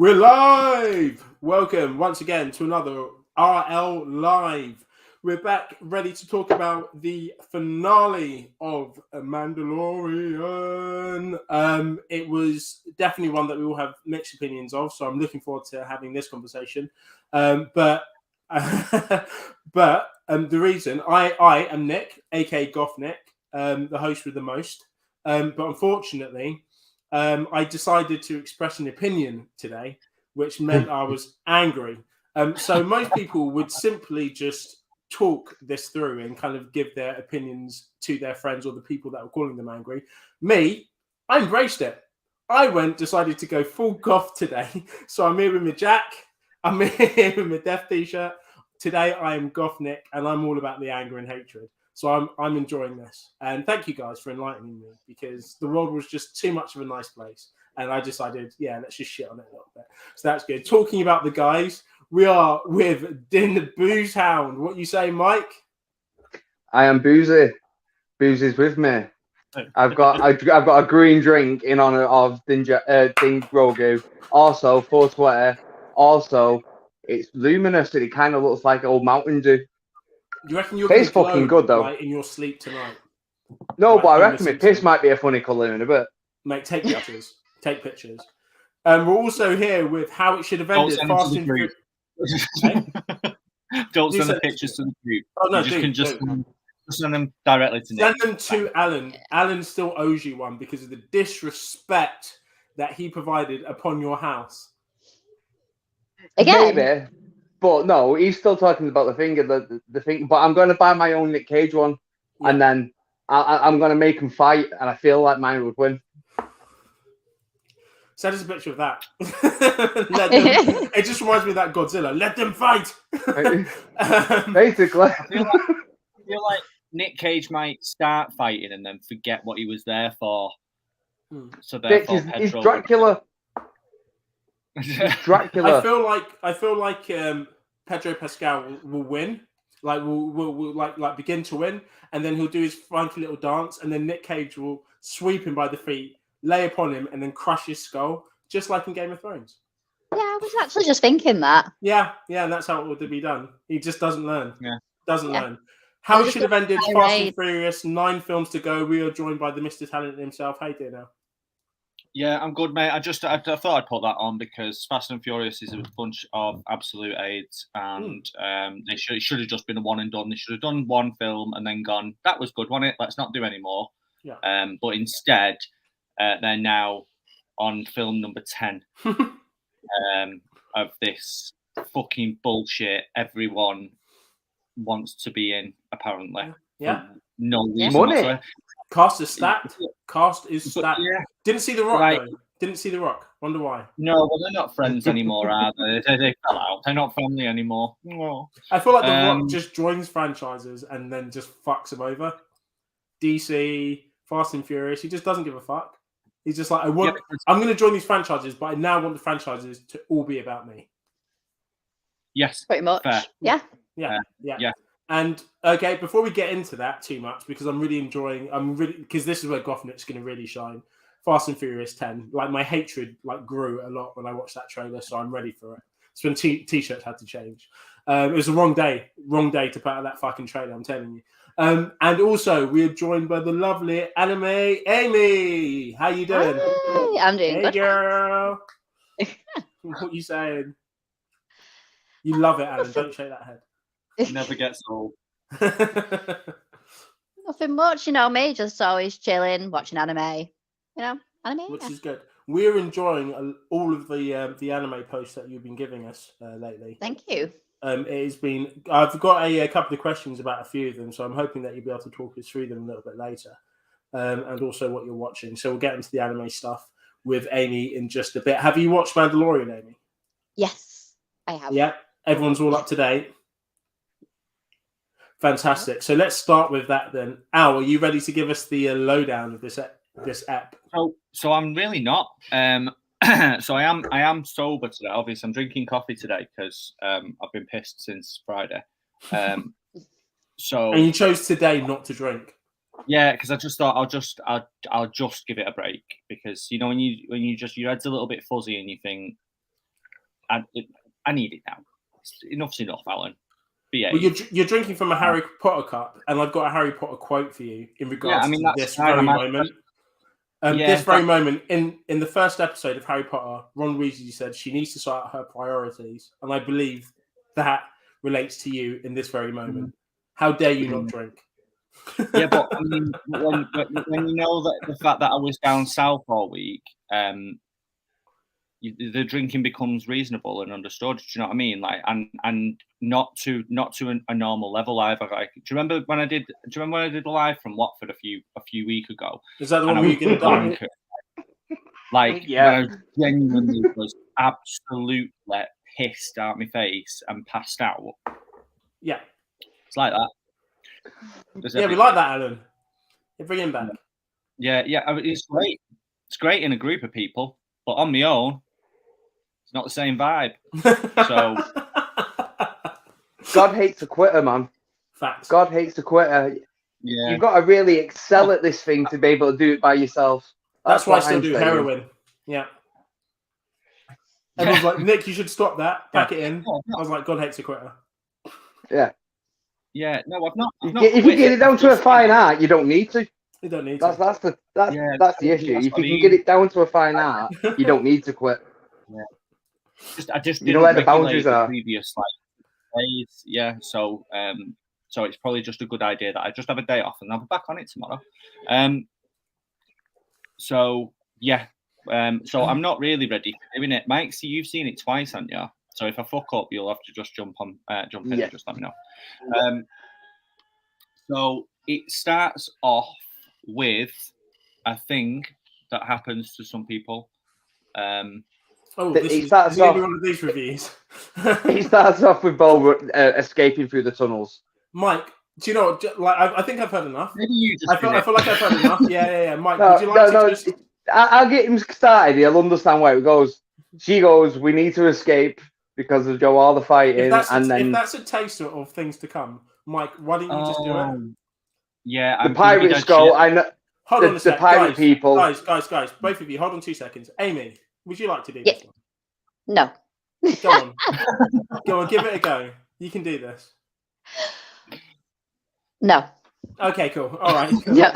We're live! Welcome once again to another RL Live. We're back ready to talk about the finale of Mandalorian. It was definitely one that we all have mixed opinions of, so I'm looking forward to having this conversation. But the reason I am Nick, aka Goth Nick, the host with the most. But unfortunately, I decided to express an opinion today, which meant I was angry. So most people would simply just talk this through and kind of give their opinions to their friends or the people that were calling them angry. Me, I embraced it. I decided to go full goth today. So I'm here with my Jack. I'm here with my Death t-shirt. Today I am Goth Nick, and I'm all about the anger and hatred. So I'm enjoying this. And thank you guys for enlightening me, because the world was just too much of a nice place. And I decided, yeah, let's just shit on it a little bit. So that's good. Talking about the guys, we are with Din the Booze Hound. What you say, Mike? I am Boozy. Boozy's with me. I've got a green drink in honor of Din Grogu. Also, 420. Also, it's luminous and it kind of looks like old Mountain Dew. You reckon you're Tastes fucking good though. Like in your sleep tonight? No, but I reckon my piss might be a funny colour in a bit. Mate, take pictures. Take pictures. We're also here with how it should have ended. Fast and Furious. Don't send the pictures to the group. Oh no, you can just send them directly to Nick. Send them to Alan. Alan still owes you one because of the disrespect that he provided upon your house. Again. Maybe. But no, he's still talking about the thing. But I'm going to buy my own Nick Cage one, and then I'm going to make him fight, and I feel like mine would win. Send us a picture of that. It just reminds me of that Godzilla. Let them fight. Basically, I feel like Nick Cage might start fighting and then forget what he was there for. So therefore, he's Dracula. Dracula. I feel like Pedro Pascal will win. Like will like begin to win, and then he'll do his funky little dance, and then Nick Cage will sweep him by the feet, lay upon him, and then crush his skull, just like in Game of Thrones. Yeah, I was actually just thinking that. Yeah, and that's how it would be done. He just doesn't learn. Yeah, doesn't learn. How it should have ended. Fast and Furious, 9 films to go. We are joined by the Mr. Talent himself. How you doing now? Yeah, I'm good, mate. I thought I'd put that on because Fast and Furious is a bunch of absolute aids, and they should have just been a one and done. They should have done one film and then gone, that was good, wasn't it? Let's not do any more. Yeah. But instead, they're now on film number 10 of this fucking bullshit everyone wants to be in, apparently. Yeah. No reason money. whatsoever. Cast is stacked. Cast is stacked. Yeah. Didn't see The Rock, though. Didn't see The Rock. Wonder why. No, well, they're not friends anymore, are they? They fell out. They're not family anymore. Oh. I feel like The Rock just joins franchises and then just fucks them over. DC, Fast and Furious, he just doesn't give a fuck. He's just like, I'm going to join these franchises, but I now want the franchises to all be about me. Yes. Pretty much. Fair. Yeah. And okay, before we get into that too much, because because this is where Goth Nick's going to really shine. Fast and Furious 10, like my hatred grew a lot when I watched that trailer, so I'm ready for it. It's when t-shirts had to change. It was the wrong day to put out that fucking trailer, I'm telling you. And also we are joined by the lovely anime Amy. How you doing? Hi, I'm doing good. Hey girl. What you saying? You love it, Alan. Don't shake that head. It never gets old. Nothing much, me, just always chilling, watching anime. Anime. Which is good. We're enjoying all of the anime posts that you've been giving us lately. Thank you. It has been. I've got a couple of questions about a few of them, so I'm hoping that you'll be able to talk us through them a little bit later, and also what you're watching. So we'll get into the anime stuff with Amy in just a bit. Have you watched Mandalorian, Amy? Yes, I have. Yeah, everyone's all up to date. Fantastic. So let's start with that then. Al, are you ready to give us the lowdown of this app? So I'm really not. So I am sober today. Obviously, I'm drinking coffee today because I've been pissed since Friday. And you chose today not to drink. Yeah, because I just thought I'll just give it a break because when you just your head's a little bit fuzzy and you think I need it now. Enough's enough, Alan. Well, you're drinking from a Harry Potter cup, and I've got a Harry Potter quote for you in regards to this very moment. This very moment in the first episode of Harry Potter, Ron Weasley said she needs to sort out her priorities, and I believe that relates to you in this very moment. How dare you not drink? Yeah, but I mean, when you know that the fact that I was down south all week, the drinking becomes reasonable and understood. Do you know what I mean? Like, and not to a normal level either. Like, do you remember when I did the live from Watford a few weeks ago? Is that the one where you get done? Like, yeah, I genuinely was absolutely pissed out my face and passed out. Yeah, it's like that. We like that, Alan. You bring him back. Yeah. I mean, it's great. It's great in a group of people, but on my own, it's not the same vibe. So, God hates a quitter, man. Facts. God hates a quitter. Yeah. You've got to really excel at this thing to be able to do it by yourself. That's why I still do heroin. Yeah. Everyone's like, Nick, you should stop that. Pack it in. I was like, God hates a quitter. Yeah. Yeah. No, I've not. If you get it down to a fine art, you don't need to. You don't need to. That's the issue. If you can get it down to a fine art, you don't need to quit. Yeah. I just you know where the boundaries are. Previous days. Yeah. So it's probably just a good idea that I just have a day off and I'll be back on it tomorrow. So yeah. So I'm not really ready for doing it. Mike, see, you've seen it twice, haven't you? So if I fuck up, you'll have to just jump in and just let me know. So it starts off with a thing that happens to some people. This is one of these reviews. He starts off with Bo escaping through the tunnels. Mike, do you know? Like, I think I've heard enough. Maybe you just. I feel like I've heard enough. Yeah. Mike, would you like to just? I'll get him started. He'll understand where it goes. She goes, "We need to escape because of all the fighting." If that's a taster of things to come, Mike, why don't you just do it? Yeah, the pirates go. I know. Hold on a sec, pirate people. Guys, both of you, hold on 2 seconds. Amy, would you like to do this one? No. Go on, give it a go. You can do this. No. Okay, cool. All right. Cool. No.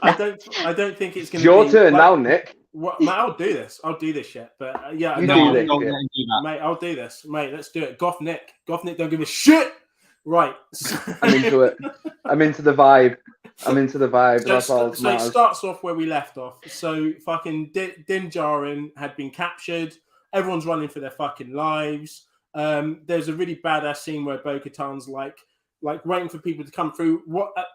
I don't think it's going to be your turn now, Nick. Mate, I'll do this. I'll do this shit. But yeah, mate, I'll do this. Mate, let's do it. Goth Nick, don't give a shit. Right. I'm into it. I'm into the vibe. That's all. So it starts off where we left off. So fucking Din Djarin had been captured. Everyone's running for their fucking lives. There's a really badass scene where Bo-Katan's like waiting for people to come through.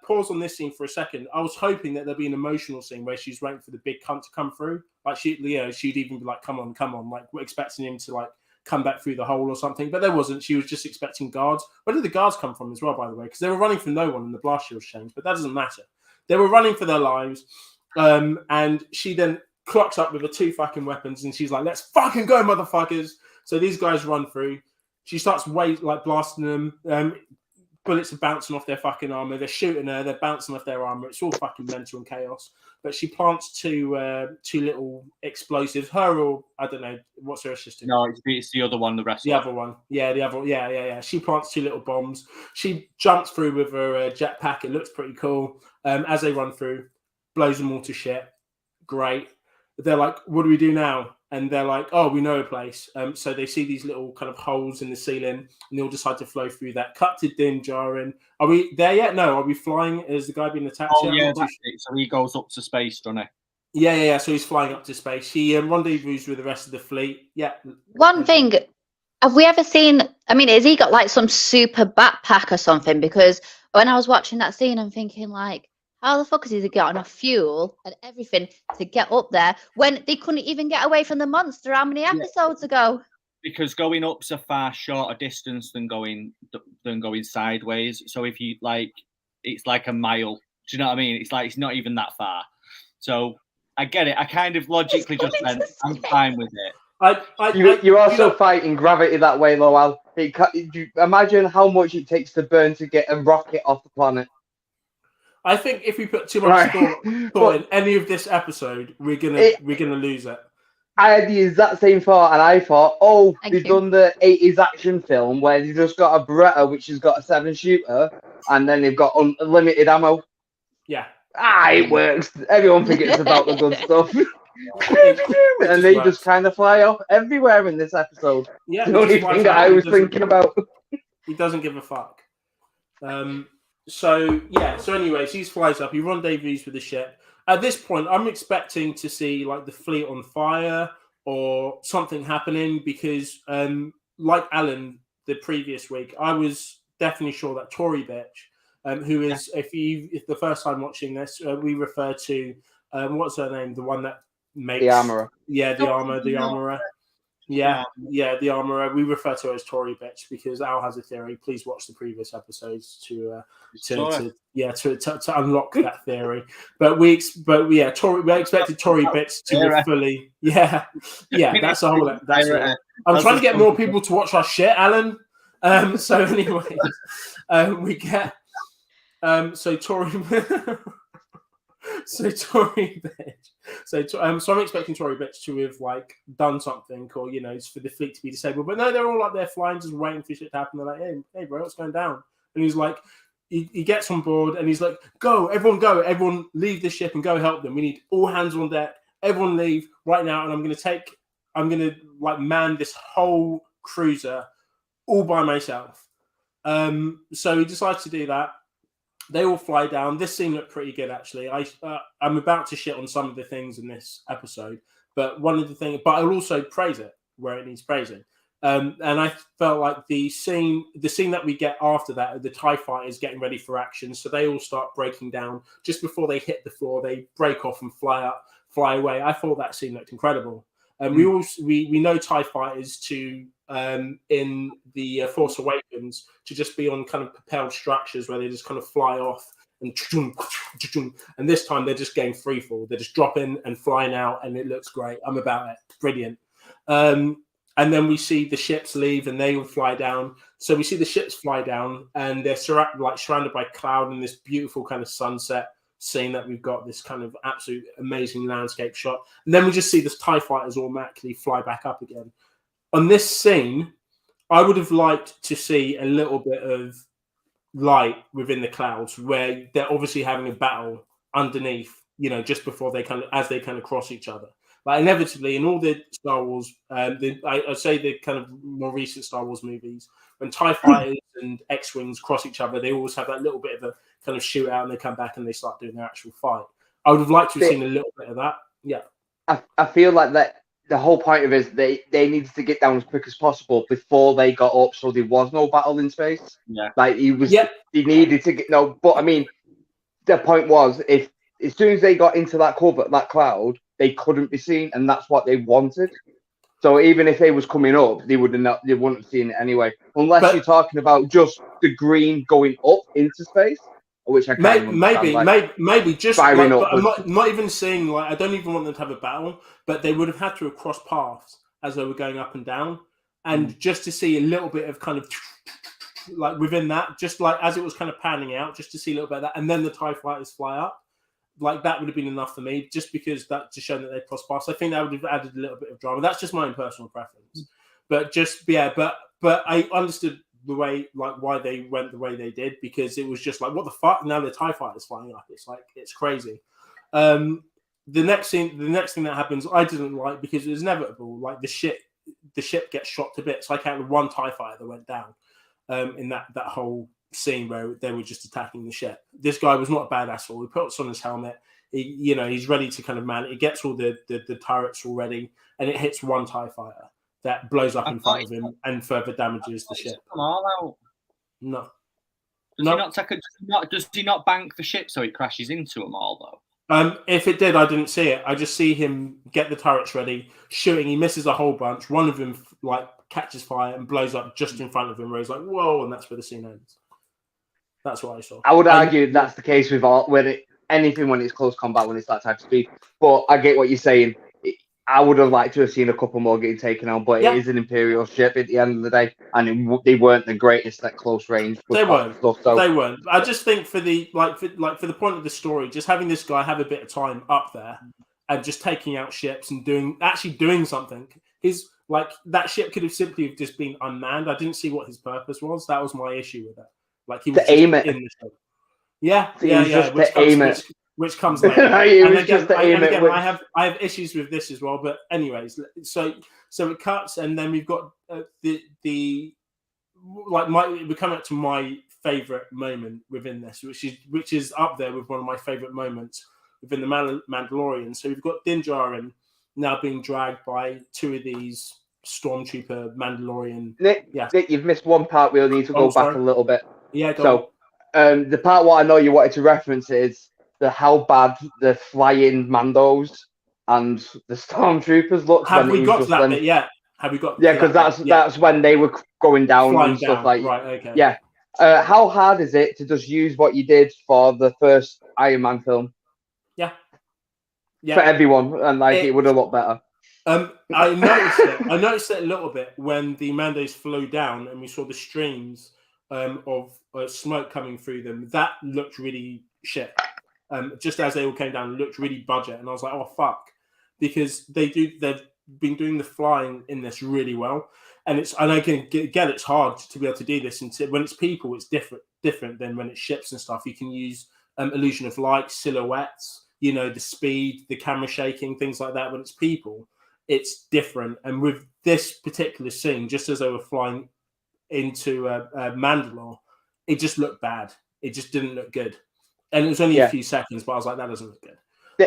Pause on this scene for a second. I was hoping that there'd be an emotional scene where she's waiting for the big cunt to come through. Like she'd even be like, come on. Like we're expecting him to like come back through the hole or something. But there wasn't. She was just expecting guards. Where did the guards come from as well, by the way? Because they were running from no one and the blast shields changed. But that doesn't matter. They were running for their lives. And she then clocks up with her 2 fucking weapons and she's like, let's fucking go, motherfuckers. So these guys run through. She starts blasting them. Bullets are bouncing off their fucking armor. They're shooting her. They're bouncing off their armor. It's all fucking mental and chaos. But she plants two little explosives. Her or I don't know what's her assistant. No, it's the other one. The wrestler. The other one. Yeah, the other. Yeah. She plants 2 little bombs. She jumps through with her jetpack. It looks pretty cool. As they run through, blows them all to shit. Great. They're like, what do we do now? And they're like, oh, we know a place. So they see these little kind of holes in the ceiling and they all decide to flow through that. Cut to Din Djarin. Are we there yet? No. Are we flying? Is the guy being attacked? Oh, yeah. So he goes up to space, doesn't he? Yeah. So he's flying up to space. He rendezvous with the rest of the fleet. Yeah. One thing, have we ever seen, I mean, has he got like some super backpack or something? Because when I was watching that scene, I'm thinking like, how the fuck has he got enough fuel and everything to get up there when they couldn't even get away from the monster how many episodes ago? Because going up's a far shorter distance than going sideways. So if you like, it's like a mile. Do you know what I mean? It's like it's not even that far. So I get it. I kind of logically just went, I'm fine with it. You're also fighting gravity that way, Lowell. Imagine how much it takes to burn to get a rocket off the planet. I think if we put too much thought in any of this episode, we're gonna lose it. I had the exact same thought, and I thought, oh, Thank they've you. done the 80s action film where they've just got a Beretta which has got a 7-shooter, and then they've got unlimited ammo. Yeah. It works. Everyone forgets about the good stuff. It And they works. just kind of fly off everywhere in this episode. Yeah, The only thing that I was thinking about. He doesn't give a fuck. So anyways, he flies up. He rendezvous with the ship. At this point, I'm expecting to see like the fleet on fire or something happening because, like Alan the previous week, I was definitely sure that Tory bitch, who is if the first time watching this, we refer to what's her name, the one that makes the armorer. Yeah, the armorer. Yeah, the armorer. We refer to her as Tory bitch because Al has a theory. Please watch the previous episodes to unlock that theory. But we expected Tory bitch to be fully. Yeah, that's the whole. That's all. I'm trying to get more people to watch our shit, Alan. So anyway, we get so Tory. So Tory bitch. So I'm expecting Tory bitch to have like done something, or for the fleet to be disabled. But no, they're all up there flying, just waiting for shit to happen. They're like, hey, bro, what's going down? And he's like, he gets on board and he's like, go, everyone leave the ship and go help them. We need all hands on deck. Everyone leave right now, and I'm gonna like man this whole cruiser all by myself. So he decides to do that. They all fly down. This scene looked pretty good, actually. I'm about to shit on some of the things in this episode, but I'll also praise it where it needs praising. And I felt like the scene that we get after that, the TIE fighters getting ready for action. So they all start breaking down just before they hit the floor. They break off and fly away. I thought that scene looked incredible. We know TIE fighters to in the Force Awakens to just be on kind of propelled structures where they just kind of fly off and this time they're just getting free fall. They're just dropping and flying out, and it looks great. I'm about it. Brilliant. And then we see the ships leave and they all fly down. So we see the ships fly down and they're surrounded by cloud and this beautiful kind of sunset scene that we've got, this kind of absolute amazing landscape shot. And then we just see this TIE fighters automatically fly back up again. On this scene, I would have liked to see a little bit of light within the clouds where they're obviously having a battle underneath, just before they kind of cross each other. Like inevitably in all the Star Wars, I'd say the kind of more recent Star Wars movies, when TIE fighters and X-Wings cross each other, they always have that little bit of a kind of shootout and they come back and they start doing their actual fight. I would have liked to have seen a little bit of that. Yeah. I feel like that the whole point of it is they needed to get down as quick as possible before they got up, so there was no battle in space. Yeah. Like he needed to get but I mean the point was if as soon as they got into that cloud, they couldn't be seen, and that's what they wanted. So even if they was coming up, they wouldn't have seen it anyway. Unless you're talking about just the green going up into space, which I can't maybe just like, I'm not even saying like I don't even want them to have a battle, but they would have had to have crossed paths as they were going up and down, and just to see a little bit of kind of like within that, just like as it was kind of panning out, just to see a little bit of that, and then the TIE fighters fly up. Like that would have been enough for me, just because that to show that they crossed paths. I think that would have added a little bit of drama. That's just my own personal preference, but I understood the way like why they went the way they did, because it was just like what the fuck. Now the TIE fighters flying up. It's like it's crazy. The next thing that happens, I didn't like because it was inevitable. Like the ship gets shot to bits. I counted one TIE fighter that went down in that whole scene where they were just attacking the ship. This guy was not a badass at all. He puts on his helmet. He's ready to kind of man. It gets all the turrets all ready, and it hits one TIE fighter that blows up in front of him and further damages the ship. No. Does he not bank the ship so it crashes into them all though? If it did, I didn't see it. I just see him get the turrets ready, shooting. He misses a whole bunch. One of them like catches fire and blows up just in front of him, where he's like, "Whoa!" and that's where the scene ends. That's what I saw. I would argue that's the case with anything when it's close combat, when it's that type of speed. But I get what you're saying. I would have liked to have seen a couple more getting taken out, but it is an Imperial ship at the end of the day, and they weren't the greatest at close range. They weren't. They weren't. I just think for the point of the story, just having this guy have a bit of time up there and just taking out ships and actually doing something. His like that ship could have simply just been unmanned. I didn't see what his purpose was. That was my issue with it. Like he was to aim it. in the ship. Yeah, which comes later. And again, I have issues with this as well. But anyways, so it cuts, and then we've got we're coming up to my favorite moment within this, which is up there with one of my favorite moments within the Mandalorian. So we've got Din Djarin now being dragged by two of these stormtrooper Mandalorian. Nick, you've missed one part. We'll need to go back a little bit. Yeah. The part what I know you wanted to reference is how bad the flying Mandos and the stormtroopers looked. Have we got to that bit yet? Have we got? Yeah, because that's when they were going down and stuff like. Right. Okay. Yeah. How hard is it to just use what you did for the first Iron Man film? Yeah. For everyone, and it would have looked better. I noticed it a little bit when the Mandos flew down and we saw the streams of smoke coming through them. That looked really shit. Just as they all came down, it looked really budget, and I was like, "Oh fuck," because they've been doing the flying in this really well, and I can get it's hard to be able to do this. And when it's people, it's different than when it's ships and stuff. You can use illusion of light, silhouettes, the speed, the camera shaking, things like that. When it's people, it's different. And with this particular scene, just as they were flying into Mandalore, it just looked bad. It just didn't look good. And it was only a few seconds, but I was like, that doesn't look good.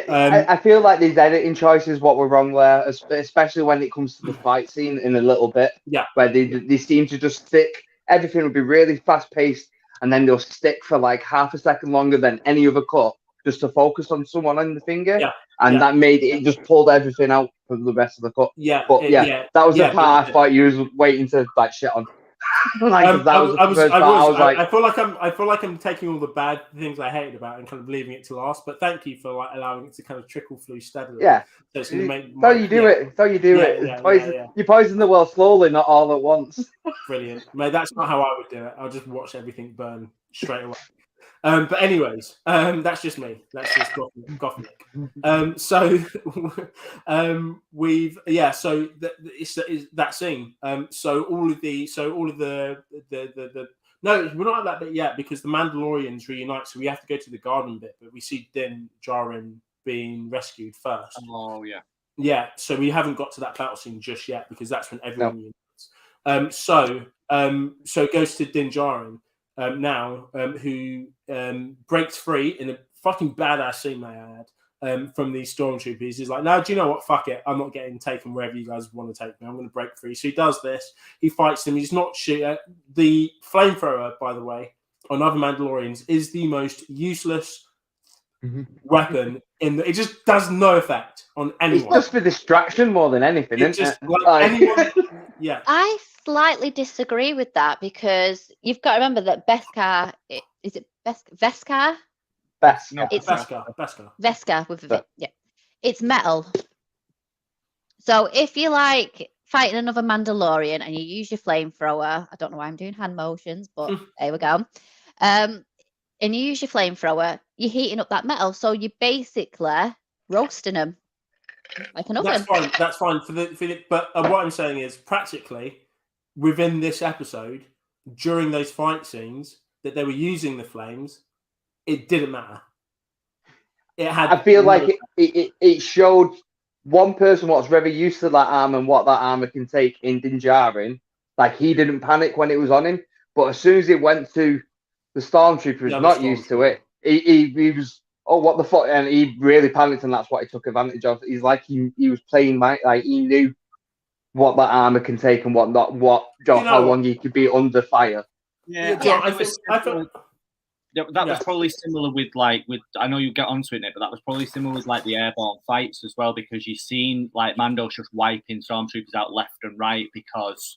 I feel like these editing choices, what were wrong there, especially when it comes to the fight scene in a little bit, where they seem to just stick. Everything would be really fast paced, and then they'll stick for like half a second longer than any other cut, just to focus on someone on the finger. That made it just pulled everything out from the rest of the cut. That was the part I thought you was waiting to like shit on. I feel like I'm taking all the bad things I hated about it and kind of leaving it to last. But thank you for like allowing it to kind of trickle through steadily. Yeah, so it's gonna make. You do it. You poison the world slowly, not all at once. Brilliant, mate. That's not how I would do it. I'll just watch everything burn straight away. But anyways, that's just me. That's just Gothic. So we've So it's that scene. So all of the no, we're not at that bit yet because the Mandalorians reunite. So we have to go to the garden bit, but we see Din Djarin being rescued first. Oh yeah. Yeah. So we haven't got to that battle scene just yet because that's when everyone unites. So it goes to Din Djarin. Who breaks free in a fucking badass scene, may I add, from these stormtroopers. He's like, "No, do you know what? Fuck it. I'm not getting taken wherever you guys want to take me. I'm going to break free." So he does this. He fights them. He's not shooting. The flamethrower, by the way, on other Mandalorians is the most useless weapon. It just does no effect on anyone. It's just for distraction more than anything. It's just like anyone. Yeah. I slightly disagree with that because you've got to remember that Beskar is it Beskar? Beskar with it's metal. So if you like fighting another Mandalorian and you use your flamethrower, I don't know why I'm doing hand motions, but there we go. And you use your flamethrower, you're heating up that metal, so you're basically roasting them like an oven. That's fine for the. But what I'm saying is, practically, within this episode, during those fight scenes that they were using the flames, it didn't matter. I feel like it showed one person what's very used to that armor and what that armor can take in Din Djarin. Like he didn't panic when it was on him, but as soon as it went to the stormtrooper who's not used to it, he was, oh, what the fuck? And he really panicked, and that's what he took advantage of. He's like he was playing like he knew what that armor can take and what not, how long he could be under fire. Yeah, I thought that was probably similar with I know you get onto it, Nick, but that was probably similar with like the airborne fights as well, because you've seen like Mando just wiping stormtroopers out left and right because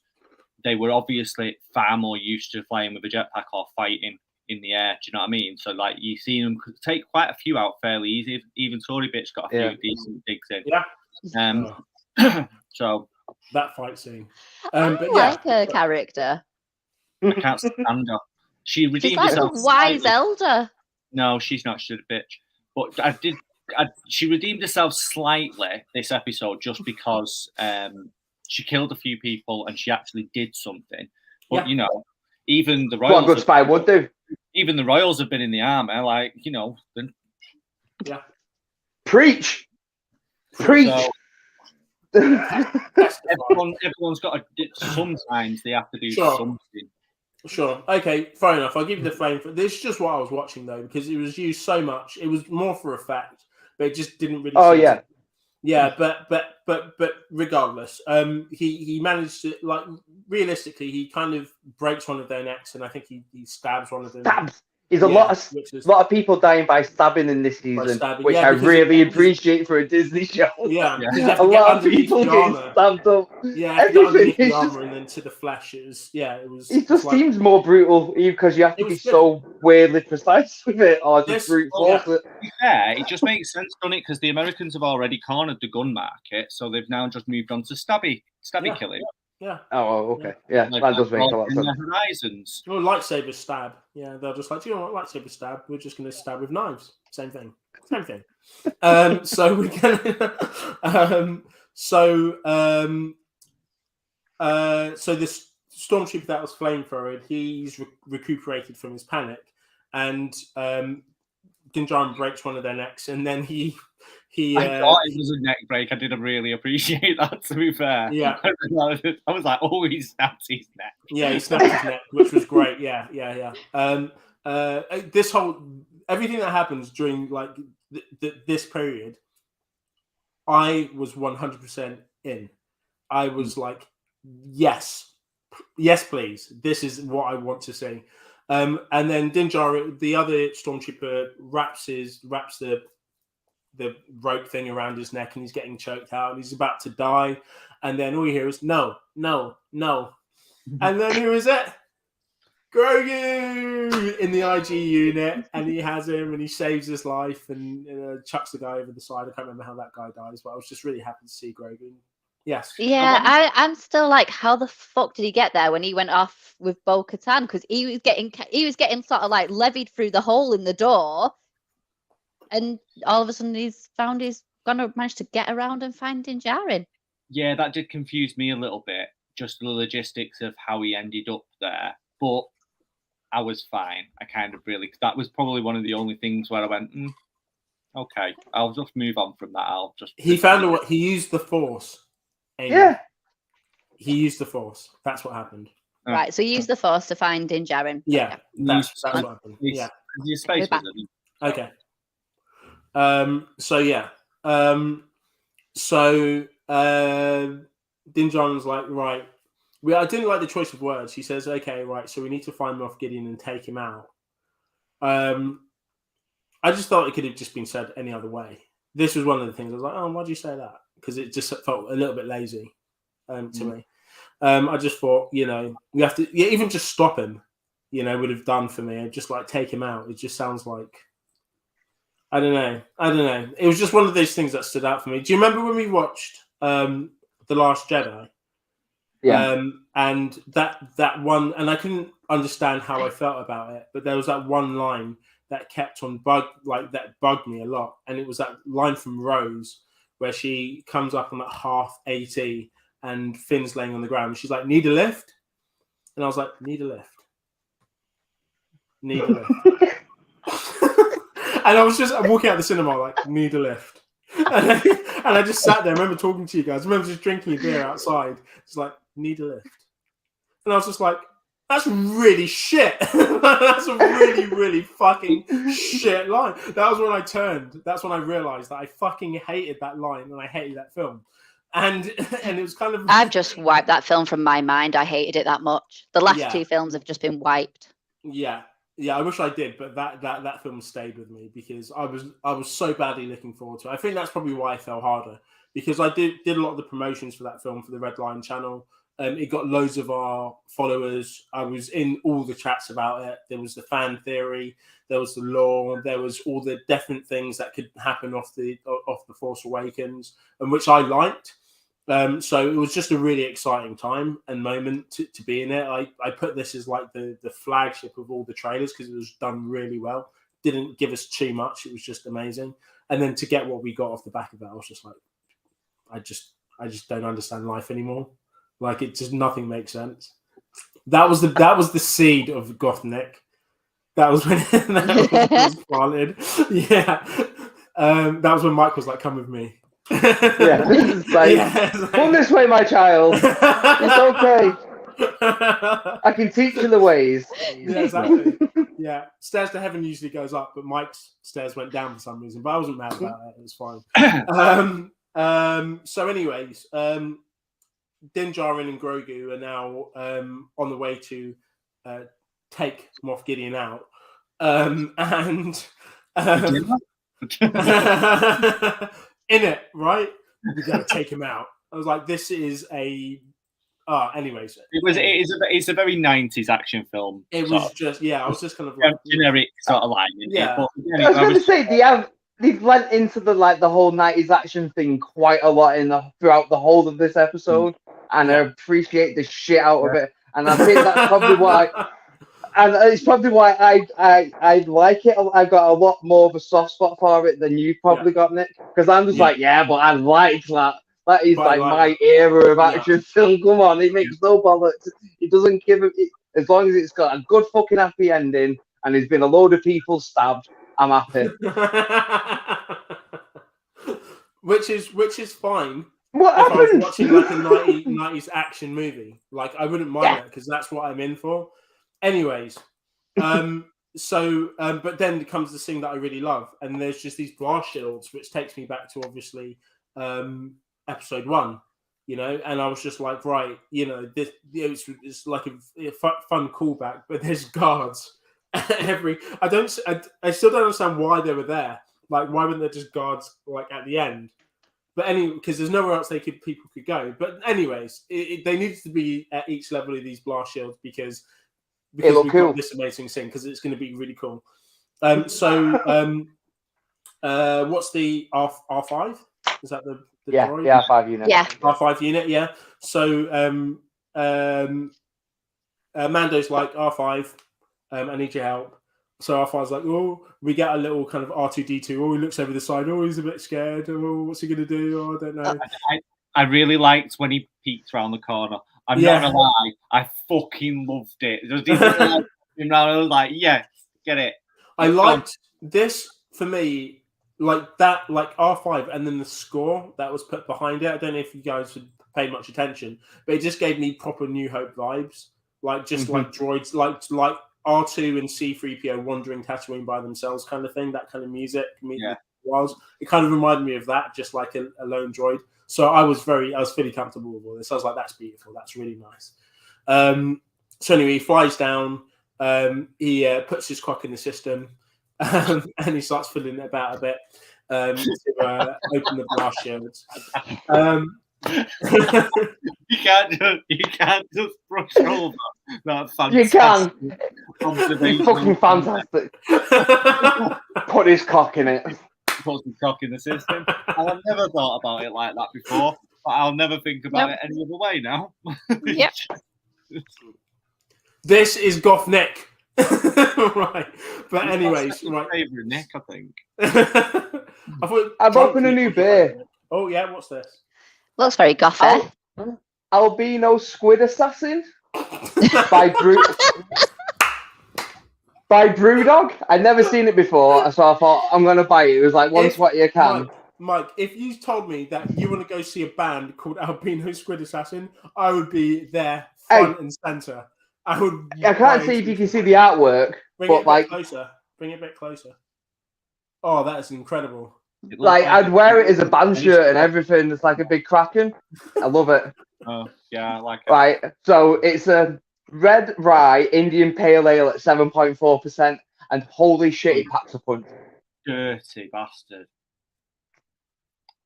they were obviously far more used to flying with a jetpack or fighting in the air. Do you know what I mean? So like you've seen them take quite a few out fairly easy. Even Tory Bitch got a few decent digs in. Yeah. So that fight scene. I like her character. I can't stand her. She redeemed herself. She's like a wise elder. No, she's not. She's a bitch. But I did she redeemed herself slightly this episode just because she killed a few people and she actually did something. But you know, even the royals. What a good spy would do. Even the royals have been in the army, like Yeah. Preach. So, everyone's got sometimes they have to do something. Sure. Okay, fair enough. I'll give you the flame for this. Is just what I was watching though, because it was used so much. It was more for effect, but it just didn't really. Oh yeah. Yeah, but regardless, he managed to, like, realistically, he kind of breaks one of their necks, and I think he stabs one of them. Stabs. There's a lot of people dying by stabbing in this season, which I really appreciate for a Disney show. Yeah, a lot of people get stabbed up. Yeah, everything the armor and then to the flesh. It was. It just seems more brutal because you have to be so weirdly precise with it, or just brute force it. Yeah, it just makes sense, doesn't it? Because the Americans have already cornered the gun market, so they've now just moved on to stabby killing. Yeah. Oh, okay. Yeah, like, that does make a lot of sense. Horizons. Well, lightsaber stab. Yeah, they're just like, do you know what? Lightsaber stab. We're just going to stab with knives. Same thing. So we're going. So this stormtrooper that was flamethrowered, he's recuperated from his panic, and Din Djarin breaks one of their necks, and then he. I thought it was a neck break. I didn't really appreciate that, to be fair. Yeah. I was like, oh, he snapped his neck. Yeah, he snapped his neck, which was great. Yeah. This whole everything that happens during like this period, I was 100% in. I was like, yes, please. This is what I want to see. And then Din Djarin, the other stormtrooper, wraps the rope thing around his neck, and he's getting choked out, and he's about to die. And then all you hear is no. And then who is it? Grogu in the IG unit, and he has him, and he saves his life, and chucks the guy over the side. I can't remember how that guy dies, but I was just really happy to see Grogu. Yes. Yeah, I'm still like, how the fuck did he get there when he went off with Bo-Katan? Because he was getting sort of like levied through the hole in the door, and all of a sudden he's gonna manage to get around and find Din Djarin. Yeah, that did confuse me a little bit, just the logistics of how he ended up there. But I was fine. That was probably one of the only things where I went, okay, I'll just move on from that. He found a way. He used the Force. Amy. Yeah. He used the Force. That's what happened. Right, so he used the Force to find Din Djarin. Yeah, that's what happened. Yeah. Okay. Din Djarin's like, right. I didn't like the choice of words. He says, okay, right, so we need to find Moff Gideon and take him out. I just thought it could have just been said any other way. This was one of the things I was like, oh, why'd you say that? Because it just felt a little bit lazy to me. I just thought, we have to, even just stop him, would have done for me. Just like take him out. It just sounds like, I don't know. It was just one of those things that stood out for me. Do you remember when we watched The Last Jedi? Yeah. And that one, and I couldn't understand how I felt about it, but there was that one line that kept on that bugged me a lot, and it was that line from Rose where she comes up on that half AT and Finn's laying on the ground. She's like, "Need a lift?" And I was like, "Need a lift? Need a lift?" And I'm walking out the cinema like, "Need a lift?" And I just sat there. I remember talking to you guys. I remember just drinking a beer outside. It's like, "Need a lift?" And I was just like, that's really shit. That's a really, really fucking shit line. That was when I turned. That's when I realised that I fucking hated that line and I hated that film. And it was kind of... I've just wiped that film from my mind. I hated it that much. The last two films have just been wiped. Yeah, I wish I did, but that film stayed with me because I was so badly looking forward to it. I think that's probably why I fell harder, because I did a lot of the promotions for that film for the Red Line channel. It got loads of our followers. I was in all the chats about it. There was the fan theory, there was the lore, there was all the different things that could happen off the Force Awakens, and which I liked. So it was just a really exciting time and moment to be in it. I put this as like the flagship of all the trailers because it was done really well. didn't give us too much. It was just amazing. And then to get what we got off the back of that, I was just like, I just don't understand life anymore. Like, it just, nothing makes sense. That was the seed of Goth Nick. That was when that was planted. Yeah. That was when Mike was like, come with me. Yeah, like, come this way, my child. It's okay. I can teach you the ways. Yeah, exactly. Yeah, stairs to heaven usually goes up, but Mike's stairs went down for some reason. But I wasn't mad about it. It was fine. So, anyways, Din Djarin and Grogu are now on the way to take Moff Gideon out, and in it, right? We gotta take him out. I was like, this is a. Anyways, it's a very 90s action film. It was just, I was just kind of like generic sort of line. Yeah, but, I was going to say they've lent into the whole 90s action thing quite a lot throughout the whole of this episode, and I appreciate the shit out of it. And I think that's probably why. And it's probably why I like it. I've got a lot more of a soft spot for it than you've probably got, Nick. Because I'm just like, but I like that. That is like my era of action film. Come on, it makes no bollocks. It doesn't give it, as long as it's got a good fucking happy ending and there's been a load of people stabbed, I'm happy. which is fine. What if happened? I was watching like a 90s action movie, like I wouldn't mind that because that's what I'm in for. Anyways, but then comes the thing that I really love, and there's just these blast shields, which takes me back to obviously episode 1, and I was just like, right, this it's like a fun callback, but there's guards I still don't understand why they were there. Like, why weren't there just guards like at the end? But anyway, because there's nowhere else people could go. But anyways, they needed to be at each level of these blast shields because we've got this amazing thing, because it's going to be really cool. What's the R5? Is that the droid? The R5 unit. Yeah. R5 unit, yeah. So Mando's like, R5, I need your help. So R5's like, oh, we get a little kind of R2-D2. Oh, he looks over the side. Oh, he's a bit scared. Oh, what's he going to do? Oh, I don't know. I really liked when he peeked around the corner. I'm not going to lie. I fucking loved it. I was like, yes, get it. I liked this, for me, like that, like R5, and then the score that was put behind it. I don't know if you guys had paid much attention, but it just gave me proper New Hope vibes. Like, just like droids, like R2 and C-3PO wandering Tatooine by themselves kind of thing, that kind of music. It kind of reminded me of that, just like a lone droid. So I was fully comfortable with all this. I was like, that's beautiful. That's really nice. So anyway, he flies down. He puts his cock in the system, and he starts filling it about a bit to open the blast shields. You can't just brush over that fantastic. You can. It's fucking fantastic. Put his cock in it. Put his cock in the system. I've never thought about it like that before, but I'll never think about it any other way now. Yep. This is Goth Nick. Right. But anyways, right. Favorite Nick, I think. I've opened a new beer. Oh yeah, what's this? Looks very gothic. Albino Squid Assassin by Brewdog. I'd never seen it before, so I thought I'm gonna buy it. It was like $1.20 a can. Mike, if you told me that you want to go see a band called Albino Squid Assassin, I would be there front and center. I can't see if you can see the artwork, Bring it a bit closer. Oh, that is incredible. Like, I'd wear it as a band shirt and everything. It's like a big Kraken. I love it. Oh, yeah, I like it. Right, so it's a red rye Indian pale ale at 7.4%, and holy shit, it packs a punch. Dirty bastard.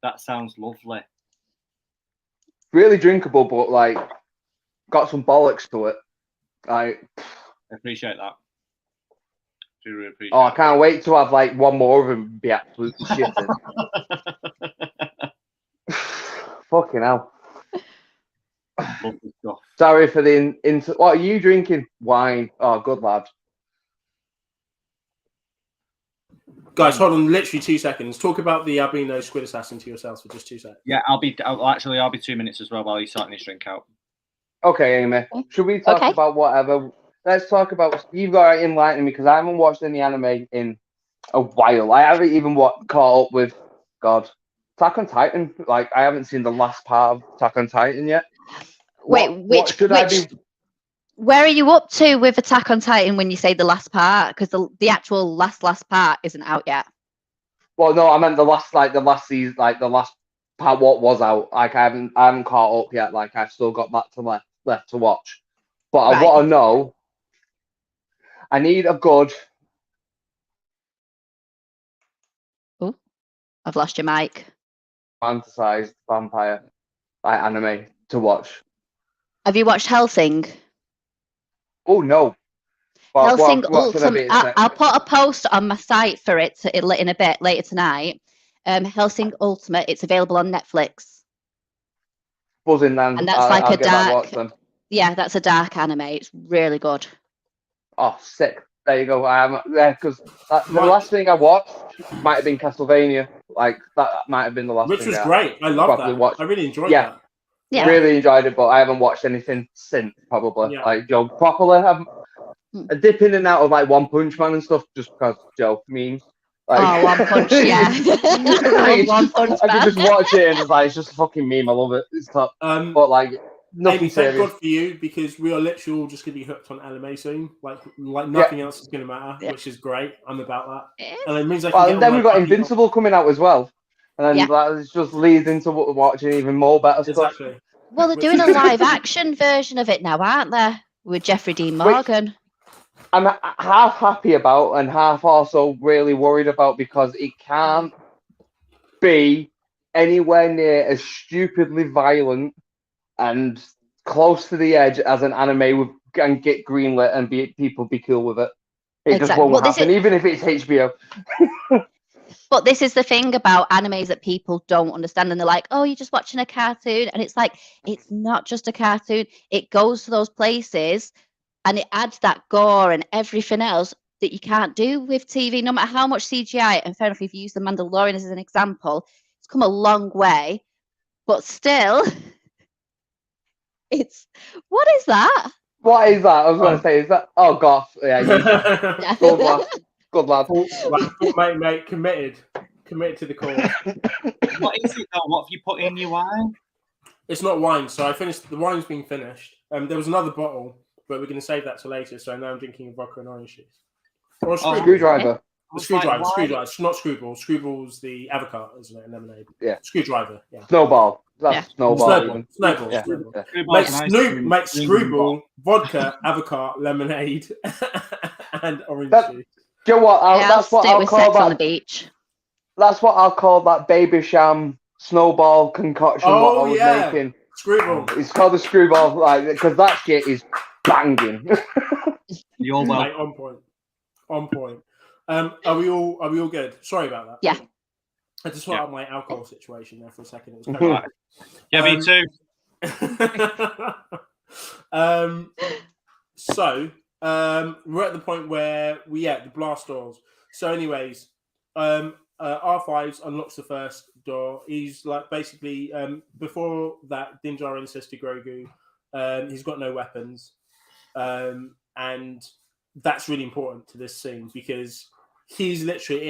That sounds lovely. Really drinkable, but like, got some bollocks to it. I appreciate that. Do really appreciate I can't wait to have like one more of them and be absolutely shitting. Fucking hell. Sorry for the what are you drinking? Wine. Oh, good lad. Guys, hold on, literally 2 seconds. Talk about the albino squid assassin to yourselves for just 2 seconds. Yeah, I'll be 2 minutes as well while he's sorting his drink out. Okay, Amy. Should we talk Okay. about whatever? Let's talk about. You've got to enlighten me because I haven't watched any anime in a while. I haven't even caught up with Attack on Titan. Like I haven't seen the last part of Attack on Titan yet. Wait, where are you up to with Attack on Titan when you say the last part? Because the actual last part isn't out yet. Well, no, I meant the last season, like the last part. What was out? Like I haven't caught up yet. Like I've still got that left to watch. But I want to know. I need a good. Oh, I've lost your mic. Fantasized vampire anime to watch. Have you watched Hellsing? Oh no. Well, Hellsing what should I Ultimate. be I'll put a post on my site for it in a bit later tonight. Hellsing Ultimate. It's available on Netflix. Buzzing then. And that's like I'll a get that dark. watch then. Yeah, that's a dark anime. It's really good. Oh, sick. There you go. Because the last thing I watched might have been Castlevania. Like that might have been the last Which thing. was great. I love that. Watched. I really enjoyed Yeah. that. Yeah. Really enjoyed it, but I haven't watched anything since probably. Yeah. Like Joe properly. I dip in and out of like One Punch Man and stuff just because Joe memes. Like, One Punch, yeah. One Punch I Man. could just watch it and it's just a fucking meme. I love it. It's top. But like nothing Amy, thank serious. God for you because we are literally all just going to be hooked on anime soon. Like nothing else is going to matter, which is great. I'm about that. And it means I can then we've got Invincible coming out as well. And then it just leads into watching even more better stuff. Exactly. Well, they're doing a live action version of it now, aren't they? With Jeffrey Dean Morgan. I'm half happy about and half also really worried about because it can't be anywhere near as stupidly violent and close to the edge as an anime and get greenlit and people be cool with it. It just won't happen, even if it's HBO. But this is the thing about animes that people don't understand, and they're like, "Oh, you're just watching a cartoon," and it's like it's not just a cartoon. It goes to those places, and it adds that gore and everything else that you can't do with TV, no matter how much CGI. And fair enough, if you use the Mandalorian as an example, it's come a long way, but still, it's what is that? What is that? I was going to say, is that? Oh, gosh. Yeah. Good lad. Good lad. Mate, committed to the cause. What is it though? What have you put in your wine? It's not wine, so I finished. The wine's been finished. There was another bottle, but we're going to save that till later. So now I'm drinking vodka and orange juice. Or screwdriver. The screwdriver. It's not Screwball. Screwball's the avocado, isn't it? Lemonade. Yeah. Screwdriver. Yeah. Snowball. That's Snowball. Snowball. Yeah. Make Screwball, vodka, avocado, lemonade, and orange juice. Do you know what? That's what I'll call that. On the beach. That's what I'll call that baby sham snowball concoction. What I was making. Screwball. It's called the Screwball, like because that shit is banging. You're well. Mate, on point. Are we all good? Sorry about that. Yeah. I just sort out my alcohol situation there for a second. It was right. Yeah, me too. So we're at the point where the blast doors. So, anyways, R5 unlocks the first door. He's like basically before that, Din Djarin says to Grogu, he's got no weapons, and that's really important to this scene because he's literally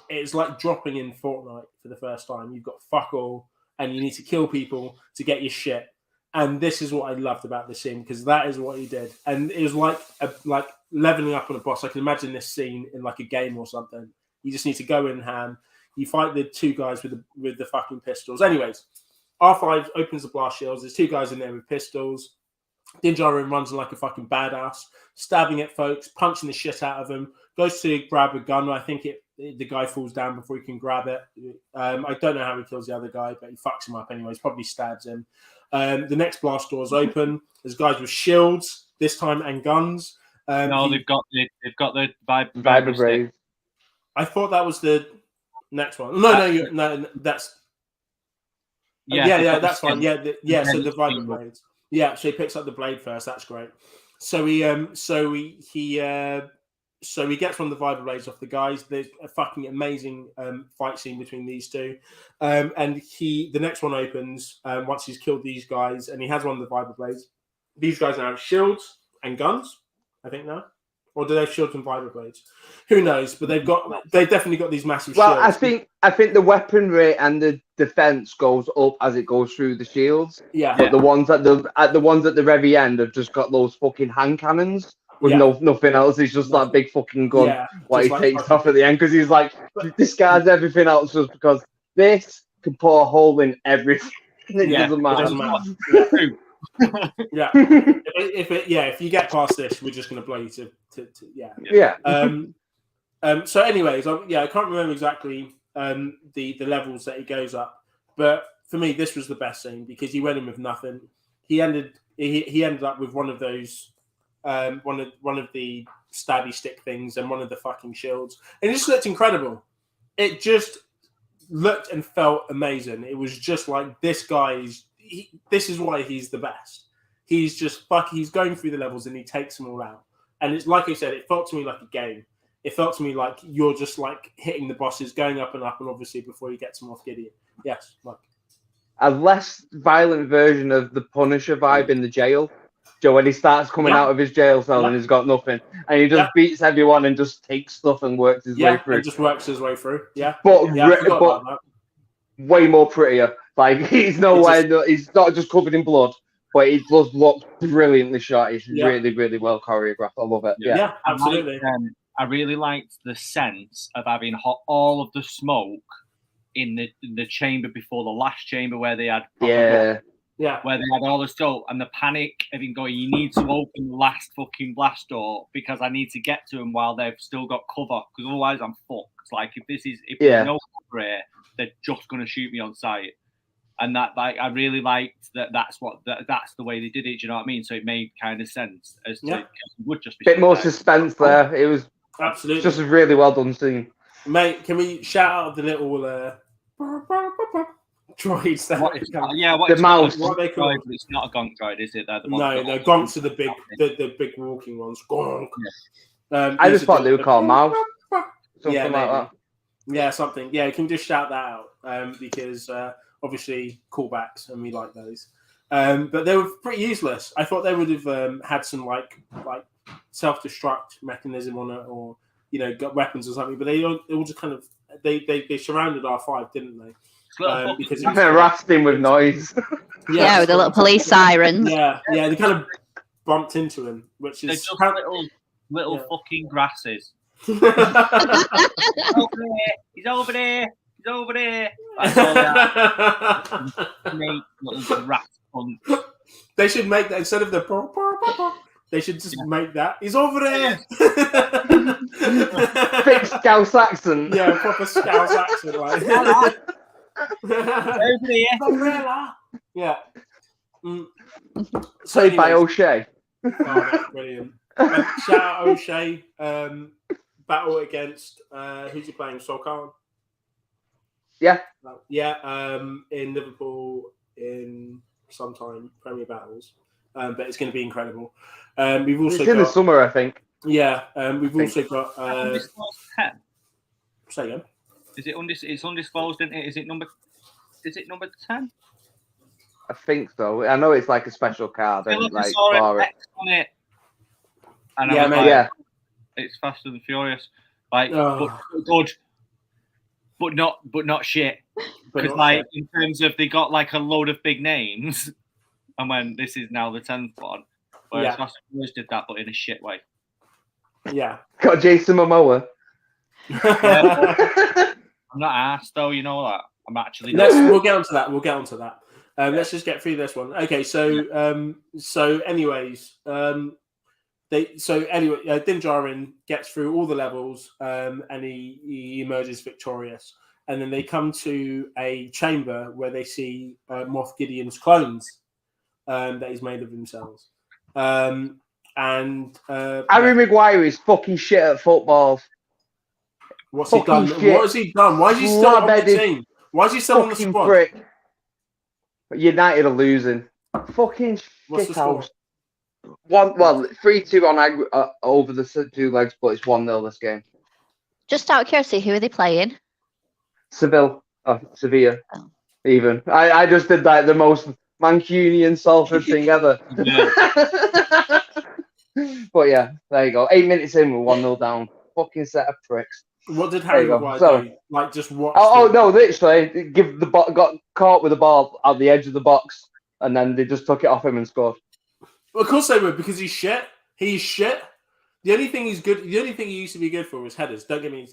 it's like dropping in Fortnite for the first time. You've got fuck all, and you need to kill people to get your shit. And this is what I loved about this scene because that is what he did, and it was like leveling up on a boss. I can imagine this scene in like a game or something. You just need to go in hand. You fight the two guys with the fucking pistols. Anyways, R5 opens the blast shields. There's two guys in there with pistols. Din Djarin runs like a fucking badass, stabbing at folks, punching the shit out of them. Goes to grab a gun. I think the guy falls down before he can grab it. I don't know how he kills the other guy, but he fucks him up anyways. Probably stabs him. The next blast doors open. There's guys with shields this time and guns. No, they've got the Vibra. I thought that was the next one. No, that's that's fine. So the Vibra blades. Yeah, so he picks up the blade first. That's great. So he So he gets one of the Viper Blades off the guys. There's a fucking amazing fight scene between these two. And the next one opens once he's killed these guys, and he has one of the Viper Blades. These guys now have shields and guns, I think now. Or do they have shields and Viper Blades? Who knows? But they've definitely got these massive shields. Well, I think the weaponry and the defense goes up as it goes through the shields. Yeah. But the ones at the very end have just got those fucking hand cannons with nothing else. It's just that big fucking gun. Yeah. What he takes off at the end because he's like, discards everything else just because this can put a hole in everything. It doesn't matter. Yeah. If you get past this, we're just going to blow you to So anyways, I can't remember exactly the levels that he goes up, but for me this was the best scene because he went in with nothing. He ended up with one of those one of the stabby stick things and one of the fucking shields, and it just looked incredible. It just looked and felt amazing. It was just like, this is why he's the best. He's going through the levels and he takes them all out. And it's like I said, it felt to me like a game. It felt to me like you're just like hitting the bosses, going up, and obviously before you get to Moff Gideon. Yes, like a less violent version of the Punisher vibe in the jail. Joe, when he starts coming out of his jail cell and he's got nothing, and he just beats everyone and just takes stuff and works his way through. And just works his way through. Yeah, but way more prettier. Like he's he's not just covered in blood, but it does look brilliantly shot. It's really, really well choreographed. I love it. Yeah, absolutely. I really liked the sense of having all of the smoke in the chamber before the last chamber where they had where they had all the stuff, and the panic of him going, you need to open the last fucking blast door because I need to get to them while they've still got cover, because otherwise I'm fucked. Like if there's no cover here, they're just going to shoot me on sight. And that, like, I really liked that's the way they did it. Do you know what I mean? So it made kind of sense as to it would just be bit more suspense there. It was absolutely just a really well done scene. Mate, can we shout out the little droids that the mouse? What are they called? It's not a gonk droid, is it? No, gonks are the big walking ones. Gonk. I just thought they were called mouse. Something like that. Yeah, something. Yeah, can you just shout that out because obviously callbacks and we like those. But they were pretty useless. I thought they would have had some like self-destruct mechanism on it, or got weapons or something. But they all just kind of they surrounded R5, didn't they? Because they harassed him with noise. Yeah, with the little police sirens. Yeah, they kind of bumped into him, which is just little fucking grasses. He's over there. That's all that. Little rat hunt. They should make that instead of the. They should just make that. He's over there. Fake Scouse accent. Yeah, proper Scouse accent. Like. Over there. Yeah. Played by O'Shea. Oh, that's brilliant. Shout out O'Shea. Battle against who's he playing? Sol Khan. Yeah. In Liverpool in sometime Premier Battles, but it's going to be incredible. We've also it's in the summer, I think. Yeah, we've also got. Say again. Is it it's undisclosed, isn't it? Is it number 10? I think so. I know it's like a special card. On it. And it's Faster Than Furious. Like, but good. But not shit. Because in terms of they got like a load of big names, and when this is now the 10th one, whereas Fast and Furious did that, but in a shit way. Yeah. Got Jason Momoa. I'm not asked though, you know that. I'm actually. We'll get onto that. Let's just get through this one. Okay, so Din Djarin gets through all the levels and he emerges victorious. And then they come to a chamber where they see Moff Gideon's clones that he's made of themselves. Harry Maguire is fucking shit at football. What's he done? What has he done? Why is he still on the team? Why is he still on the squad? Prick. United are losing. Fucking What's the score? Well, 3-2 on over the 2 legs, but it's 1-0 this game. Just out of curiosity, who are they playing? Sevilla. Oh. Even. I just did like the most Mancunian Salford thing ever. Yeah. But yeah, there you go. 8 minutes in, we're 1-0 down. Fucking set of pricks. What did There Harry you go. Maguire So- do? Like, just watch. Oh no, literally, got caught with the ball at the edge of the box, and then they just took it off him and scored. Well, of course they would, because he's shit. He's shit. The only thing he's good. The only thing he used to be good for was headers. Don't get me.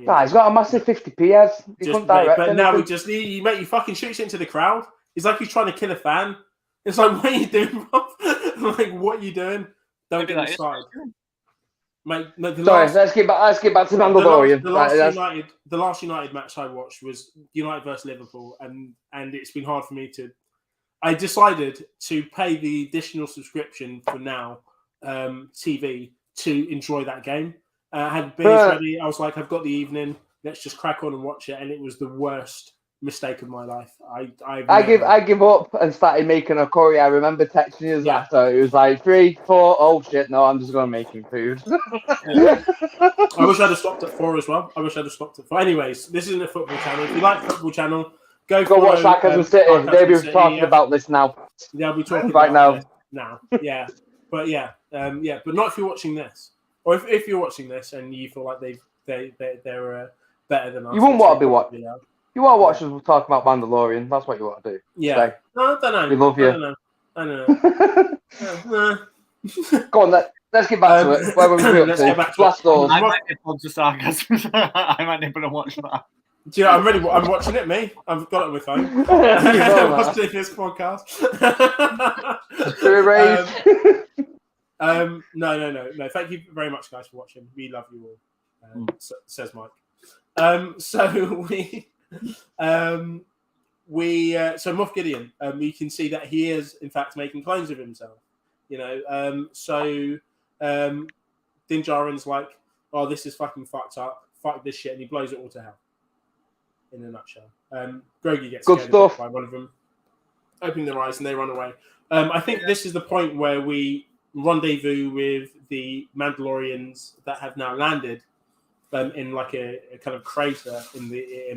Nah, he's got a massive 50p heads. He couldn't direct but now anything. he fucking shoots it into the crowd. It's like he's trying to kill a fan. It's like, what are you doing, Rob? Like, what are you doing? Don't Maybe get me that is started. Mate, Sorry, let's get back to Mandalorian. The last United match I watched was United versus Liverpool, and it's been hard for me to. I decided to pay the additional subscription for Now TV to enjoy that game. I had beers ready. I was like, I've got the evening. Let's just crack on and watch it. And it was the worst mistake of my life. I give up and started making a curry. I remember texting you after. It was like 3, 4. Oh shit! No, I'm just gonna make him food. I wish I'd have stopped at 4 as well. Anyways, this isn't a football channel. If you like football channel, go watch Sarcasm City. They'll be talking about this now. Yeah, we're talking right about now. Yeah, but but not if you're watching this, or if you're watching this and you feel like they're better than us. You wouldn't want to be watching. You want to watch us talk about Mandalorian. That's what you want to do. Yeah. No, I don't know. We love you. I don't know. Go on, let's get back to it. Where were we up Let's to? get back to Blast doors. I might nip onto sarcasm. I might nip and watch that. Do you know, I'm watching it, me. I've got it on my phone. I'm watching this podcast. No. Thank you very much, guys, for watching. We love you all, says Mike. So Moff Gideon, you can see that he is in fact making clones of himself. You know, Din Djarin's like, oh, this is fucking fucked up. Fuck this shit, and he blows it all to hell. In a nutshell, Grogu gets good stuff by one of them, opening their eyes, and they run away. I think this is the point where we rendezvous with the Mandalorians that have now landed in like a kind of crater in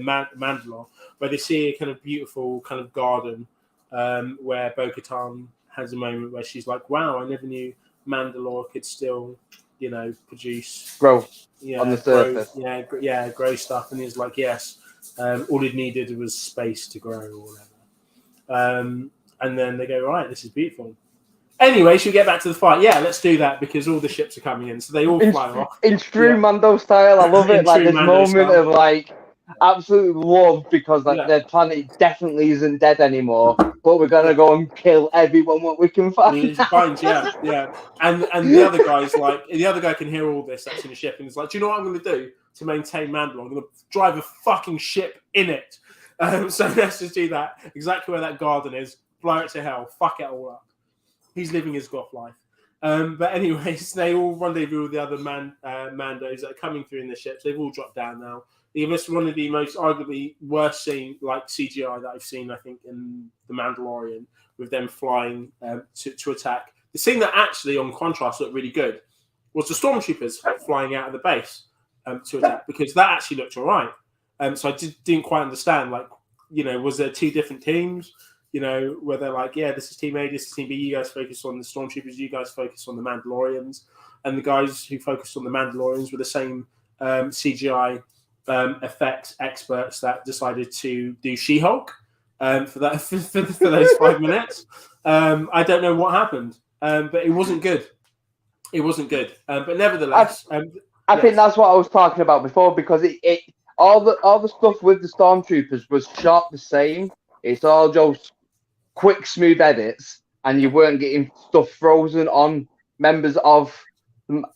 Mandalore, where they see a kind of beautiful kind of garden where Bo-Katan has a moment where she's like, "Wow, I never knew Mandalore could still, grow on the surface. Grow stuff." And he's like, "Yes, all it needed was space to grow or whatever." And then they go, "Right, this is beautiful." Anyway, should we get back to the fight? Yeah, let's do that because all the ships are coming in, so they all fly off. In true Mando style, I love it. Like this moment of like absolute love because their planet definitely isn't dead anymore, but we're gonna go and kill everyone what we can find. Yeah. And the other guy's like, the other guy can hear all this that's in the ship, and he's like, "Do you know what I'm going to do to maintain Mandalore? I'm going to drive a fucking ship in it." So let's just do that. Exactly where that garden is. Blow it to hell. Fuck it all up. He's living his goth life. But anyways, they all rendezvous with the other Mandos that are coming through in the ships. They've all dropped down now. It was one of the most arguably worst scene, like CGI, that I've seen, I think, in The Mandalorian, with them flying to attack. The scene that actually, on contrast, looked really good was the stormtroopers flying out of the base to attack, because that actually looked all right. So I didn't quite understand, was there two different teams? Where they're like, yeah, this is Team A, this is Team B, you guys focus on the Stormtroopers, you guys focus on the Mandalorians. And the guys who focused on the Mandalorians were the same CGI effects experts that decided to do She-Hulk for those 5 minutes. I don't know what happened, but it wasn't good. But nevertheless... I think that's what I was talking about before, because it all the stuff with the Stormtroopers was shot the same. It's all just quick, smooth edits, and you weren't getting stuff frozen on members of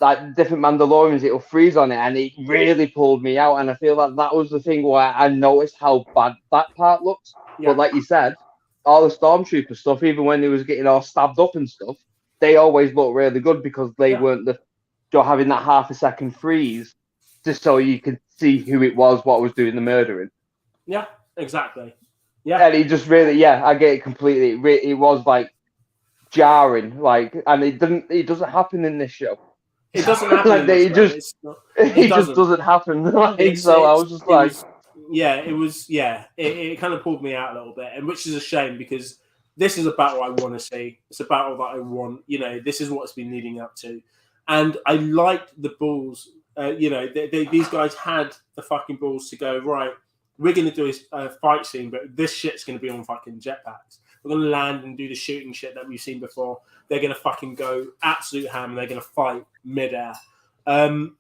like different Mandalorians. It'll freeze on it, and it really pulled me out. And I feel like that was the thing where I noticed how bad that part looked. Yeah. But like you said, all the Stormtrooper stuff, even when they was getting all stabbed up and stuff, they always looked really good because they weren't having that half a second freeze just so you could see who it was, what was doing the murdering. Yeah, exactly. Yeah, and he just really, I get it completely. It was like jarring, like, and it doesn't happen in this show. It doesn't happen. Like, in this it show. just It's not, it just doesn't happen. Like, so I was just like, it kind of pulled me out a little bit, and which is a shame because this is a battle I want to see. It's a battle that I want. You know, this is what it's been leading up to, and I liked the balls. You know, these guys had the fucking balls to go, right, we're going to do a fight scene, but this shit's going to be on fucking jetpacks. We're going to land and do the shooting shit that we've seen before. They're going to fucking go absolute ham and they're going to fight midair. And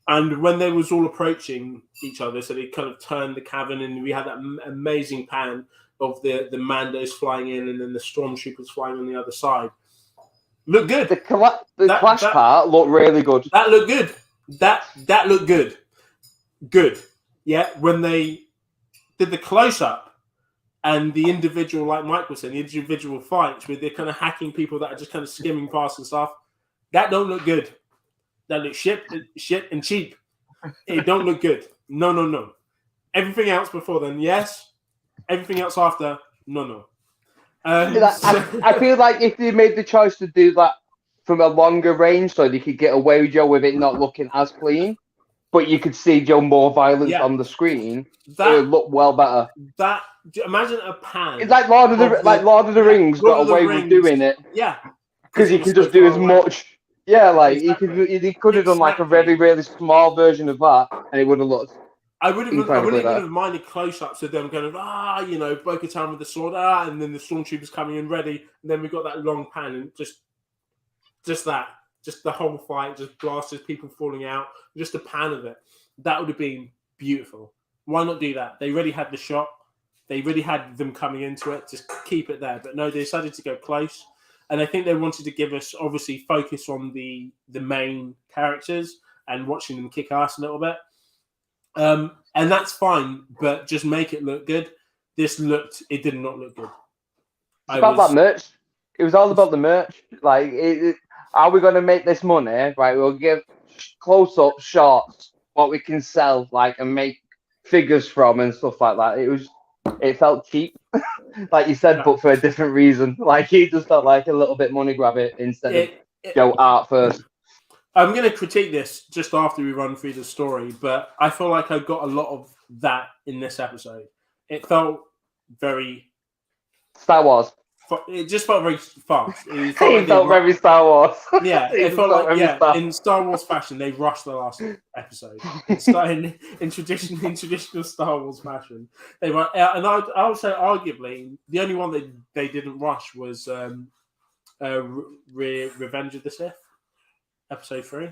when they was all approaching each other, so they kind of turned the cavern and we had that amazing pan of the Mandos flying in and then the stormtroopers flying on the other side. Looked good. The clash part looked really good. That looked good. That looked good. Good. Yeah, when they did the close-up and the individual, like Mike was saying, the individual fights where they're kind of hacking people that are just kind of skimming past and stuff, that don't look good. That looks shit and cheap. It don't look good. No. Everything else before then, yes. Everything else after, no. I feel like if they made the choice to do that from a longer range, so they could get away with Joe with it not looking as clean, but you could see Joe more violence on the screen, it would look well better. Imagine a pan. It's like Lord of the Rings got away with doing it. Yeah, because you can just do as much. Yeah, like he could have done like a very, really small version of that, and it would have looked. I wouldn't even have minded close-ups of them going, Bo-Katan with the sword, and then the stormtroopers coming in ready, and then we got that long pan, and just the whole fight, just blasted people falling out, just a pan of it. That would have been beautiful. Why not do that? They already had the shot. They really had them coming into it. Just keep it there. But no, they decided to go close. And I think they wanted to give us, obviously, focus on the main characters and watching them kick ass a little bit. And that's fine, but just make it look good. It did not look good. It's about that merch. It was all about the merch. Like, are we going to make this money? Right, we'll give close-up shots, what we can sell, like, and make figures from and stuff like that. It felt cheap, like you said, but for a different reason. Like, it just felt like a little bit money grab it instead of go art first. I'm going to critique this just after we run through the story, but I feel like I got a lot of that in this episode. It felt very Star Wars. It just felt very fast. It felt very Star Wars. Yeah, it felt like in Star Wars fashion, they rushed the last episode. In traditional Star Wars fashion, they were, and I would say arguably the only one that they didn't rush was Revenge of the Sith, episode 3.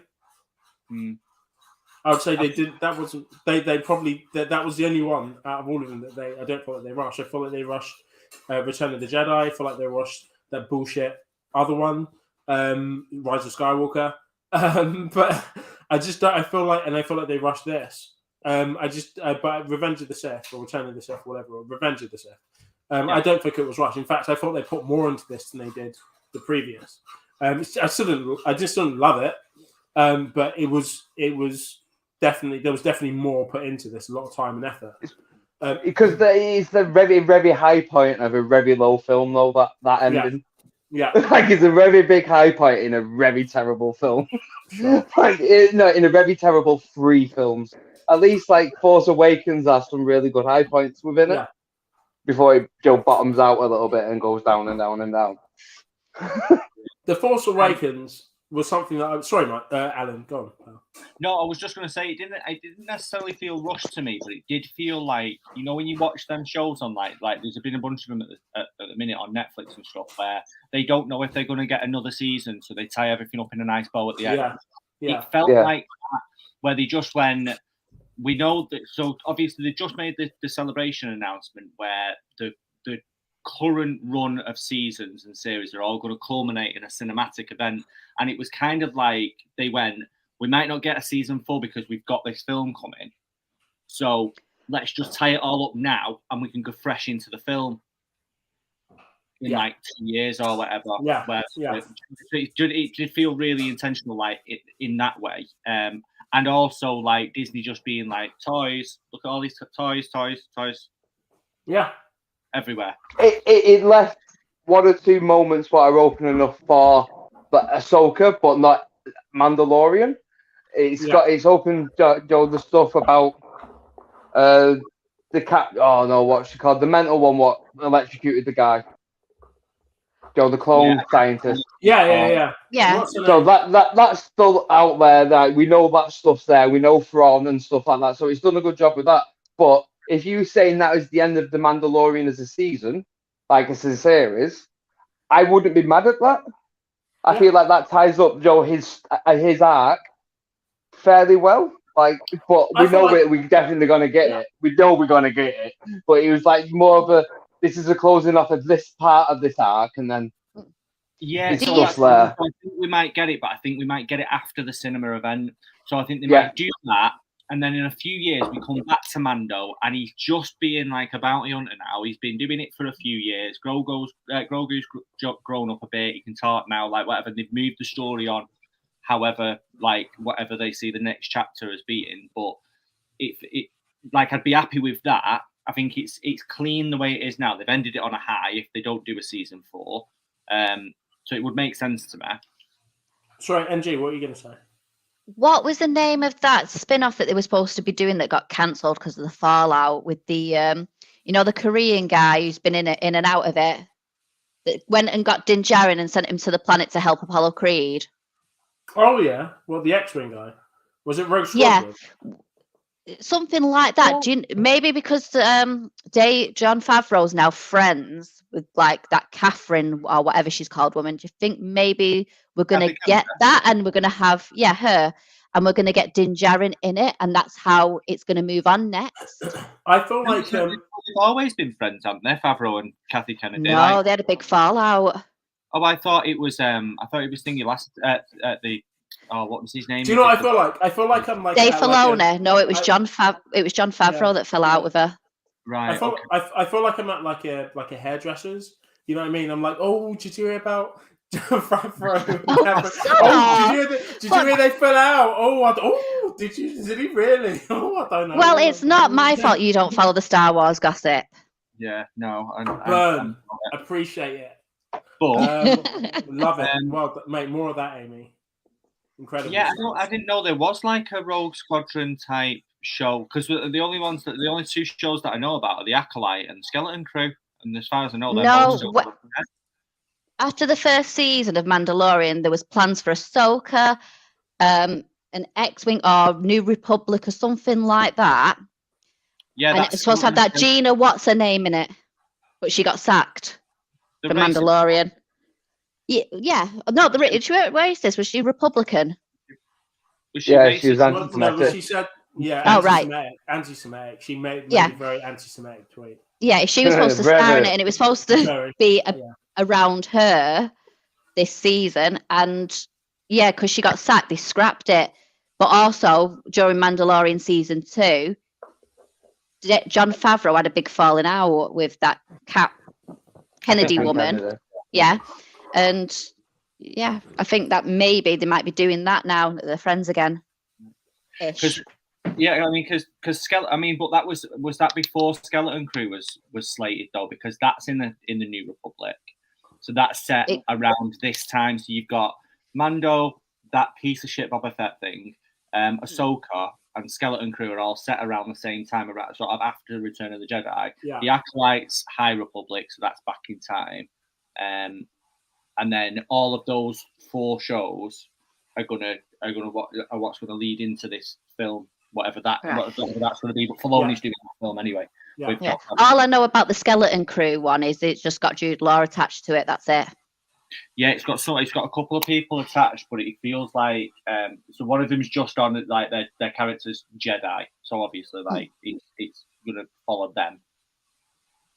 I would say they did. That wasn't. They probably that was the only one out of all of them that I don't feel like they rushed. I feel like they rushed Return of the Jedi. I feel like they rushed that bullshit other one, Rise of Skywalker. But I feel like they rushed this. But Revenge of the Sith or Return of the Sith, whatever, or Revenge of the Sith. I don't think it was rushed. In fact, I thought they put more into this than they did the previous. I just didn't love it. But it was definitely, there was definitely more put into this, a lot of time and effort. Because it's the very, very high point of a very low film, though, that ending. Yeah. Like, it's a very big high point in a very terrible film. Sure. In a very terrible 3 films. At least, like, Force Awakens has some really good high points within it. Before it bottoms out a little bit and goes down and down and down. The Force Awakens was something that sorry, Mike, Alan, go on. No, I was just going to say it didn't necessarily feel rushed to me, but it did feel like, you know, when you watch them shows on like there's been a bunch of them at the minute on Netflix and stuff where they don't know if they're going to get another season, so they tie everything up in a nice bow at the end. It felt like that, where they just went, we know that. So obviously they just made the celebration announcement where the current run of seasons and series are all going to culminate in a cinematic event, and it was kind of like they went, we might not get a season 4 because we've got this film coming, so let's just tie it all up now and we can go fresh into the film in like 2 years or whatever. It did feel really intentional, like in that way. And also like Disney just being like, toys, look at all these toys. Yeah. Everywhere. It left one or two moments what are opening up for Ahsoka, but not Mandalorian. It's opened the stuff about the cat. Oh no, what's she called? The mental one, what electrocuted the guy. The clone scientist. Yeah. Yeah. So that's still out there. That we know that stuff's there. We know Thrawn and stuff like that. So he's done a good job with that. But if you're saying that is the end of the Mandalorian as a season, like as a series, I wouldn't be mad at that. I feel like that ties up his arc fairly well. Like, but we know we're definitely gonna get it. We know we're gonna get it. But it was like more of a this is a closing off of this part of this arc, and then so stuff there. I think we might get it, but I think we might get it after the cinema event. So I think they might do that, and then in a few years we come back to Mando, and he's just being like a bounty hunter now. He's been doing it for a few years. Grogu's grown up a bit. He can talk now, like whatever. They've moved the story on, however, like whatever they see the next chapter as being. But it like I'd be happy with that. I think it's clean the way it is now. They've ended it on a high if they don't do a season 4. So it would make sense to me. Sorry, NG, what are you going to say? What was the name of that spin-off that they were supposed to be doing that got cancelled because of the fallout with the, the Korean guy who's been in and out of it, that went and got Din Djarin and sent him to the planet to help Apollo Creed? Oh, yeah. Well, the X-Wing guy. Was it Rogue Squadron? Yeah. Something like that. Maybe because John Favreau's now friends with like that Catherine or whatever she's called woman. Do you think maybe we're going to get that and we're going to have her and we're going to get Din Djarin in it and that's how it's going to move on next? I feel like they've always been friends, haven't they, Favreau and Kathy Kennedy? No, they had a big fallout. Oh, I thought it was thingy last at the. Oh, what was his name? Do you know what I feel like? I feel like I'm like Dave Filoni. No, it was John Favreau that fell out with her. Right. I feel like I'm at like a hairdresser's. You know what I mean? I'm like, oh, did you hear about John Favreau? Did you hear they fell out? Did he really? I don't know. Well, it's not my fault you don't follow the Star Wars gossip. Yeah, no. I appreciate it. But love it. Well, mate, more of that, Amy. Incredible. Yeah, I didn't know there was like a Rogue Squadron type show because the only two shows that I know about are the Acolyte and Skeleton Crew, and as far as I know, after the first season of Mandalorian, there was plans for Ahsoka, an X-Wing or New Republic or something like that. Yeah, and it's supposed to have that Gina, what's her name in it, but she got sacked for Mandalorian. Yeah. No, where is this? Was she Republican? She was anti-Semitic. She said, anti-Semitic. She made a very anti-Semitic tweet. Yeah, she was supposed to star in it, and it was supposed to be around her this season. And yeah, because she got sacked, they scrapped it. But also, during Mandalorian season 2, John Favreau had a big falling out with that Kennedy woman. Yeah. And yeah, I think that maybe they might be doing that now that they're friends again. Because but that was that before Skeleton Crew was slated though, because that's in the New Republic, so that's set around this time. So you've got Mando, that piece of shit Boba Fett thing, Ahsoka, and Skeleton Crew are all set around the same time, around sort of after Return of the Jedi. Yeah. The Acolytes, High Republic, so that's back in time. And then all of those 4 shows are what's gonna lead into this film, whatever that's gonna be. But Filoni's doing that film anyway. Yeah. All I know about the Skeleton Crew one is it's just got Jude Law attached to it. That's it. Yeah, it's got a couple of people attached, but it feels like so one of them's just on like their character's Jedi, so obviously like it's gonna follow them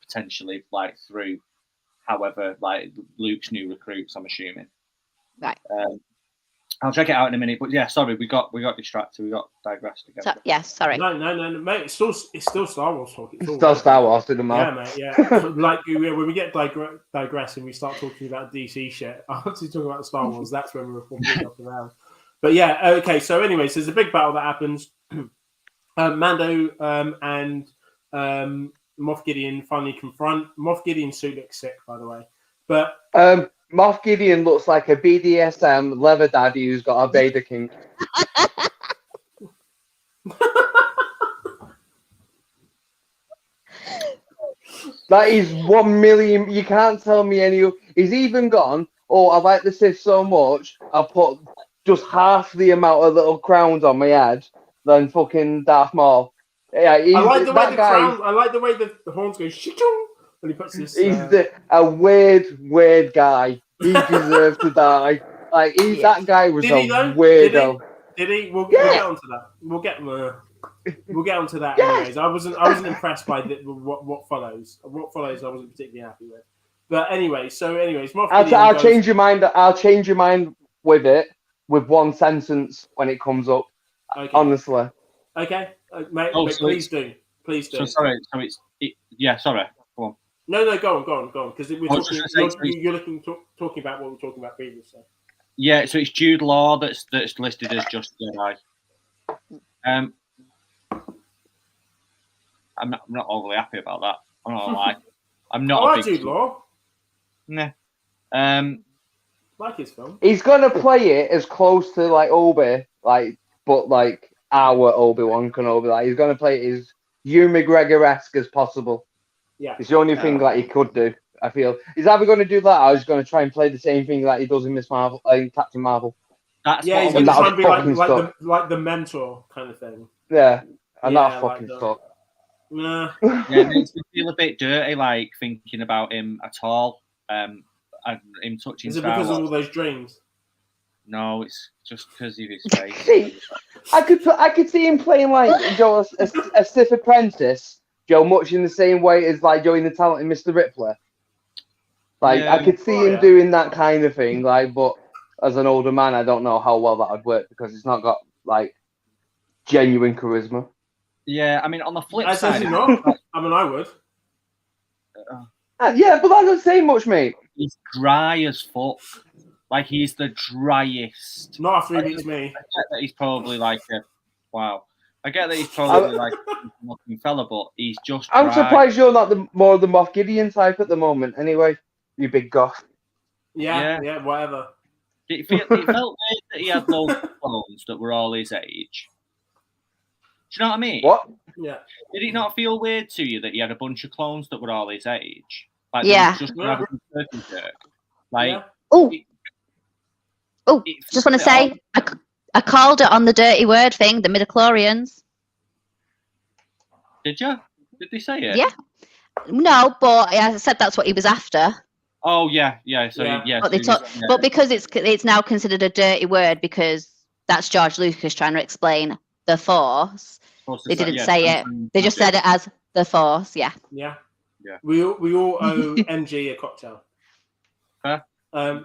potentially like through. However, like Luke's new recruits, I'm assuming. Right. I'll check it out in a minute. But yeah, sorry, we got distracted. We got digressed again. Sorry. No, mate. It's still Star Wars talk. It's still Star Wars, didn't matter. Yeah, mate. Yeah. Like when we get digressing, we start talking about DC shit. After we talk about Star Wars, that's when we're probably up around. But yeah, okay. So, anyways, there's a big battle that happens. Mando and Moff Gideon finally confront. Moff Gideon's suit looks sick, by the way. But Moff Gideon looks like a BDSM leather daddy who's got a Vader kink. That is 1 million. You can't tell me any. He's even gone. Oh, I like the Sith so much. I'll put just half the amount of little crowns on my head than fucking Darth Maul. Yeah, I like the way that the guy. crown. I like the way the horns go shing when he puts this. He's a weird guy. He deserves to die. Like that guy was Did he, though? weirdo. Did he? We'll get onto that. We'll get onto that. Anyways, I wasn't impressed by what follows. What follows, I wasn't particularly happy with. But anyways, Moff Gideon I'll change your mind. I'll change your mind with it with one sentence when it comes up. Okay. Honestly. Okay, mate. So please do. So sorry. So sorry. Go on. No. Go on. Because you're talking about what we were talking about previously. Yeah. So it's Jude Law that's listed as just Jedi. I'm not overly happy about that. I'm not gonna lie. I'm not. I like Jude Law. Nah. Like his film. He's gonna play it as close to like Obi, but our Obi-Wan Kenobi. Like he's gonna play it as Ewan McGregor-esque as possible. Yeah. It's the only thing he could do. I feel he's either going to do that or he's going to try and play the same thing that he does in Miss Marvel, in Captain Marvel. He's going to try and be like the mentor kind of thing. Yeah, and that fucking stuff. Nah. Yeah, it makes me feel a bit dirty, like thinking about him at all. And him touching. Is it because of all those dreams? No, it's just because of his face. See, I could see him playing like Joe, a Sith apprentice, Joe, much in the same way as like Joey the Talented Mr. Ripley. Like I could see him doing that kind of thing. Like, but as an older man, I don't know how well that would work because it's not got like genuine charisma. Yeah, I mean, on the flip side, I mean, I would. Yeah, but that doesn't say much, mate. He's dry as fuck. Like he's the driest. Not after he meets me. I get that he's probably like a wow. I get that he's probably like a looking fella, but he's just. I'm surprised you're not more of the Moff Gideon type at the moment. Anyway, you big goth. Yeah, whatever. It felt weird that he had loads of clones that were all his age. Do you know what I mean? What? Yeah. Did it not feel weird to you that he had a bunch of clones that were all his age? Like, just like. Yeah. Oh, just want to say, I called it on the dirty word thing, the midichlorians. Did you? Did they say it? Yeah. No, but I said that's what he was after. Oh yeah. So yeah. But because it's now considered a dirty word because that's George Lucas trying to explain the Force. They didn't say it. They just said it as the Force. Yeah. Yeah. We all owe MG a cocktail. Fair. No,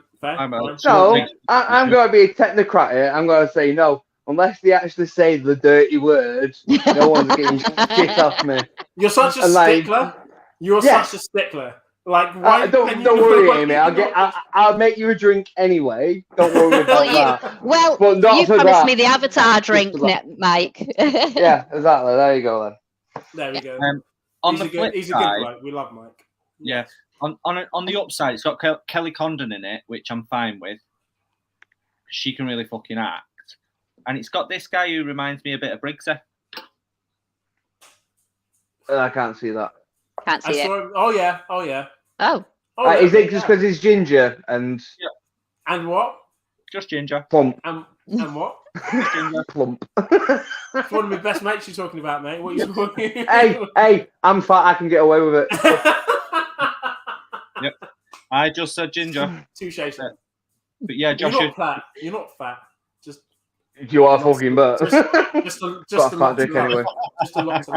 I'm going to be a technocrat here. I'm going to say no. Unless they actually say the dirty word, no one's getting shit off me. You're such a stickler. You're such a stickler. Like, why? Don't worry, Amy. I'll make you a drink anyway. Don't worry about that. Well, you promised me the Avatar drink, Mike. Yeah, exactly. There you go then. There we go. On the flip he's a side, good bloke. We love Mike. Yeah. On the upside, it's got Kelly Condon in it, which I'm fine with. She can really fucking act. And it's got this guy who reminds me a bit of Briggsy. I can't see that. Can't see it. Oh yeah. Oh. Is it just because he's ginger and... Yeah. And what? Just ginger. Plump. And what? Just ginger. Plump. It's one of my best mates you're talking about, mate. What are you talking Hey, I'm fat. I can get away with it. Yep. I just said ginger. Touche. But yeah, Josh, you're not fat. Just you are fucking butt. Just a fat dick anyway. Just a lot of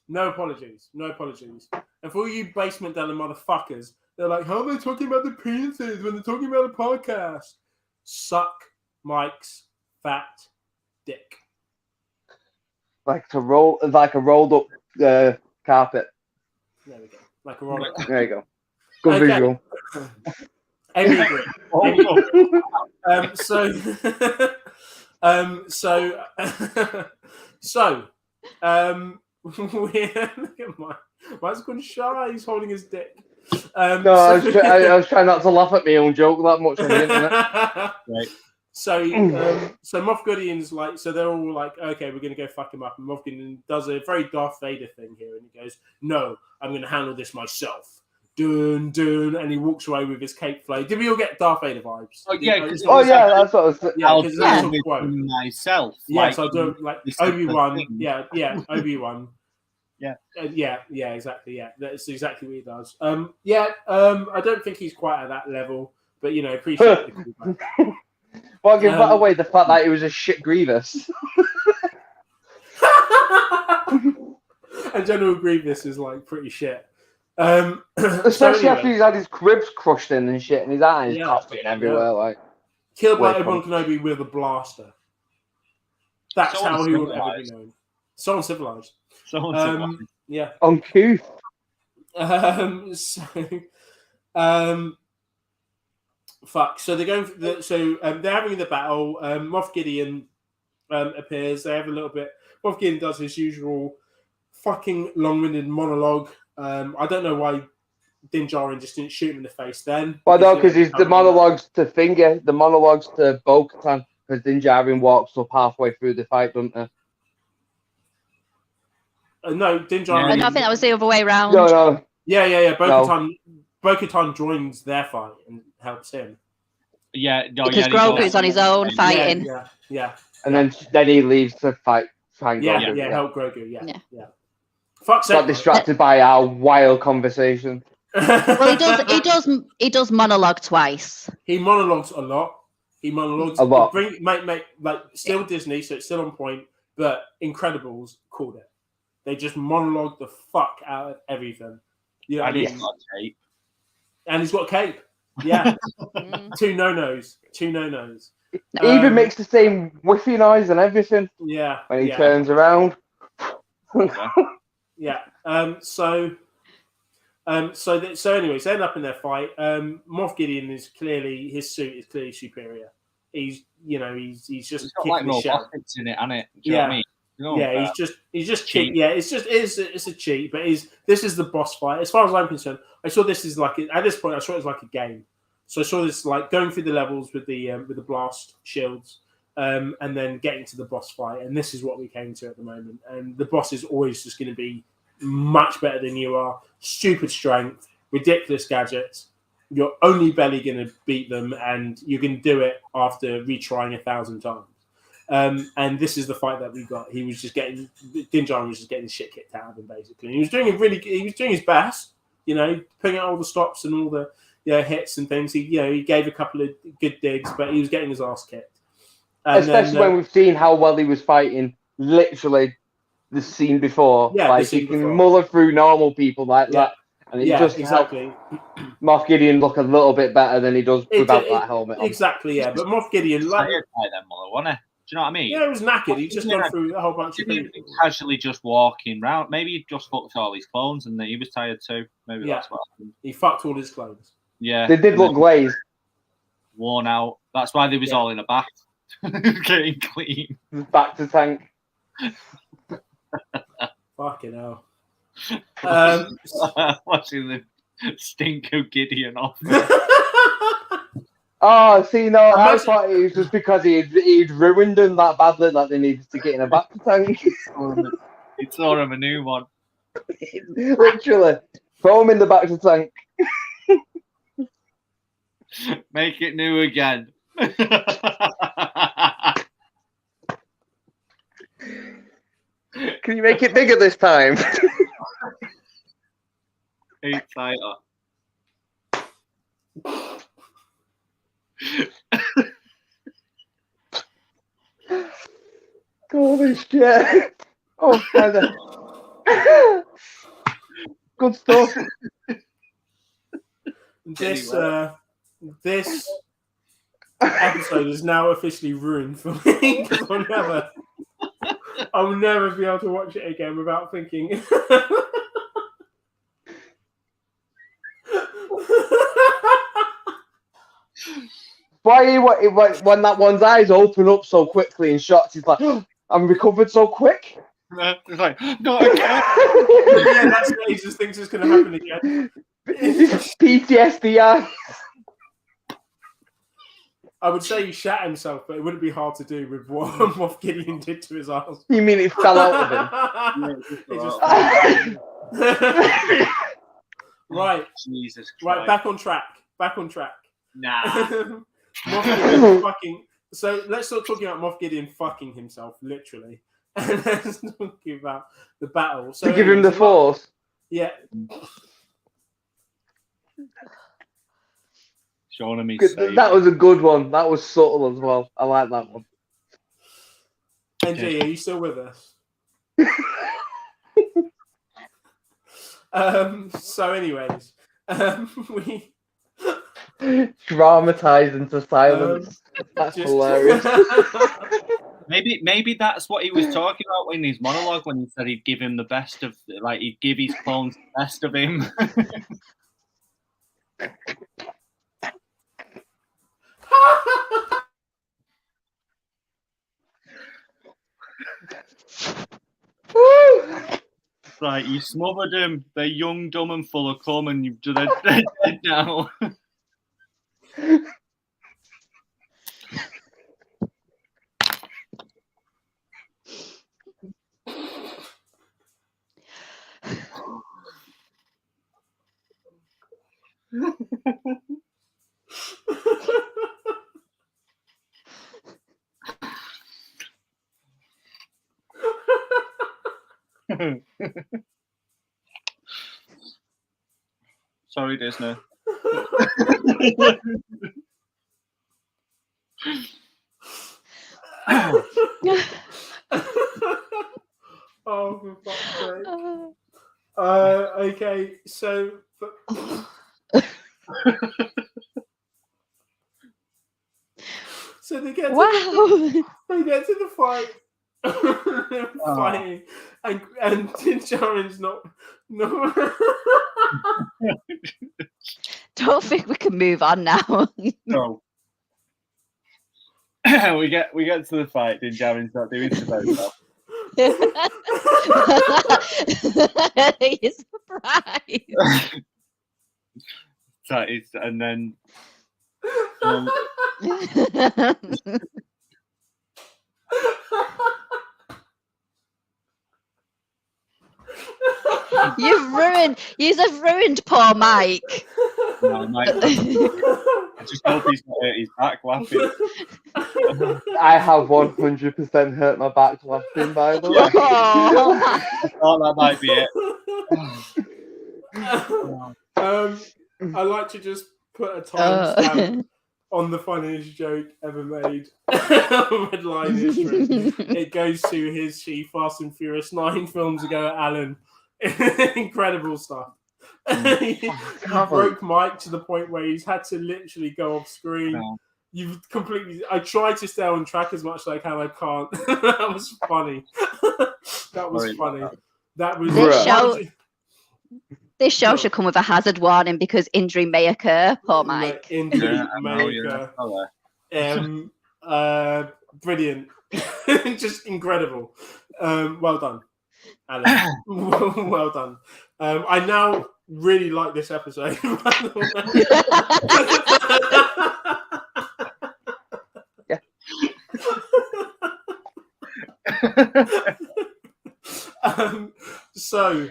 No apologies. And for all you basement dwelling motherfuckers, they're like, how are they talking about the penises when they're talking about a podcast? Suck Mike's fat dick. Like a rolled up carpet. There we go. Like a roll up. There you go. Good visual. Look at mine's gone shy. He's holding his dick. No, I was trying not to laugh at my own joke that much on the internet. Right. So Moff Gideon's like, so they're all like, okay, we're gonna go fuck him up, and Moff Gideon does a very Darth Vader thing here, and he goes, no, I'm gonna handle this myself. Dun dun, and he walks away with his cape flayed. Did we all get Darth Vader vibes? Oh yeah, that's what I was. I'll because do that's it a quote. myself. Yes, like, I'll do like this is the Obi-Wan. thing. Yeah, Obi-Wan. Yeah. Yeah, exactly. Yeah, that's exactly what he does. I don't think he's quite at that level, but appreciate the callback. Well, give that away the fact that he was a shit Grievous. And General Grievous is like pretty shit. Especially after he's had his ribs crushed in and shit, and his eyes coughing everywhere. Yeah. Like Killed by Obi-Wan Kenobi with a blaster. That's So how he would ever be uncivilized. known. So uncivilized. So Yeah. uncouth. Fuck. So they're going. They're having the battle. Moff Gideon appears. They have a little bit. Moff Gideon does his usual fucking long-winded monologue. I don't know why Din Djarin just didn't shoot him in the face then. Well, no, because the monologues to Finger, the monologues to Bo-Katan, because Din Djarin walks up halfway through the fight, doesn't he? No, Din Djarin. I think that was the other way around. No. Yeah. Bo-Katan joins their fight and helps him. Because Grogu's on his own fighting. Yeah. And then he leaves to fight Grogu. Yeah, help Grogu. Yeah. Fuck's sake. Got distracted by our wild conversation. Well, he does monologue twice. He monologues a lot. He monologues a lot. Like still Disney, so it's still on point. But Incredibles called it. They just monologue the fuck out of everything. You know what I mean? And he's got a cape. Yeah. Two no-nos. He even makes the same whiffy noise and everything. Yeah. When he turns around. Yeah. So anyways, they end up in their fight. Moff Gideon his suit is clearly superior. He's just kicking the shit. In it, isn't it? Do you know what I mean? He's just cheap. Yeah, it's a cheat, but this is the boss fight. As far as I'm concerned, I saw this as like at this point I saw it as like a game. So I saw this like going through the levels with the blast shields, and then getting to the boss fight, and this is what we came to at the moment. And the boss is always just going to be much better than you are. Stupid strength, ridiculous gadgets. You're only barely going to beat them, and you can do it after retrying 1,000 times. And this is the fight that we got. Din Djarin was just getting shit kicked out of him basically. He was doing his best, putting out all the stops and all the hits and things. He gave a couple of good digs, but he was getting his ass kicked. And especially when we've seen how well he was fighting. Literally, the scene before, he can muller through normal people like that, and it just exactly. Moff Gideon look a little bit better than he does without that helmet on. Exactly, yeah. But Moff Gideon, like them, wasn't it? Do you know what I mean? Yeah, he was knackered. He's just gone through a whole bunch of people. Casually just walking round. Maybe he just fucked all his clones and he was tired too. Maybe that's what happened. He fucked all his clones. Yeah. They did look glazed. Worn out. That's why they was all in a bath. Getting clean. Back to tank. Fucking hell. Watching the stink of Gideon off. Oh, see, no, I thought it was just because he'd ruined them that badly that they needed to get in a back to tank. He tore him a new one. Literally. Throw him in the back to tank. Make it new again. Can you make it bigger this time? Eight tighter. Holy shit. Oh, father. Good stuff. This episode is now officially ruined for me because I'll never be able to watch it again without thinking. Why when that one's eyes open up so quickly and shots, he's like, I'm recovered so quick. It's like, not again. Yeah, that's what he just thinks is going to happen again. PTSD. I would say he shat himself, but it wouldn't be hard to do with what Moff Gideon did to his ass. You mean it fell out of him? It just right. Jesus Christ. Right, back on track. Nah. Moff Gideon fucking. So let's start talking about Moff Gideon fucking himself, literally. And let's talking about the battle. So To give him the force. Yeah. Showing me. That was a good one. That was subtle as well. I like that one. NJ, are you still with us? So anyways, we Dramatized into silence. That's hilarious. Maybe that's what he was talking about in his monologue when he said he'd give him the best of, like he'd give his clones the best of him. Right, you smothered him. They're young, dumb, and full of cum, and they're dead now. Sorry, Disney. Oh, for fuck's sake. Okay, so. So they get to the fight. Fighting, and Din Djarin's not. Don't think we can move on now. No. we get to the fight. Din Djarin's not doing so well. You're surprised. That is, and then. You've ruined poor Mike. No, Mike. I just hope he's not hurt his back laughing. I have 100% hurt my back laughing, by the way. I thought that might be it. I'd like to just put a timestamp on the funniest joke ever made. Red line history. It goes to his Fast and Furious 9 films ago at Alan. Incredible stuff. He broke Mike to the point where he's had to literally go off screen. No. You've completely. I tried to stay on track as much as I can. I can't. That was funny. That was funny. That was. This show should come with a hazard warning because injury may occur. Poor Mike. Injury may occur. Brilliant. Just incredible. Well done, Alan. Well done. I now really like this episode. By the way. So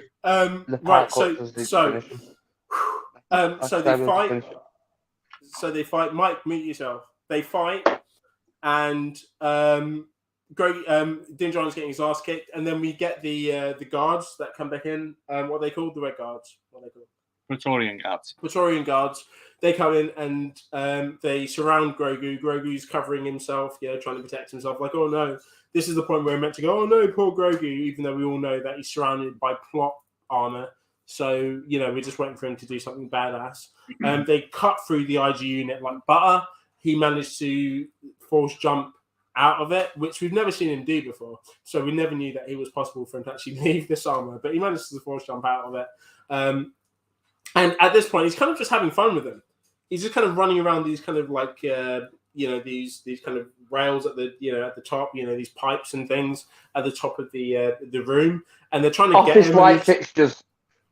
they fight. Mike, mute yourself. They fight, and Din Djarin's getting his ass kicked, and then we get the guards that come back in. What are they called? The Red Guards. What are they called? Praetorian Guards. Praetorian Guards. They come in and they surround Grogu. Grogu's covering himself, trying to protect himself. Like, oh no, this is the point where we're meant to go, oh no, poor Grogu, even though we all know that he's surrounded by plot armor. So, we're just waiting for him to do something badass. They cut through the IG unit like butter. He managed to force jump out of it, which we've never seen him do before. So we never knew that it was possible for him to actually leave this armor, but he managed to force jump out of it. And at this point, he's kind of just having fun with them. He's just kind of running around these kind of like these kind of rails at the at the top, these pipes and things at the top of the room, and they're trying to get Office him. light fixtures.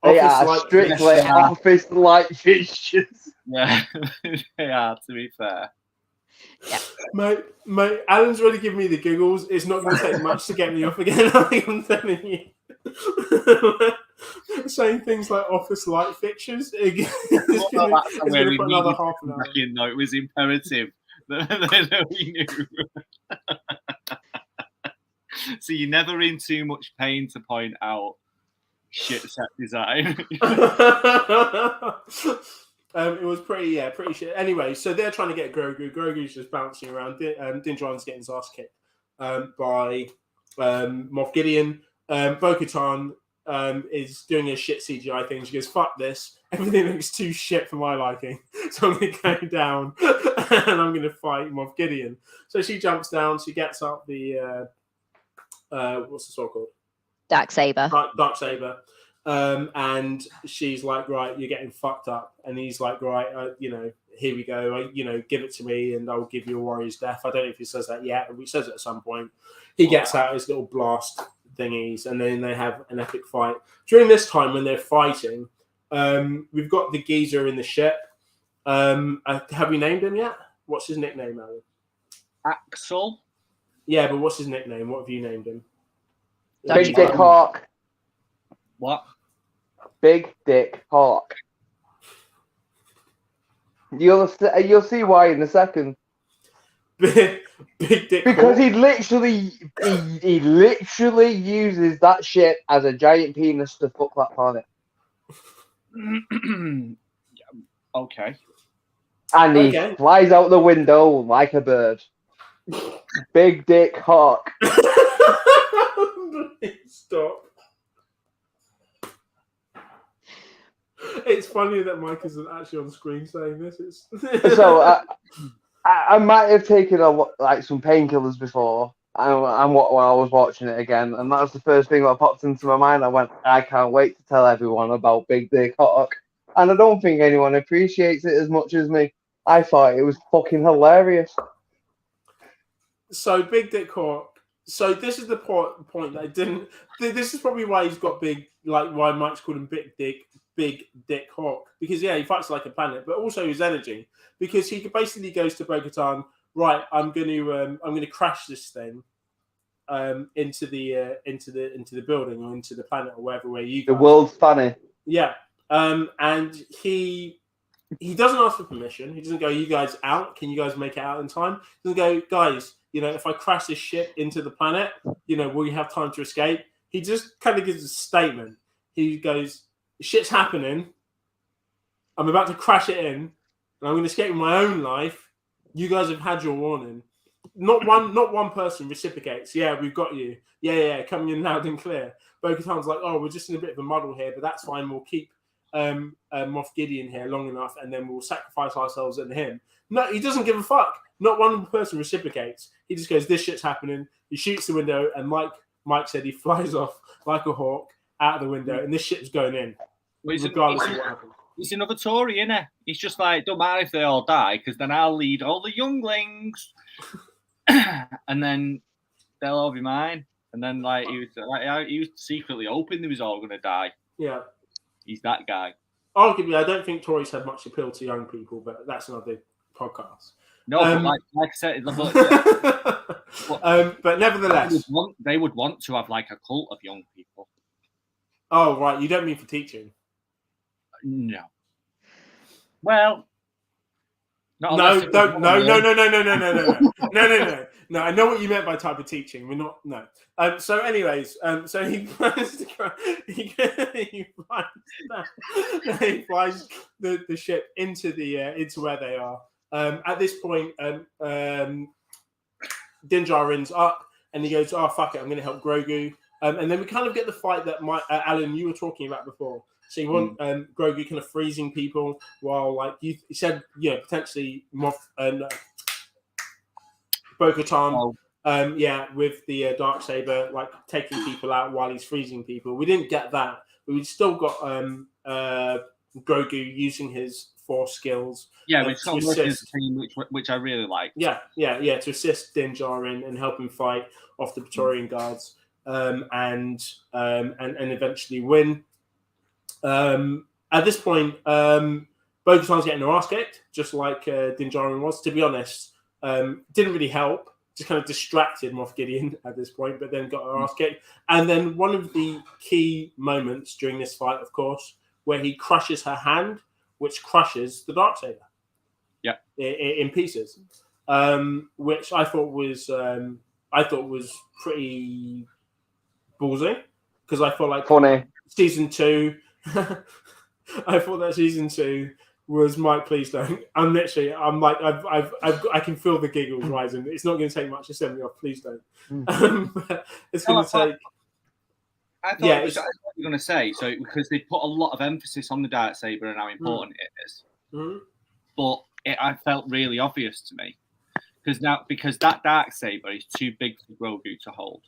They are strictly office light fixtures. Yeah, they are, to be fair. Yeah. Mate, Alan's already giving me the giggles. It's not going to take much to get me off again. I'm telling you. Saying things like office light fixtures. It's going to put another half an hour. No, it was imperative that we knew. So you're never in too much pain to point out shit set design. It was pretty shit. Anyway, so they're trying to get Grogu. Grogu's just bouncing around. Din Djarin's getting his ass kicked by Moff Gideon. Bo-Katan is doing a shit CGI thing. She goes, "Fuck this! Everything looks too shit for my liking. So I'm going to go down and I'm going to fight Moff Gideon." So she jumps down. She gets up the what's the sword called? Darksaber. Darksaber. And she's like, "Right, you're getting fucked up." And he's like, "Right, here we go. Give it to me, and I'll give you a warrior's death." I don't know if he says that yet, but he says it at some point. He gets out his little blast thingies, and then they have an epic fight. During this time, when they're fighting, we've got the geezer in the ship. Have we named him yet? What's his nickname, Alan? Axel. Yeah, but what's his nickname? What have you named him? Big Dick Hawk. What? Big Dick Hawk. You'll see why in a second. Big Dick. Because Hawk. he literally uses that shit as a giant penis to fuck that planet. Okay. And he flies out the window like a bird. Big Dick Hawk. Please stop. It's funny that Mike isn't actually on screen saying this. So I might have taken some painkillers before, and when I was watching it again, and that was the first thing that popped into my mind. I went, I can't wait to tell everyone about Big Dick Hawk, and I don't think anyone appreciates it as much as me. I thought it was fucking hilarious. So Big Dick Hawk. So this is the point that I didn't. This is probably why he's got big, why Mike's called him Big Dick Hawk, because he fights like a planet, but also his energy, because he basically goes to Bo-Katan, right? I'm going to crash this thing into the building or into the planet or wherever where you. The world's funny. Yeah, and he doesn't ask for permission. He doesn't go, "You guys out? Can you guys make it out in time?" He doesn't go, "Guys, if I crash this ship into the planet, will you have time to escape?" He just kind of gives a statement. He goes, "Shit's happening. I'm about to crash it in, and I'm going to escape with my own life. You guys have had your warning." Not one person reciprocates. "Yeah, we've got you. Yeah, coming in loud and clear." Bo-Katan's like, "Oh, we're just in a bit of a muddle here, but that's fine. We'll keep Moff Gideon here long enough, and then we'll sacrifice ourselves and him." No, he doesn't give a fuck. Not one person reciprocates. He just goes, "This shit's happening." He shoots the window, and Mike said he flies off like a hawk out of the window, and this shit's going in, regardless of what happens. He's another Tory, isn't he? He's just like, don't matter if they all die, because then I'll lead all the younglings, and then they'll all be mine. And then he was secretly hoping they was all going to die. Yeah, he's that guy. Arguably, I don't think Tories have much appeal to young people, but that's another podcast. No, but like I said, but nevertheless, they would want to have like a cult of young people. Oh right, you don't mean for teaching? No. Well, no. I know what you meant by type of teaching. We're not. No. So, anyways, so he flies he flies the ship into where they are. At this point, Din Djarin's up, and he goes, "Oh fuck it, I'm going to help Grogu." And then we kind of get the fight that Alan, you were talking about before. So you want Grogu kind of freezing people while, like you said, potentially Moff and Bo-Katan, with the Darksaber, like taking people out while he's freezing people. We didn't get that, but we still got Grogu using his Force skills. Yeah, which to got working as assist. a team, which I really like. Yeah, to assist Din Djarin and help him fight off the Praetorian guards, and eventually win. At this point, Bo-Katan's getting her ass kicked, just like Din Djarin was. To be honest, didn't really help. Just kind of distracted Moff Gideon at this point, but then got her ass kicked. And then one of the key moments during this fight, of course, where he crushes her hand, which crushes the Darksaber. Yeah, in pieces, which I thought was pretty ballsy, because I felt like Funny. season 2. I thought that season 2 was Mike. Please don't. I'm like I can feel the giggles rising. It's not going to take much to send me off. Please don't. It's going to take. I thought it was what you were going to say. So because they put a lot of emphasis on the Darksaber and how important it is, but I felt really obvious to me because that Darksaber is too big for Grogu to hold.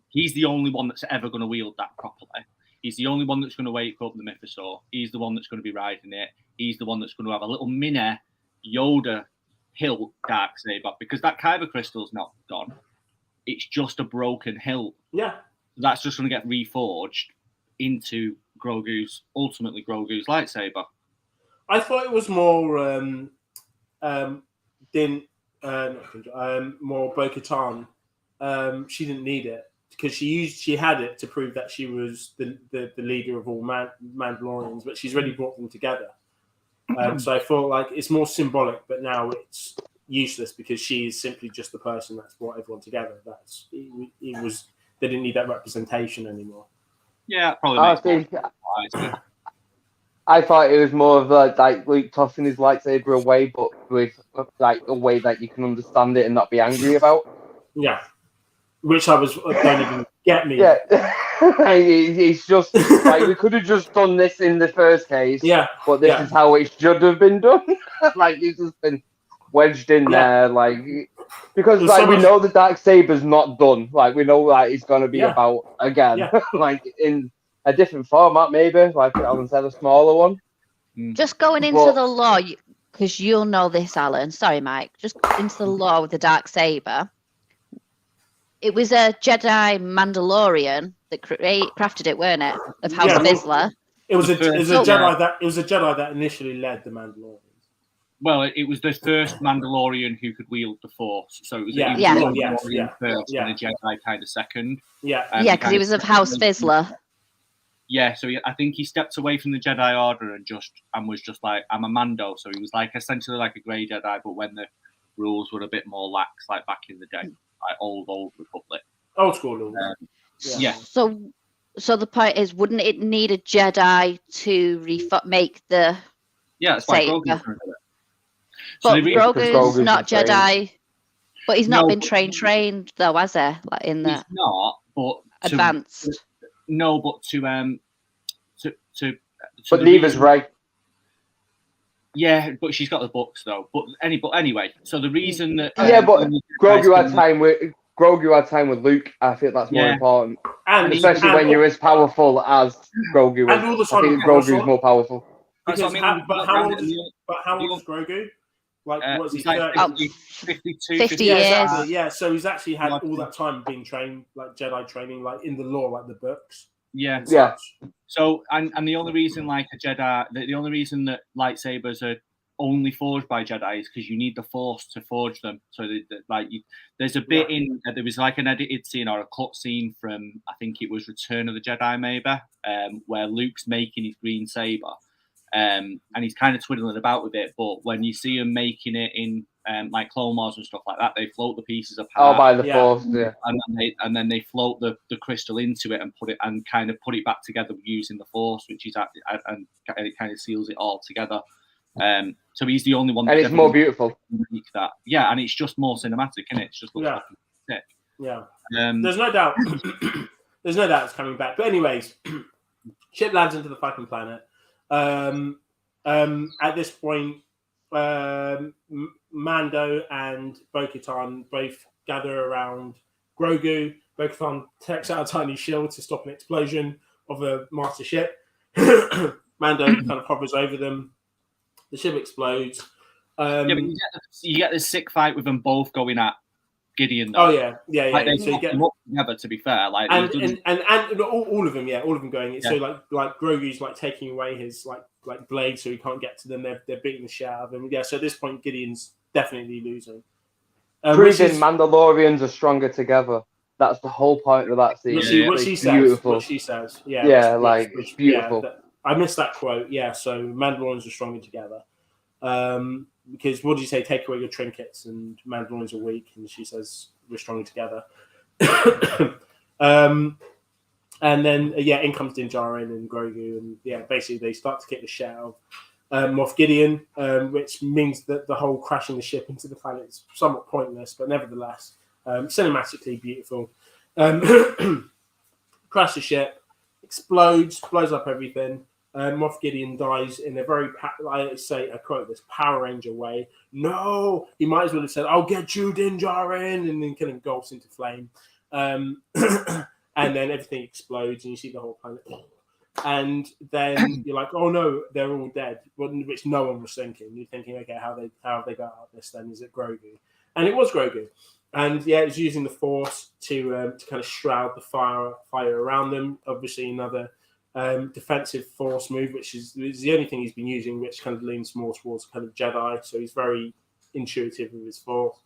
He's the only one that's ever going to wield that properly. He's the only one that's going to wake up the Mythosaur. He's the one that's going to be riding it. He's the one that's going to have a little mini Yoda hilt Darksaber, because that Kyber crystal's not gone. It's just a broken hilt. Yeah. That's just going to get reforged into ultimately Grogu's lightsaber. I thought it was more more Bo-Katan. She didn't need it because she had it to prove that she was the leader of all Mandalorians, but she's already brought them together. So I feel like it's more symbolic, but now it's useless because she is simply just the person that's brought everyone together. They didn't need that representation anymore. Yeah, probably. I thought it was more of like Luke tossing his lightsaber away, but with like a way that you can understand it and not be angry about. Yeah, which don't even get me. Yeah, it's just like we could have just done this in the first case. Yeah, but this is how it should have been done. Like it's just been wedged in there, like because we know the Darksaber's not done. Like we know it's going to be about again, like in a different format, maybe like Alan said, a smaller one. Just going into the lore, because you'll know this, Alan. Sorry, Mike. Just into the lore with the Darksaber. It was a Jedi Mandalorian that crafted it, weren't it? Of House Vizsla. It was a Jedi that initially led the Mandalorians. Well, it was the first Mandalorian who could wield the Force. So it was Mandalorian first and a Jedi kind of second. Yeah. Because he was of House Vizsla. Yeah, so I think he stepped away from the Jedi Order and was just like, I'm a Mando. So he was like essentially like a grey Jedi, but when the rules were a bit more lax, like back in the day, like old Republic. Old school. Yeah. So the point is, wouldn't it need a Jedi to make the that's why Grogu's But Grogu's not Jedi. But he's not been trained though, has he? Like in the he's not, but advanced. But Neva's right. Yeah, but she's got the books though. But anyway, so the reason that but Grogu had time with Luke. I think that's more important, and especially when you're as powerful as Grogu is. And all the time, I think Grogu's more powerful. But how old is Grogu? Like, what is he? Like 52, 50 years. Yeah, so he's actually had all that time being trained, like Jedi training, like in the lore, like the books. Yeah. So, and the only reason, like a Jedi, the only reason that lightsabers are only forged by Jedi is because you need the Force to forge them. So, there's a bit in there was like an edited scene or a cut scene from, I think it was Return of the Jedi, maybe, where Luke's making his green saber. And he's kind of twiddling about with it, but when you see him making it in like Clone Wars and stuff like that, they float the pieces apart. By the Force, and then they float the crystal into it and put it back together using the Force, which is and it kind of seals it all together. So he's the only one, and it's more beautiful. That, and it's just more cinematic, isn't it? It's just looks sick. Yeah. There's no doubt. There's no doubt it's coming back. But anyways, ship lands into the fucking planet. At this point, Mando and Bo-Katan both gather around Grogu. Bo-Katan takes out a tiny shield to stop an explosion of a master ship. Mando kind of hovers over them. The ship explodes. Yeah, but you get this sick fight with them both going at Gideon. Though. Oh yeah. Like they so you get them up together. To be fair, like and all of them, all of them going. Yeah. So like Grogu's like taking away his like blade, so he can't get to them. They're beating the shit out of him. Yeah. So at this point, Gideon's definitely losing. Proving Mandalorians are stronger together. That's the whole point of that scene. What she says. What she says. Yeah. Yeah, it's beautiful. Yeah, I missed that quote. Yeah. So Mandalorians are stronger together. Because what did you say? Take away your trinkets, and Mandalorians are weak, and she says we're stronger together. And then in comes Din Djarin and Grogu, and basically they start to kick the shit out of Moff Gideon, which means that the whole crashing the ship into the planet is somewhat pointless, but nevertheless cinematically beautiful. Crash the ship, explodes, blows up everything. Moff Gideon dies in a very, I say, I quote this, Power Ranger way. No, he might as well have said, "I'll get you, Din Djarin," and then kind of engulfs into flame. And then everything explodes, and you see the whole planet. And then you're like, "Oh no, they're all dead," which no one was thinking. You're thinking, "Okay, how have they got out of this? Then is it Grogu?" And it was Grogu. And it's using the Force to kind of shroud the fire around them. Obviously, another defensive Force move, which is the only thing he's been using, which kind of leans more towards kind of Jedi. So he's very intuitive with his Force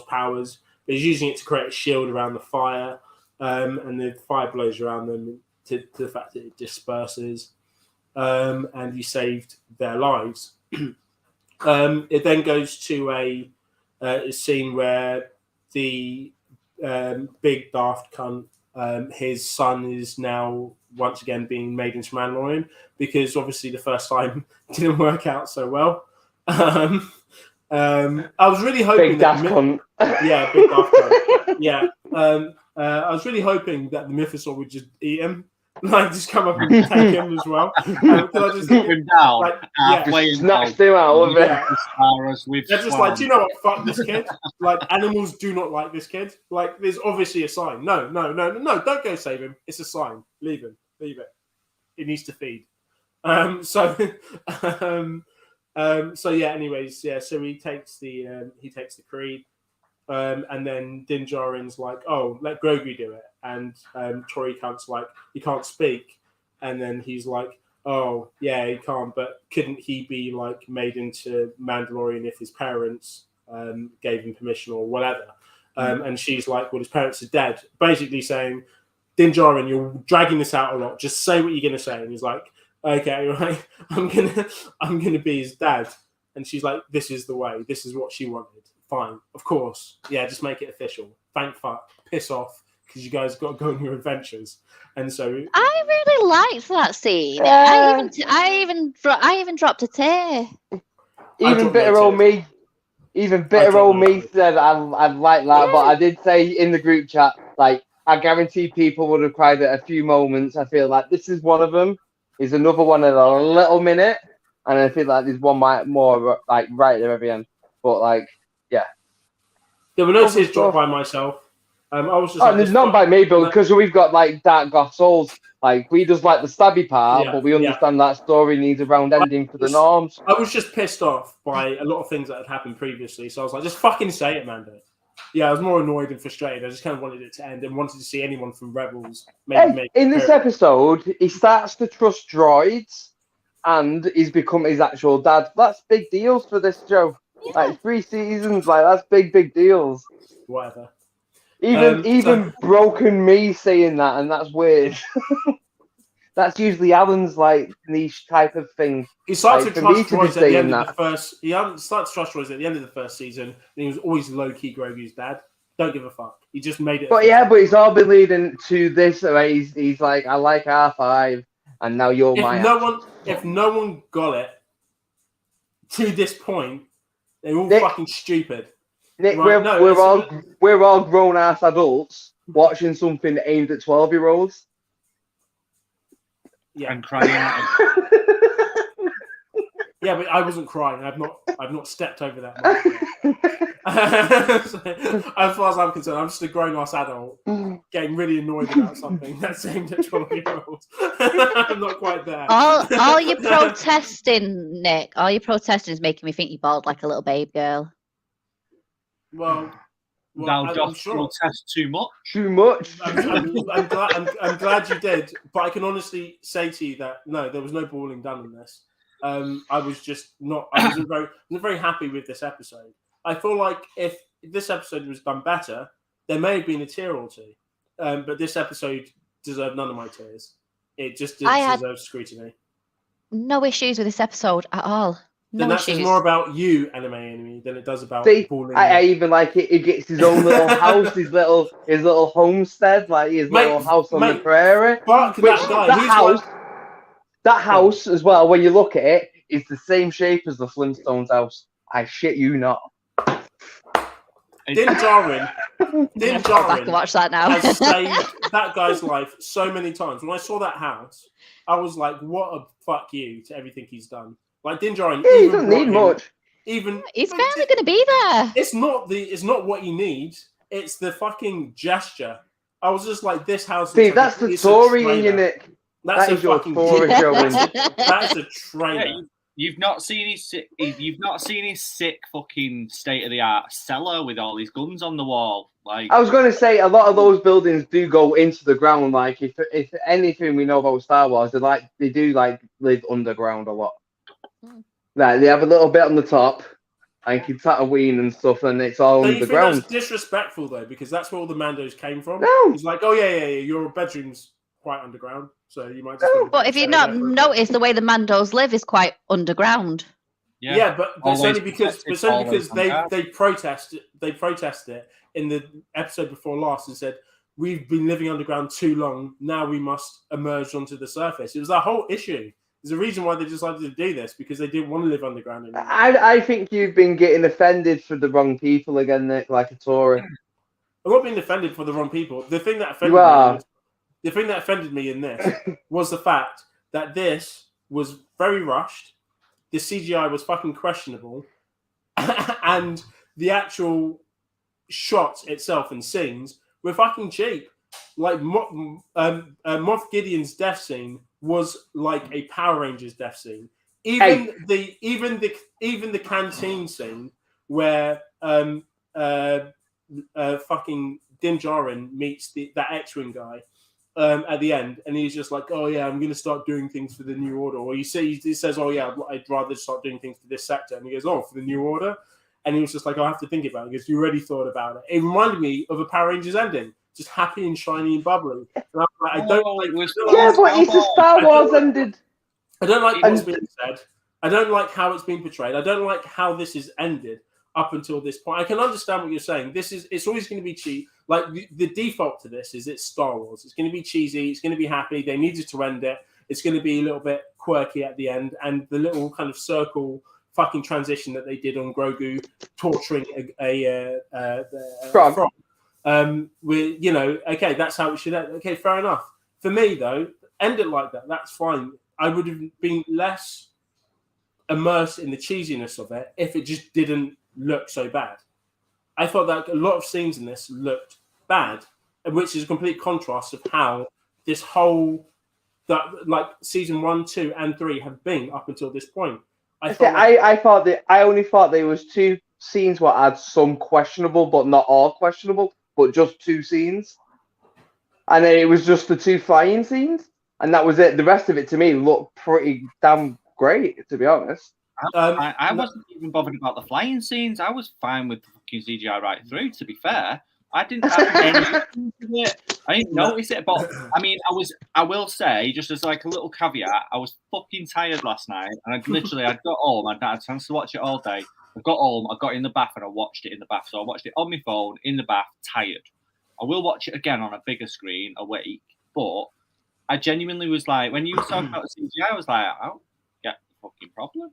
powers. But he's using it to create a shield around the fire, and the fire blows around them to the fact that it disperses, and he saved their lives. It then goes to a scene where the big daft cunt, his son is now once again being made into Mandalorian, because obviously the first time didn't work out so well. I was really hoping big daft cunt. Yeah, big daft cunt. Yeah. I was really hoping that the Mythosaur would just eat him, like just come up and take him as well. I just put him down, snatched him out of it. They're just like, do you know what? Fuck this kid. Like, animals do not like this kid. Like, there's obviously a sign. No, don't go save him. It's a sign. Leave him. Leave it. It needs to feed. So anyways, so he takes the creed. And then Din Djarin's like, "Oh, let Grogu do it," and Tori Cunt's like, "He can't speak," and then he's like, "Oh, yeah, he can't, but couldn't he be like made into Mandalorian if his parents gave him permission or whatever?" And she's like, "Well, his parents are dead," basically saying, "Din Djarin, you're dragging this out a lot. Just say what you're gonna say." And he's like, "Okay, right, I'm gonna be his dad," and she's like, "This is the way. This is what she wanted." Fine, of course. Yeah, just make it official. Thank fuck. Piss off, because you guys got to go on your adventures. And so I really liked that scene. I even dropped a tear. Even bitter old me said I'd like that, but I did say in the group chat, like, I guarantee people would have cried at a few moments. I feel like this is one of them. There's another one at a little minute, and I feel like there's one more like right there at the end. But like, yeah. There were no tears dropped by myself. I was just there's none by me, Bill, because we've got like dark goth souls. Like, we just like the stabby part, but we understand that story needs a round ending for the norms. I was just pissed off by a lot of things that had happened previously, so I was like, just fucking say it, Mando. Yeah, I was more annoyed and frustrated. I just kind of wanted it to end and wanted to see anyone from Rebels in this episode, he starts to trust droids, and he's become his actual dad. That's big deals for this show. Yeah. Like 3 seasons, like that's big deals. Whatever. Even broken me saying that, and that's weird. That's usually Alan's like niche type of thing. He started to trust droids at the end of the first. He started to trust droids at the end of the first season, and he was always low key Grogu's dad. Don't give a fuck. He just made it. But it's all been leading to this. Right? He's like, I like R5, and now you're my. If no one got it to this point, they're all fucking stupid. Nick, right? we're all grown ass adults watching something aimed at 12-year-olds. Yeah, and crying. Yeah, but I wasn't crying. I've not stepped over that mark. So, as far as I'm concerned, I'm just a grown ass adult getting really annoyed about something that's aimed at 12-year-olds. I'm not quite there. All your protesting, Nick. All your protesting is making me think you bald like a little babe girl. Well, Thou I'm doth sure. protest too much. Too much. I'm glad you did, but I can honestly say to you that no, there was no balling done in this. I was just not. I wasn't very happy with this episode. I feel like if this episode was done better, there may have been a tear or two. But this episode deserved none of my tears. It just deserves scrutiny. No issues with this episode at all. Then No that issues. says more about you, anime enemy, than it does about balling. I even like it. He gets his own little house, his little homestead, like his little house on the prairie. Fuck that guy. That house as well. When you look at it, is the same shape as the Flintstones house. I shit you not. Din Djarin back and watch that now. has saved that guy's life so many times. When I saw that house, I was like, "What a fuck you to everything he's done." Like Din Djarin, he doesn't need much. He's barely going to be there. It's not what you need. It's the fucking gesture. I was just like, this house. See, that's the Tory in you, Nick. That's a fucking Tory showing. That's a trailer. Yeah, you've not seen his sick fucking state of the art cellar with all these guns on the wall. Like, I was going to say, a lot of those buildings do go into the ground. Like, if anything we know about Star Wars, they do live underground a lot. Like, they have a little bit on the top, and keep Tatooine and stuff, and it's all underground. That's disrespectful though, because that's where all the Mandos came from. No. He's like, oh yeah, your bedroom's quite underground, so you might. But if you not notice, the way the Mandos live is quite underground. Yeah, but it's only because they protest it in the episode before last and said we've been living underground too long. Now we must emerge onto the surface. It was that whole issue. There's a reason why they decided to do this, because they didn't want to live underground anymore. I think you've been getting offended for the wrong people again, Nick, like a Tory. I'm not being offended for the wrong people. The thing that offended me in this was the fact that this was very rushed. The CGI was fucking questionable, and the actual shots itself and scenes were fucking cheap. Like Moff Gideon's death scene was like a Power Rangers death scene. Even the canteen scene where fucking Din Djarin meets that X-Wing guy at the end, and he's just like, "Oh yeah, I'm going to start doing things for the New Order." Or he says, "Oh yeah, I'd rather start doing things for this sector." And he goes, "Oh, for the New Order," and he was just like, "I have to think about it." He goes, "You already thought about it." It reminded me of a Power Rangers ending. Just happy and shiny and bubbly. And I was like, but it's a Star Wars ended. I don't like what's being said. I don't like how it's been portrayed. I don't like how this is ended up until this point. I can understand what you're saying. It's always going to be cheap. Like the default to this is it's Star Wars. It's going to be cheesy. It's going to be happy. They needed to end it. It's going to be a little bit quirky at the end, and the little kind of circle fucking transition that they did on Grogu torturing a frog. Okay, that's how it should end. Okay, fair enough. For me, though, end it like that. That's fine. I would have been less immersed in the cheesiness of it if it just didn't look so bad. I thought that a lot of scenes in this looked bad, which is a complete contrast of how this whole season 1, 2, and 3 have been up until this point. I only thought there was two scenes where I had some questionable, but not all questionable. But just two scenes, and then it was just the two flying scenes, and that was it. The rest of it to me looked pretty damn great, to be honest. I wasn't even bothered about the flying scenes. I was fine with the fucking CGI right through. To be fair, I didn't have any. I didn't notice it, but I mean, I will say, just as like a little caveat, I was fucking tired last night, and I'd got home. I'd had a chance to watch it all day. I got home, I got in the bath, and I watched it in the bath. So I watched it on my phone, in the bath, tired. I will watch it again on a bigger screen a week, but I genuinely was like, when you were talking about the CGI, I was like, I don't get the fucking problem.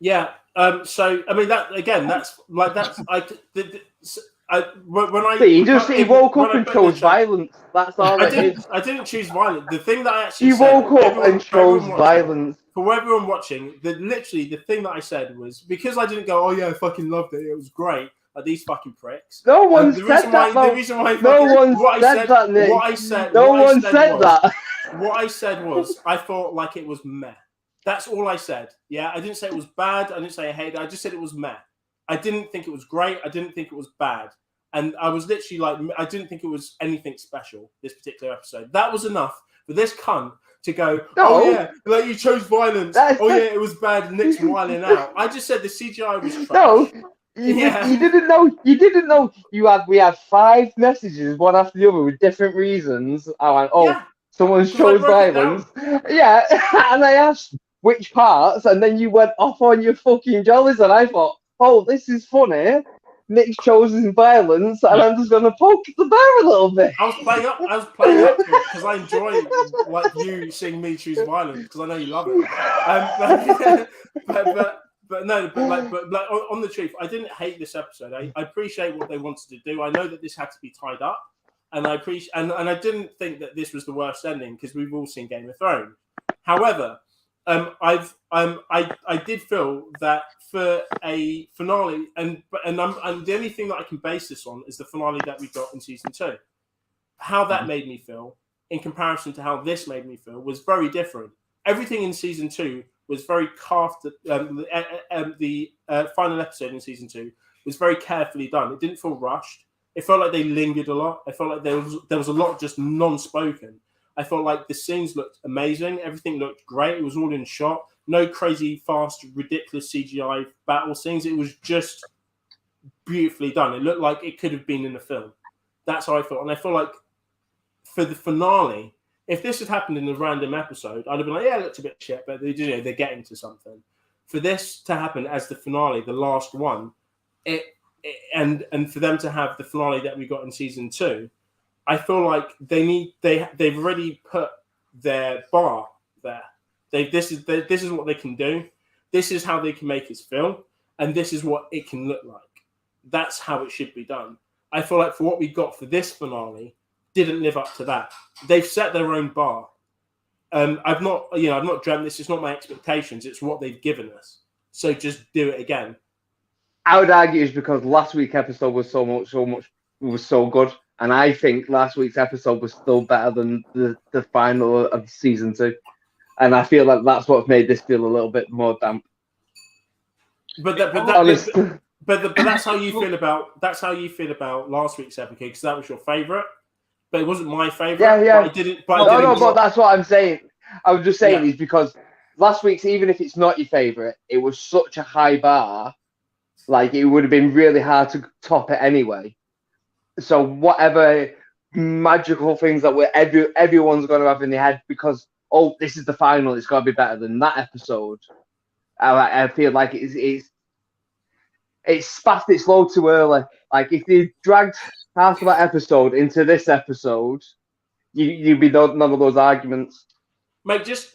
Yeah. So I mean, that again, that's like that's he woke up and chose violence. That's all it is. I didn't choose violence. The thing that I actually woke up and chose violence. For everyone watching, the thing that I said was, because I didn't go, "Oh yeah, I fucking loved it. It was great." like these fucking pricks. No one The said that. the reason why No one said that, Nick. What I said. No one said that. What I said was, I thought like it was meh. That's all I said. Yeah, I didn't say it was bad. I didn't say I hated it. I just said it was meh. I didn't think it was great. I didn't think it was bad. And I was literally like, I didn't think it was anything special, this particular episode. That was enough for this cunt to go, oh yeah, like you chose violence. Yeah, it was bad. Nick's wilding out. I just said the CGI was trash. No, you didn't know. You didn't know. We had 5 messages, one after the other, with different reasons. I went, someone chose violence. Yeah, and I asked which parts, and then you went off on your fucking jollies, and I thought, oh, this is funny. Nick's chosen violence, and I'm just gonna poke the bear a little bit. I was playing up to it because I enjoy like you seeing me choose violence because I know you love it. But on the truth, I didn't hate this episode. I appreciate what they wanted to do. I know that this had to be tied up, and I appreciate and I didn't think that this was the worst ending because we've all seen Game of Thrones. However, I did feel that for a finale, and the only thing that I can base this on is the finale that we got in season 2. How that made me feel in comparison to how this made me feel was very different. Everything in season 2 was very crafted. The final episode in season 2 was very carefully done. It didn't feel rushed. It felt like they lingered a lot. I felt like there was a lot just non-spoken. I felt like the scenes looked amazing. Everything looked great. It was all in shot. No crazy, fast, ridiculous CGI battle scenes. It was just beautifully done. It looked like it could have been in a film. That's how I felt. And I feel like for the finale, if this had happened in a random episode, I'd have been like, yeah, it looks a bit shit, but they're getting to something. For this to happen as the finale, the last one, and for them to have the finale that we got in season 2, I feel like they've already put their bar there. This is what they can do. This is how they can make us feel, and this is what it can look like. That's how it should be done. I feel like for what we got for this finale, didn't live up to that. They've set their own bar. I've not dreamt this. It's not my expectations. It's what they've given us. So just do it again. I would argue it's because last week's episode was so good. And I think last week's episode was still better than the final of season 2. And I feel like that's what made this feel a little bit more damp. But that's how you feel about last week's episode because that was your favourite. But it wasn't my favourite. Yeah. But that's what I'm saying. I was just saying is because last week's, even if it's not your favourite, it was such a high bar. Like it would have been really hard to top it anyway. So whatever magical things that everyone's going to have in their head because, this is the final, it's got to be better than that episode. I feel like it's spaffed its load too early. Like if you dragged half of that episode into this episode, you'd be none of those arguments. Mate, just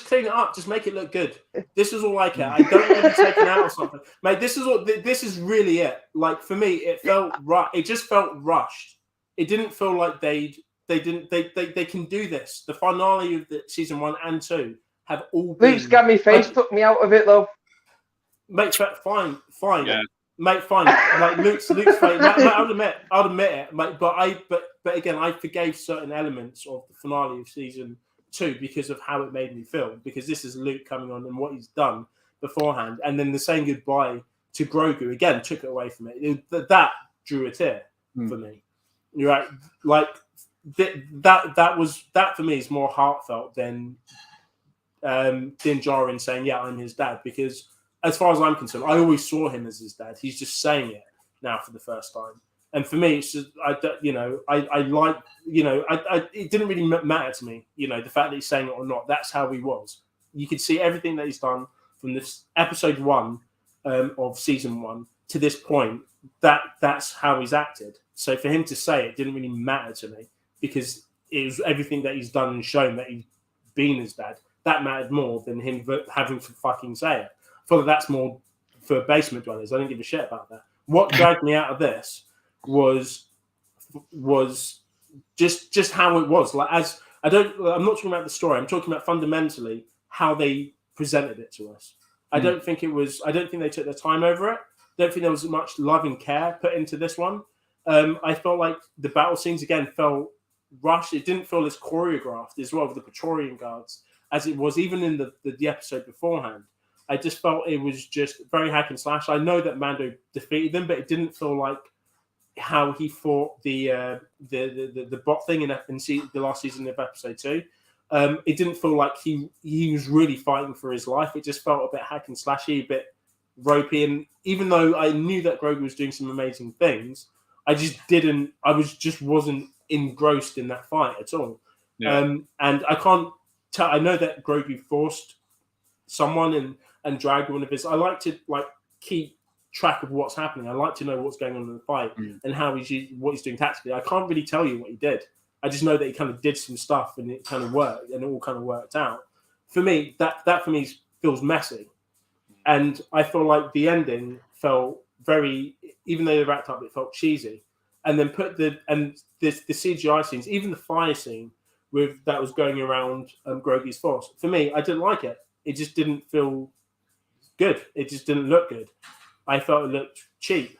clean it up. Just make it look good. This is all I care. I don't want to be taken out or something. Mate, this is really it. Like for me, it felt right. It just felt rushed. It didn't feel like they can do this. The finale of the season 1 and 2 have all been. Luke's got me face took me out of it though. Mate, fine. Yeah. Mate, fine. Like Luke's face. I'll admit it. Mate, but again, I forgave certain elements of the finale of season 2 because of how it made me feel. Because this is Luke coming on and what he's done beforehand, and then the saying goodbye to Grogu again took it away from it. That drew a tear for me. You're right. Like that for me is more heartfelt than Din Djarin saying, "Yeah, I'm his dad." Because as far as I'm concerned, I always saw him as his dad. He's just saying it now for the first time. And for me, it's just, it didn't really matter to me, the fact that he's saying it or not. That's how he was. You could see everything that he's done from this episode 1 of season 1 to this point. That's how he's acted. So for him to say it didn't really matter to me because it was everything that he's done and shown that he's been his dad. That mattered more than him having to fucking say it. I feel like that's more for basement dwellers. I don't give a shit about that. What dragged me out of this was just how it was. Like I'm not talking about the story. I'm talking about fundamentally how they presented it to us. I don't think they took their time over it. don't think there was much love and care put into this one. I felt like the battle scenes again felt rushed. It didn't feel as choreographed as well with the Praetorian Guards as it was even in the episode beforehand. I just felt it was just very hack and slash. I know that Mando defeated them, but it didn't feel like how he fought the bot thing in the last season of episode 2. It didn't feel like he was really fighting for his life. It just felt a bit hack and slashy, a bit ropey. And even though I knew that Grogu was doing some amazing things, I just wasn't engrossed in that fight at all. Yeah. And I can't tell. I know that Grogu forced someone and dragged one of his. I like to keep track of what's happening. I like to know what's going on in the fight and what he's doing tactically. I can't really tell you what he did. I just know that he kind of did some stuff and it kind of worked and it all kind of worked out. For me, that for me feels messy. And I feel like the ending felt very, even though they wrapped up, it felt cheesy. And then the CGI scenes, even the fire scene that was going around Grogu's force. For me, I didn't like it. It just didn't feel good. It just didn't look good. I felt it looked cheap.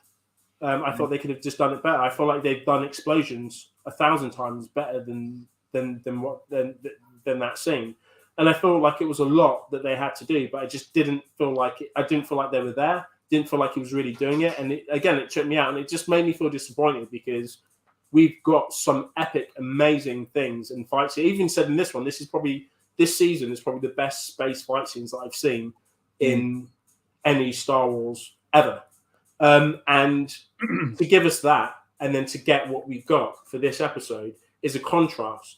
I thought they could have just done it better. I feel like they've done explosions 1,000 times better than that scene. And I feel like it was a lot that they had to do, but I just didn't feel like it. I didn't feel like they were there. Didn't feel like he was really doing it. And it took me out, and it just made me feel disappointed because we've got some epic, amazing things and fights. I even said in this one, this season is probably the best space fight scenes that I've seen in any Star Wars ever. And to give us that, and then to get what we've got for this episode is a contrast.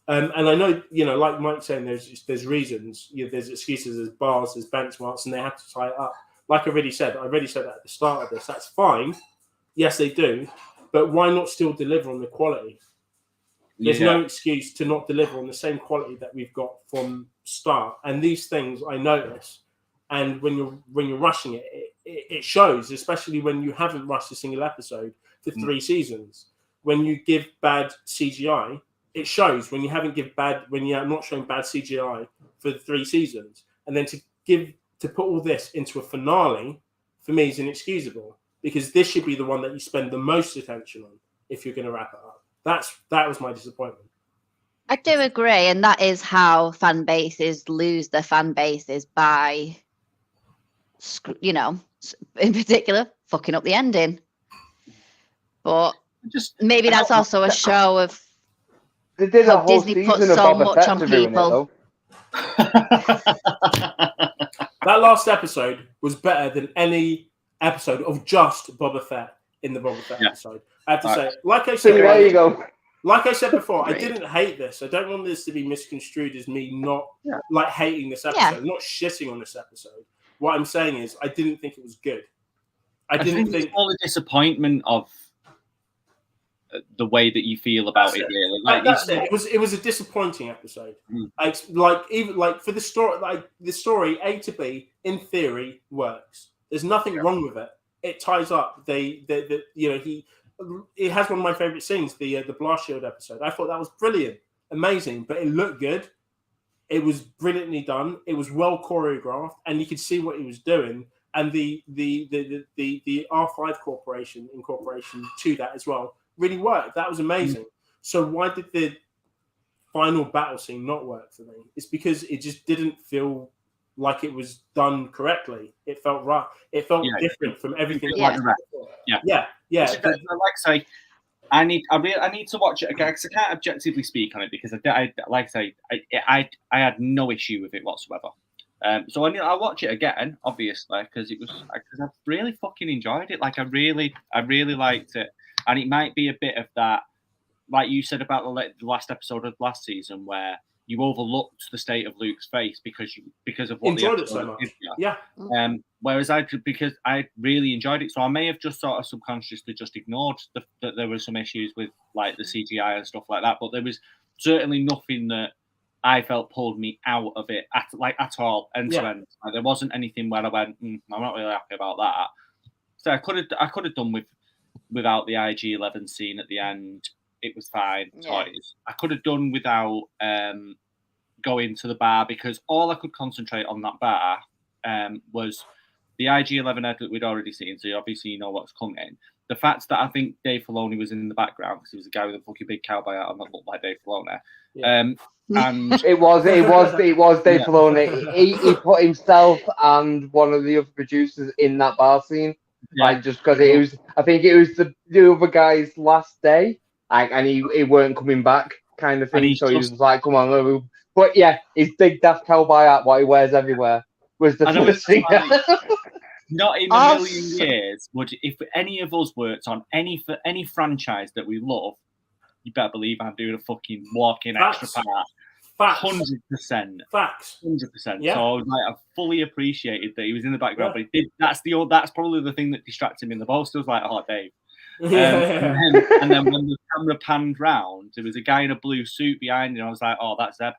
And I know, like Mike's saying, there's reasons, there's excuses, there's bars, there's benchmarks, and they have to tie it up. Like I already said that at the start of this. That's fine. Yes, they do. But why not still deliver on the quality? There's no excuse to not deliver on the same quality that we've got from start. And these things I notice. And when you're rushing it shows, especially when you haven't rushed a single episode for 3 seasons. When you give bad CGI, it shows. When you're not showing bad CGI for 3 seasons, and then to put all this into a finale, for me is inexcusable, because this should be the one that you spend the most attention on if you're going to wrap it up. That was my disappointment. I do agree, and that is how fan bases lose their fan bases by, in particular, fucking up the ending. But maybe that's also a show of they did how a whole Disney season puts of so Boba much Fett on to ruin people. That last episode was better than any episode of just Boba Fett in the Boba Fett episode. I have to say, like I said, there you go. Like I said before, I didn't hate this. I don't want this to be misconstrued as me not hating this episode. I'm not shitting on this episode. What I'm saying is, I didn't think it was good. I didn't think it's all the disappointment of the way that you feel about it. Really, that's it. It was a disappointing episode. Even for the story, the story A to B in theory works. There's nothing wrong with it. It ties up. It has one of my favorite scenes, the blast shield episode. I thought that was brilliant, amazing, but it looked good. It was brilliantly done. It was well choreographed, and you could see what he was doing. And the R5 Corporation incorporation to that as well really worked. That was amazing. So why did the final battle scene not work for me? It's because it just didn't feel like it was done correctly. It felt right. It felt different from everything. Yeah. Like I say, I need to watch it again because I can't objectively speak on it because I had no issue with it whatsoever. So I'll watch it again, obviously, because I really fucking enjoyed it. Like I really liked it, and it might be a bit of that, like you said about the last episode of last season, where you overlooked the state of Luke's face because of what enjoyed it so much. Yeah. Whereas because I really enjoyed it, so I may have just sort of subconsciously just ignored that there were some issues with like the CGI and stuff like that, but there was certainly nothing that I felt pulled me out of it at all end to end. Like, there wasn't anything where I went, I'm not really happy about that. So I could have done without the IG-11 scene at the end. It was fine. Yeah. I could have done without going to the bar because all I could concentrate on that bar was the IG-11 edit we'd already seen, so obviously you know what's coming. The fact that I think Dave Filoni was in the background because he was a guy with a fucking big cowboy hat and that looked like Dave Filoni. Yeah. And It was Dave Filoni. He put himself and one of the other producers in that bar scene, like just because it was. I think it was the other guy's last day, like, and he weren't coming back, kind of thing. So he was like, "Come on." But yeah, his big daft cowboy hat, what he wears everywhere, was the first thing. Not in a million years would, if any of us worked on any franchise that we love, you better believe I'm doing a fucking walk-in extra part. 100%. Facts. 100%. Yeah. So I was like, I fully appreciated that he was in the background, but he did. That's probably the thing that distracted me the most. I was like, oh, Dave. And then when the camera panned round, there was a guy in a blue suit behind him. I was like, oh, that's Zeb,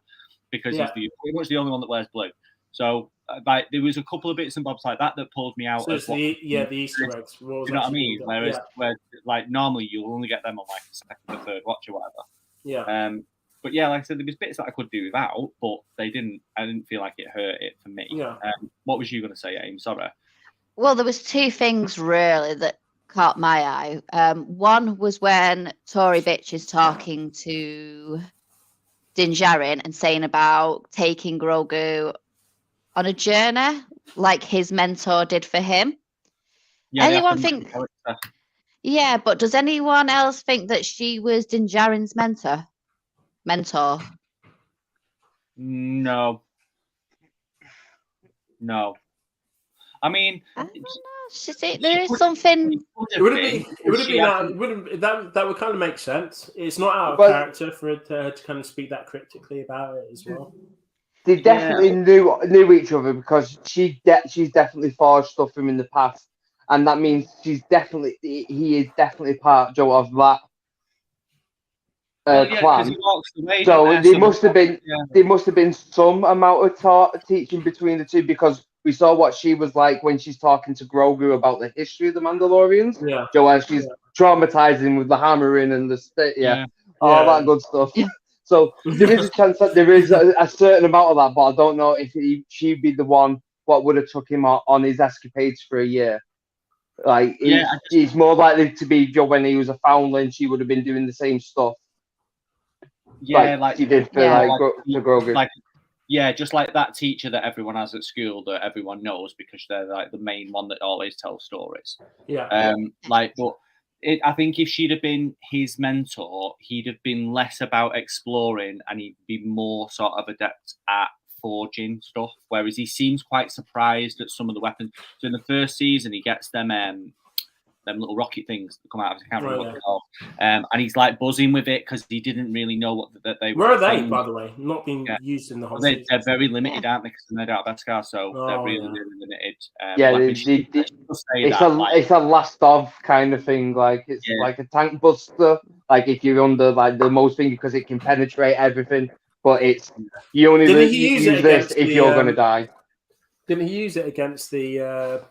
because he's pretty much the only one that wears blue. So like, there was a couple of bits and bobs like that pulled me out. So it's the Easter eggs. You know what I mean? Whereas, like normally you'll only get them on like a second or third watch or whatever. Yeah. But yeah, like I said, there was bits that I could do without, but they didn't. I didn't feel like it hurt it for me. Yeah. What was you going to say, Aim? Sorry. Well, there was two things really that caught my eye. One was when Tory Bitch is talking to Din Djarin and saying about taking Grogu on a journey like his mentor did for him. Yeah, anyone think? Yeah, but does anyone else think that she was Din Djarin's mentor? No. I mean, I don't know. There is something. It would have been that would kind of make sense. It's not out of character for it to kind of speak that cryptically about it as well. They definitely knew each other because she's definitely forged stuff from him in the past, and that means he is definitely part of that clan. So there must have been some amount of teaching between the two, because we saw what she was like when she's talking to Grogu about the history of the Mandalorians. Yeah, Joanne, she's traumatizing with the hammering and all that good stuff. So there is a chance that there is a certain amount of that, but I don't know if she'd be the one what would have took him on his escapades for a year. Like, he's more likely to be when he was a foundling. She would have been doing the same stuff. Yeah, like she did for Grogu. Just like that teacher that everyone has at school that everyone knows because they're like the main one that always tells stories. Yeah. I think if she'd have been his mentor, he'd have been less about exploring and he'd be more sort of adept at forging stuff. Whereas he seems quite surprised at some of the weapons. So in the first season, he gets them little rocket things that come out of his camera. And he's like buzzing with it because he didn't really know that they were. Where are they, by the way? Not being used in the whole season. They're very limited, aren't they? Because they're made out of Beskar, so they're really limited. It's a last of kind of thing. Like it's like a tank buster. Like if you're under like the most thing, because it can penetrate everything. But it's you only use this if you're going to die. Didn't he use it against the?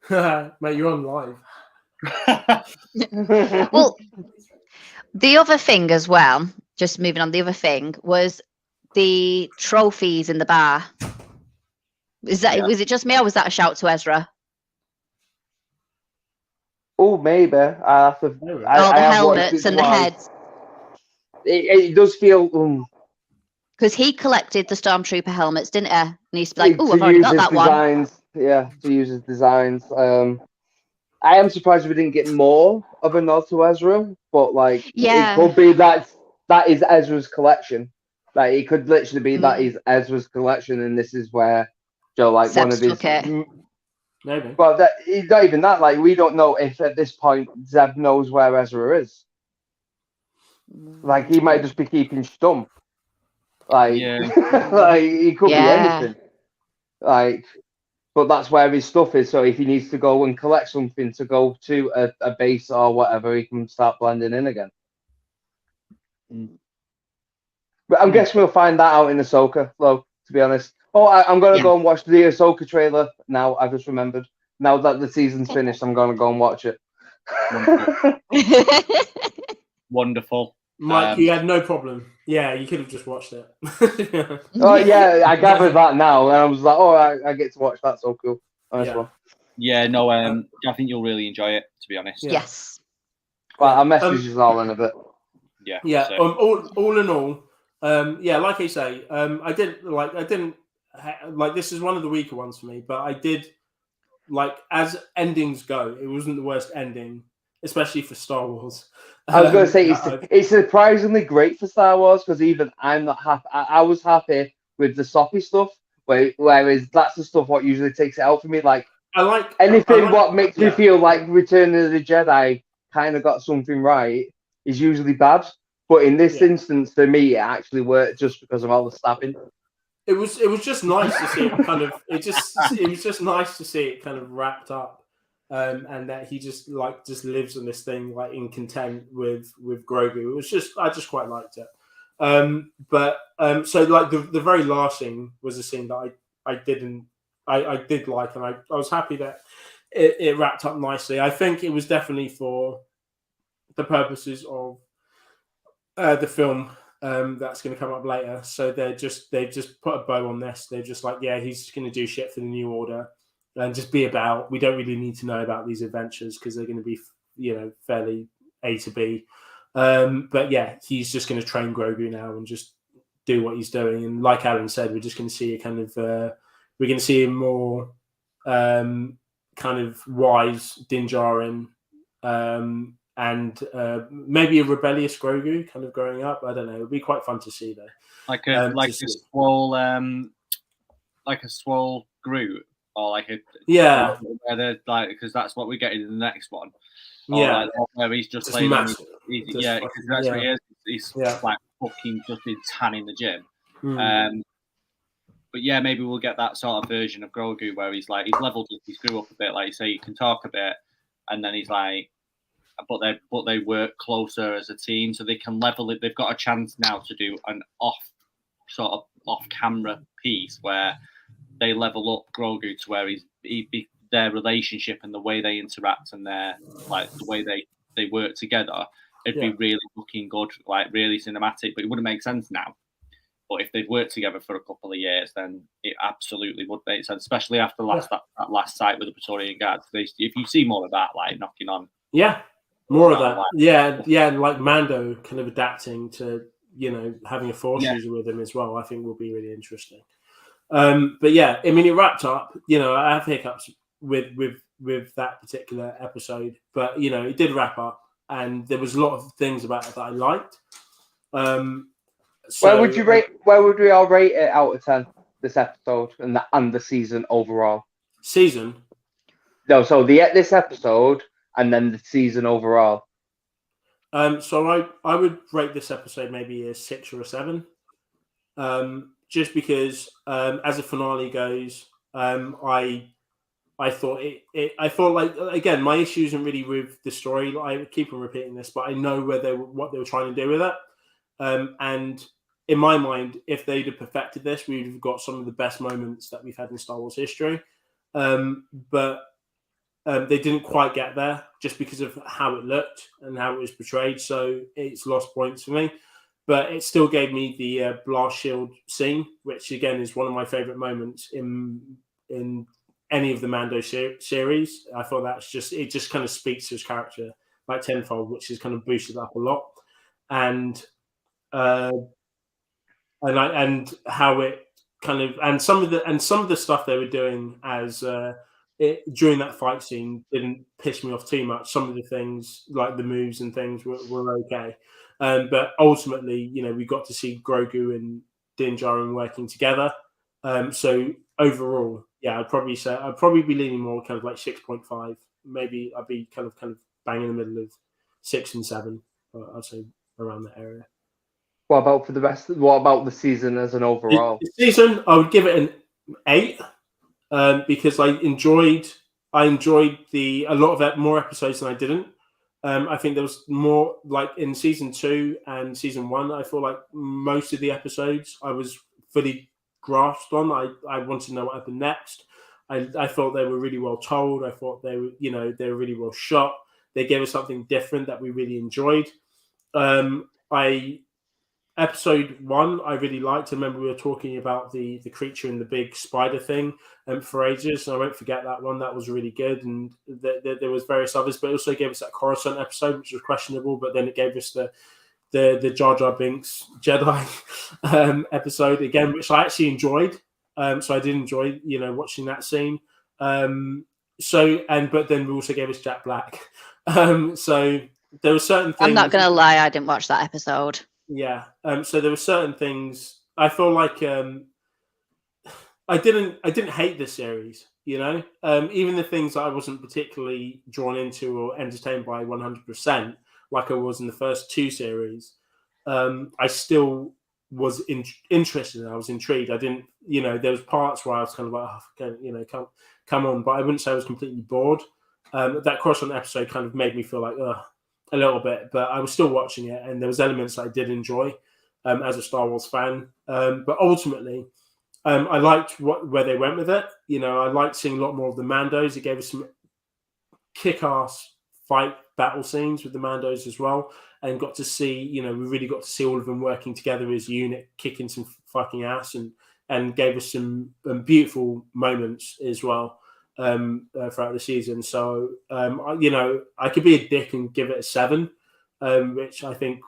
Mate, you're on live. Well, the other thing as well, just moving on, the other thing was the trophies in the bar. Was it just me, or was that a shout to Ezra? Oh, maybe. I have to. The helmets and the heads. It does feel. Because he collected the Stormtrooper helmets, didn't he? And he's like, "Oh, I've already got that designs. One." Yeah, to use his designs. I am surprised we didn't get more of a nod to Ezra, but it could be that is Ezra's collection. Like it could literally be that is Ezra's collection, and this is where Seb's one of his. Maybe. Well, not even that. Like we don't know if at this point Zeb knows where Ezra is. Like he might just be keeping stum. Like he could be anything. Like. But that's where his stuff is. So if he needs to go and collect something to go to a base or whatever, he can start blending in again. But I'm guessing we'll find that out in Ahsoka, though, to be honest. Oh, I'm going to go and watch the Ahsoka trailer now. I just remembered. Now that the season's finished, I'm going to go and watch it. Wonderful. Mike, you had no problem. Yeah, you could have just watched it. Oh, yeah, I gathered that now. And I was like, I get to watch that. So cool. Nice Yeah. one. Yeah, no, I think you'll really enjoy it, to be honest. Yeah. Yes. Well, I'll message you all in a bit. Yeah. Yeah. So, All in all, yeah, like I say, I didn't like this is one of the weaker ones for me, but I did like as endings go, it wasn't the worst ending, especially for Star Wars. I was going to say that it's surprisingly great for Star Wars because even I'm not happy. I was happy with the soppy stuff, whereas that's the stuff what usually takes it out for me. Like I like anything what makes me yeah. feel like Return of the Jedi kind of got something right is usually bad. But in this instance, for me, it actually worked just because of all the stabbing. It was just nice to see it kind of. It was just nice to see it kind of wrapped up, and that he just lives in this thing like in content with Grogu. It was just I just quite liked it. So like the very last scene was a scene that I did like, and I was happy that it wrapped up nicely. I think it was definitely for the purposes of the film that's going to come up later. So they've just put a bow on this. They're just like, yeah, he's just going to do shit for the New Order and just be about. We don't really need to know about these adventures because they're going to be, fairly A to B. But yeah, he's just going to train Grogu now and just do what he's doing. And like Alan said, we're just going to see a kind of we're going to see a more kind of wise Din Djarin. And maybe a rebellious Grogu kind of growing up. I don't know. It'd be quite fun to see though. Like a swole Groot, or like a because that's what we get in the next one. Yeah, where he's just playing. Massive. Because that's what he is. He's like fucking just been tan in the gym. But yeah, maybe we'll get that sort of version of Grogu where he's leveled up, he's grew up a bit, like you say, he can talk a bit, and then he's like. But they work closer as a team, so they can level it. They've got a chance now to do an off-camera piece where they level up Grogu to where their relationship and the way they interact and the way they work together. It'd be really looking good, like really cinematic. But it wouldn't make sense now. But if they've worked together for a couple of years, then it absolutely would make sense, especially after that last fight with the Praetorian Guards. If you see more of that, like knocking on. Yeah. More of that, like Mando kind of adapting to, having a Force user with him as well, I think will be really interesting. But yeah, I mean, it wrapped up. I have hiccups with that particular episode, but it did wrap up, and there was a lot of things about it that I liked. Where would you rate? Where would we all rate it out of 10? This episode and the season overall. Season? No, so this episode. And then the season overall. So I would rate this episode maybe a 6 or a 7. Just because as a finale goes, I thought I thought like again my issue isn't really with the story. I keep on repeating this, but I know what they were trying to do with it. And in my mind, if they'd have perfected this, we'd have got some of the best moments that we've had in Star Wars history. But they didn't quite get there just because of how it looked and how it was portrayed. So it's lost points for me. But it still gave me the blast shield scene, which again is one of my favorite moments in any of the Mando series. I thought it just kind of speaks to his character like tenfold, which is kind of boosted up a lot. And how it kind of and some of the stuff they were doing as during that fight scene didn't piss me off too much. Some of the things, like the moves and things, were okay. But ultimately, we got to see Grogu and Din Djarin working together. So overall, yeah, I'd probably be leaning more kind of like 6.5. Maybe I'd be kind of bang in the middle of 6 and 7. I'd say around that area. What about for the rest? What about the season as an overall? The season, I would give it an 8. Because I enjoyed a lot of more episodes than I didn't. I think there was more like in season 2 and season 1. I feel like most of the episodes I was fully grasped on. I wanted to know what happened next. I thought they were really well told. I thought they were really well shot. They gave us something different that we really enjoyed. episode 1 I really liked. I remember we were talking about the creature in the big spider thing for ages, and I won't forget that one. That was really good, and there was various others, but it also gave us that Coruscant episode, which was questionable, but then it gave us the Jar Jar Binks Jedi episode again, which I actually enjoyed. So I did enjoy, watching that scene. But then we also gave us Jack Black. So there were certain things. I'm not going to lie, I didn't watch that episode. Yeah. So there were certain things I feel like I didn't hate the series, even the things that I wasn't particularly drawn into or entertained by 100%, like I was in the first 2 series. I still was interested. I was intrigued. I didn't, there was parts where I was kind of like, come on, but I wouldn't say I was completely bored. That Coruscant episode kind of made me feel like, a little bit, but I was still watching it, and there was elements that I did enjoy as a Star Wars fan. But ultimately, I liked where they went with it. I liked seeing a lot more of the Mandos. It gave us some kick-ass fight battle scenes with the Mandos as well, and got to see, we really got to see all of them working together as a unit, kicking some fucking ass, and gave us some beautiful moments as well throughout the season. So, I could be a dick and give it a 7, which I think,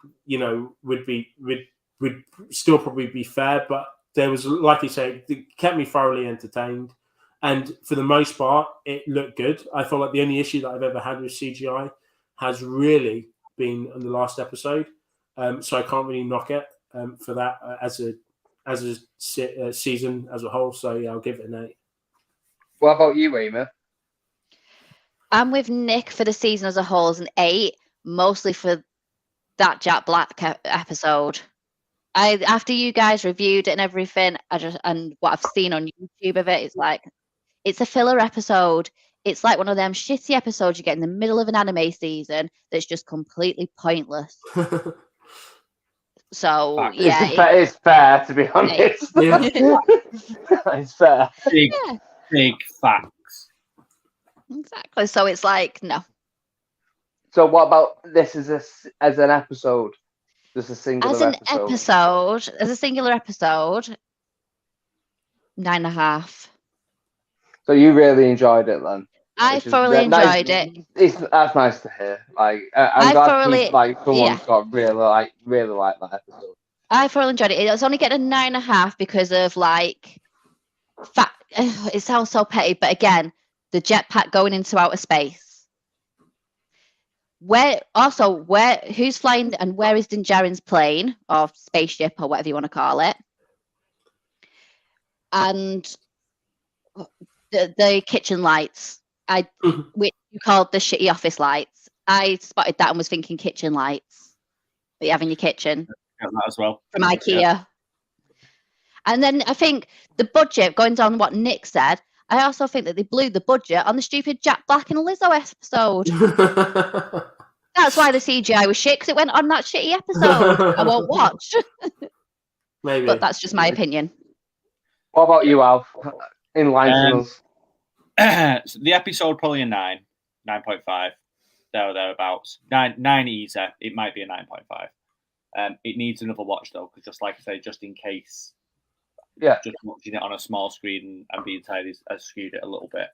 would still probably be fair, but there was, like you say, it kept me thoroughly entertained. And for the most part, it looked good. I feel like the only issue that I've ever had with CGI has really been on the last episode. So I can't really knock it for that as a season as a whole. So yeah, I'll give it an 8. What about you, Amy? I'm with Nick for the season as a whole as an 8, mostly for that Jack Black episode. After you guys reviewed it and everything, and what I've seen on YouTube of it, it's like, it's a filler episode. It's like one of them shitty episodes you get in the middle of an anime season that's just completely pointless. So yeah, it's fair, to be honest. Yeah. It's fair. Big facts. Exactly. So it's like, no. So what about this as an episode? Just a singular episode. As a singular episode, 9.5. So you really enjoyed it then? I thoroughly enjoyed it. That's nice to hear. Like, I'm glad someone's got really like that episode. I thoroughly enjoyed it. It was only getting a 9.5 because of it sounds so petty, but again, the jetpack going into outer space. Who's flying and where is Din Djarin's plane or spaceship or whatever you want to call it? And the kitchen lights, which you called the shitty office lights. I spotted that and was thinking kitchen lights that you have in your kitchen. That as well from IKEA. Yeah. And then I think the budget, going on what Nick said, I also think that they blew the budget on the stupid Jack Black and Lizzo episode. That's why the CGI was shit, because it went on that shitty episode I won't watch. Maybe. But that's just my opinion. What about you, Alf? In line with us. The episode probably a 9.5, thereabouts. 9 easy. It might be a 9.5. It needs another watch though, because just like I say, just in case, just watching it on a small screen and being tired has skewed it a little bit.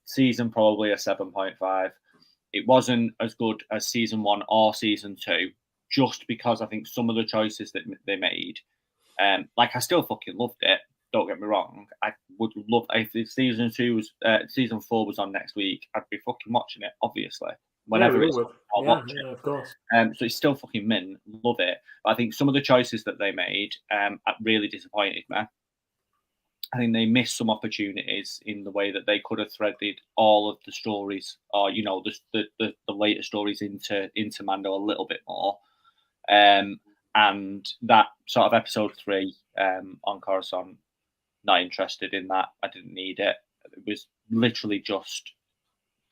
Season probably a 7.5. It wasn't as good as season 1 or season 2, just because I think some of the choices that they made, I still fucking loved it. Don't get me wrong. I would love if season 4 was on next week. I'd be fucking watching it, obviously. Whenever it's I'll watch it. Of course. So it's still fucking mint. Love it. But I think some of the choices that they made really disappointed me. I think they missed some opportunities in the way that they could have threaded all of the stories, or the later stories into Mando a little bit more. And that sort of episode 3 on Coruscant, not interested in that. I didn't need it. It was literally just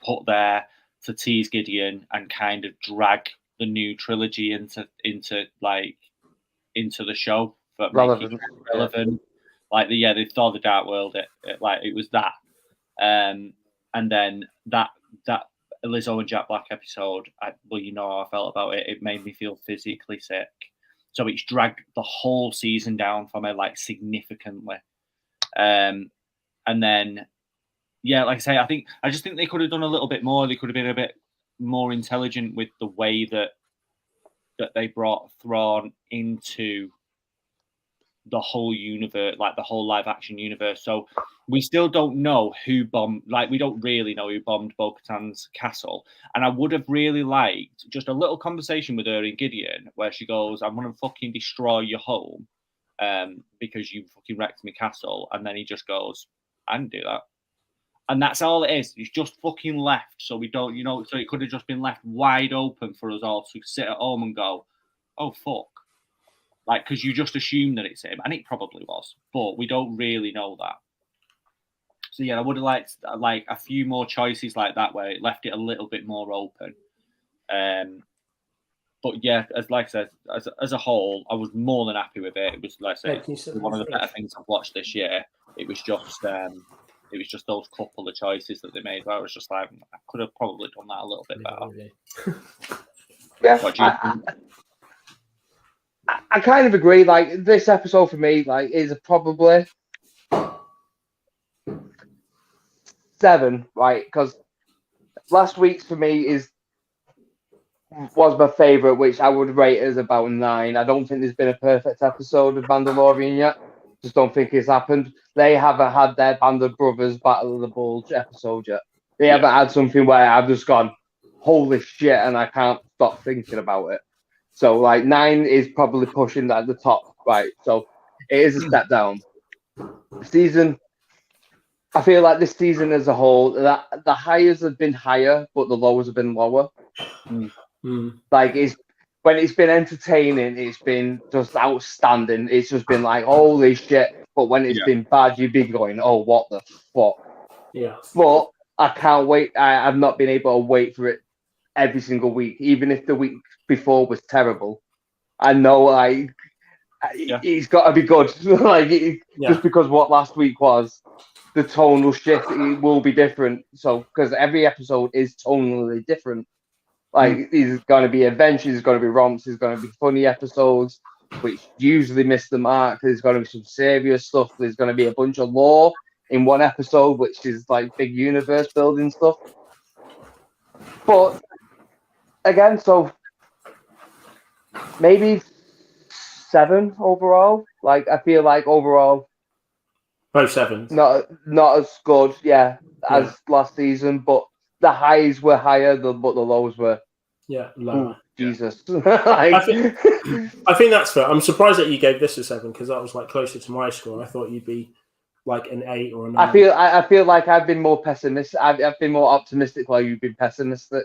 put there to tease Gideon and kind of drag the new trilogy into the show, but making it relevant. They thought the Dark World. It was that, and then that Lizzo and Jack Black episode. How I felt about it. It made me feel physically sick. So it's dragged the whole season down for me, like, significantly. And then, yeah, like I say, I just think they could have done a little bit more. They could have been a bit more intelligent with the way that they brought Thrawn into the whole universe, like the whole live action universe. So we still don't know who bombed, like, we don't really know who bombed Bo-Katan's castle. And I would have really liked just a little conversation with her and Gideon where she goes, I'm going to fucking destroy your home because you fucking wrecked my castle. And then he just goes, I didn't do that. And that's all it is. It's just fucking left. So we don't, so it could have just been left wide open for us all to sit at home and go, oh, fuck. Like, because you just assume that it's him, and it probably was, but we don't really know that. So yeah, I would have liked like a few more choices like that where it left it a little bit more open. But yeah, as I said, as a whole, I was more than happy with it. It was, like I say, one of the better things I've watched this year. It was just those couple of choices that they made where I was just like, I could have probably done that a little bit better. Yeah. I kind of agree. Like, this episode for me, like, is probably 7, right? Because last week's for me was my favorite, which I would rate as about 9. I don't think there's been a perfect episode of Mandalorian yet. Just don't think it's happened. They haven't had their Band of Brothers Battle of the Bulge episode yet. They haven't had something where I've just gone, holy shit, and I can't stop thinking about it. So, like, 9 is probably pushing that at the top, right? So, it is a step down. Season, I feel like this season as a whole, that the highs have been higher, but the lows have been lower. Like, when it's been entertaining, it's been just outstanding. It's just been like, holy shit. But when it's been bad, you've been going, oh, what the fuck? Yeah. But I can't wait. I've not been able to wait for it every single week, even if the week before was terrible. I know, like, it's got to be good. Like, just because what last week was, the tonal shift, it will be different. So, because every episode is tonally different. Like, there's going to be adventures, there's going to be romps, there's going to be funny episodes, which usually miss the mark. There's going to be some serious stuff. There's going to be a bunch of lore in one episode, which is like big universe building stuff. But again, so maybe 7 overall. Like, I feel like overall, both 7s. Not as good, as last season. But the highs were higher, but the lows were lower. Jesus. Like, I think that's fair. I'm surprised that you gave this a 7 because that was like closer to my score. I thought you'd be like an 8 or a 9. I feel like I've been more pessimistic. I've been more optimistic while you've been pessimistic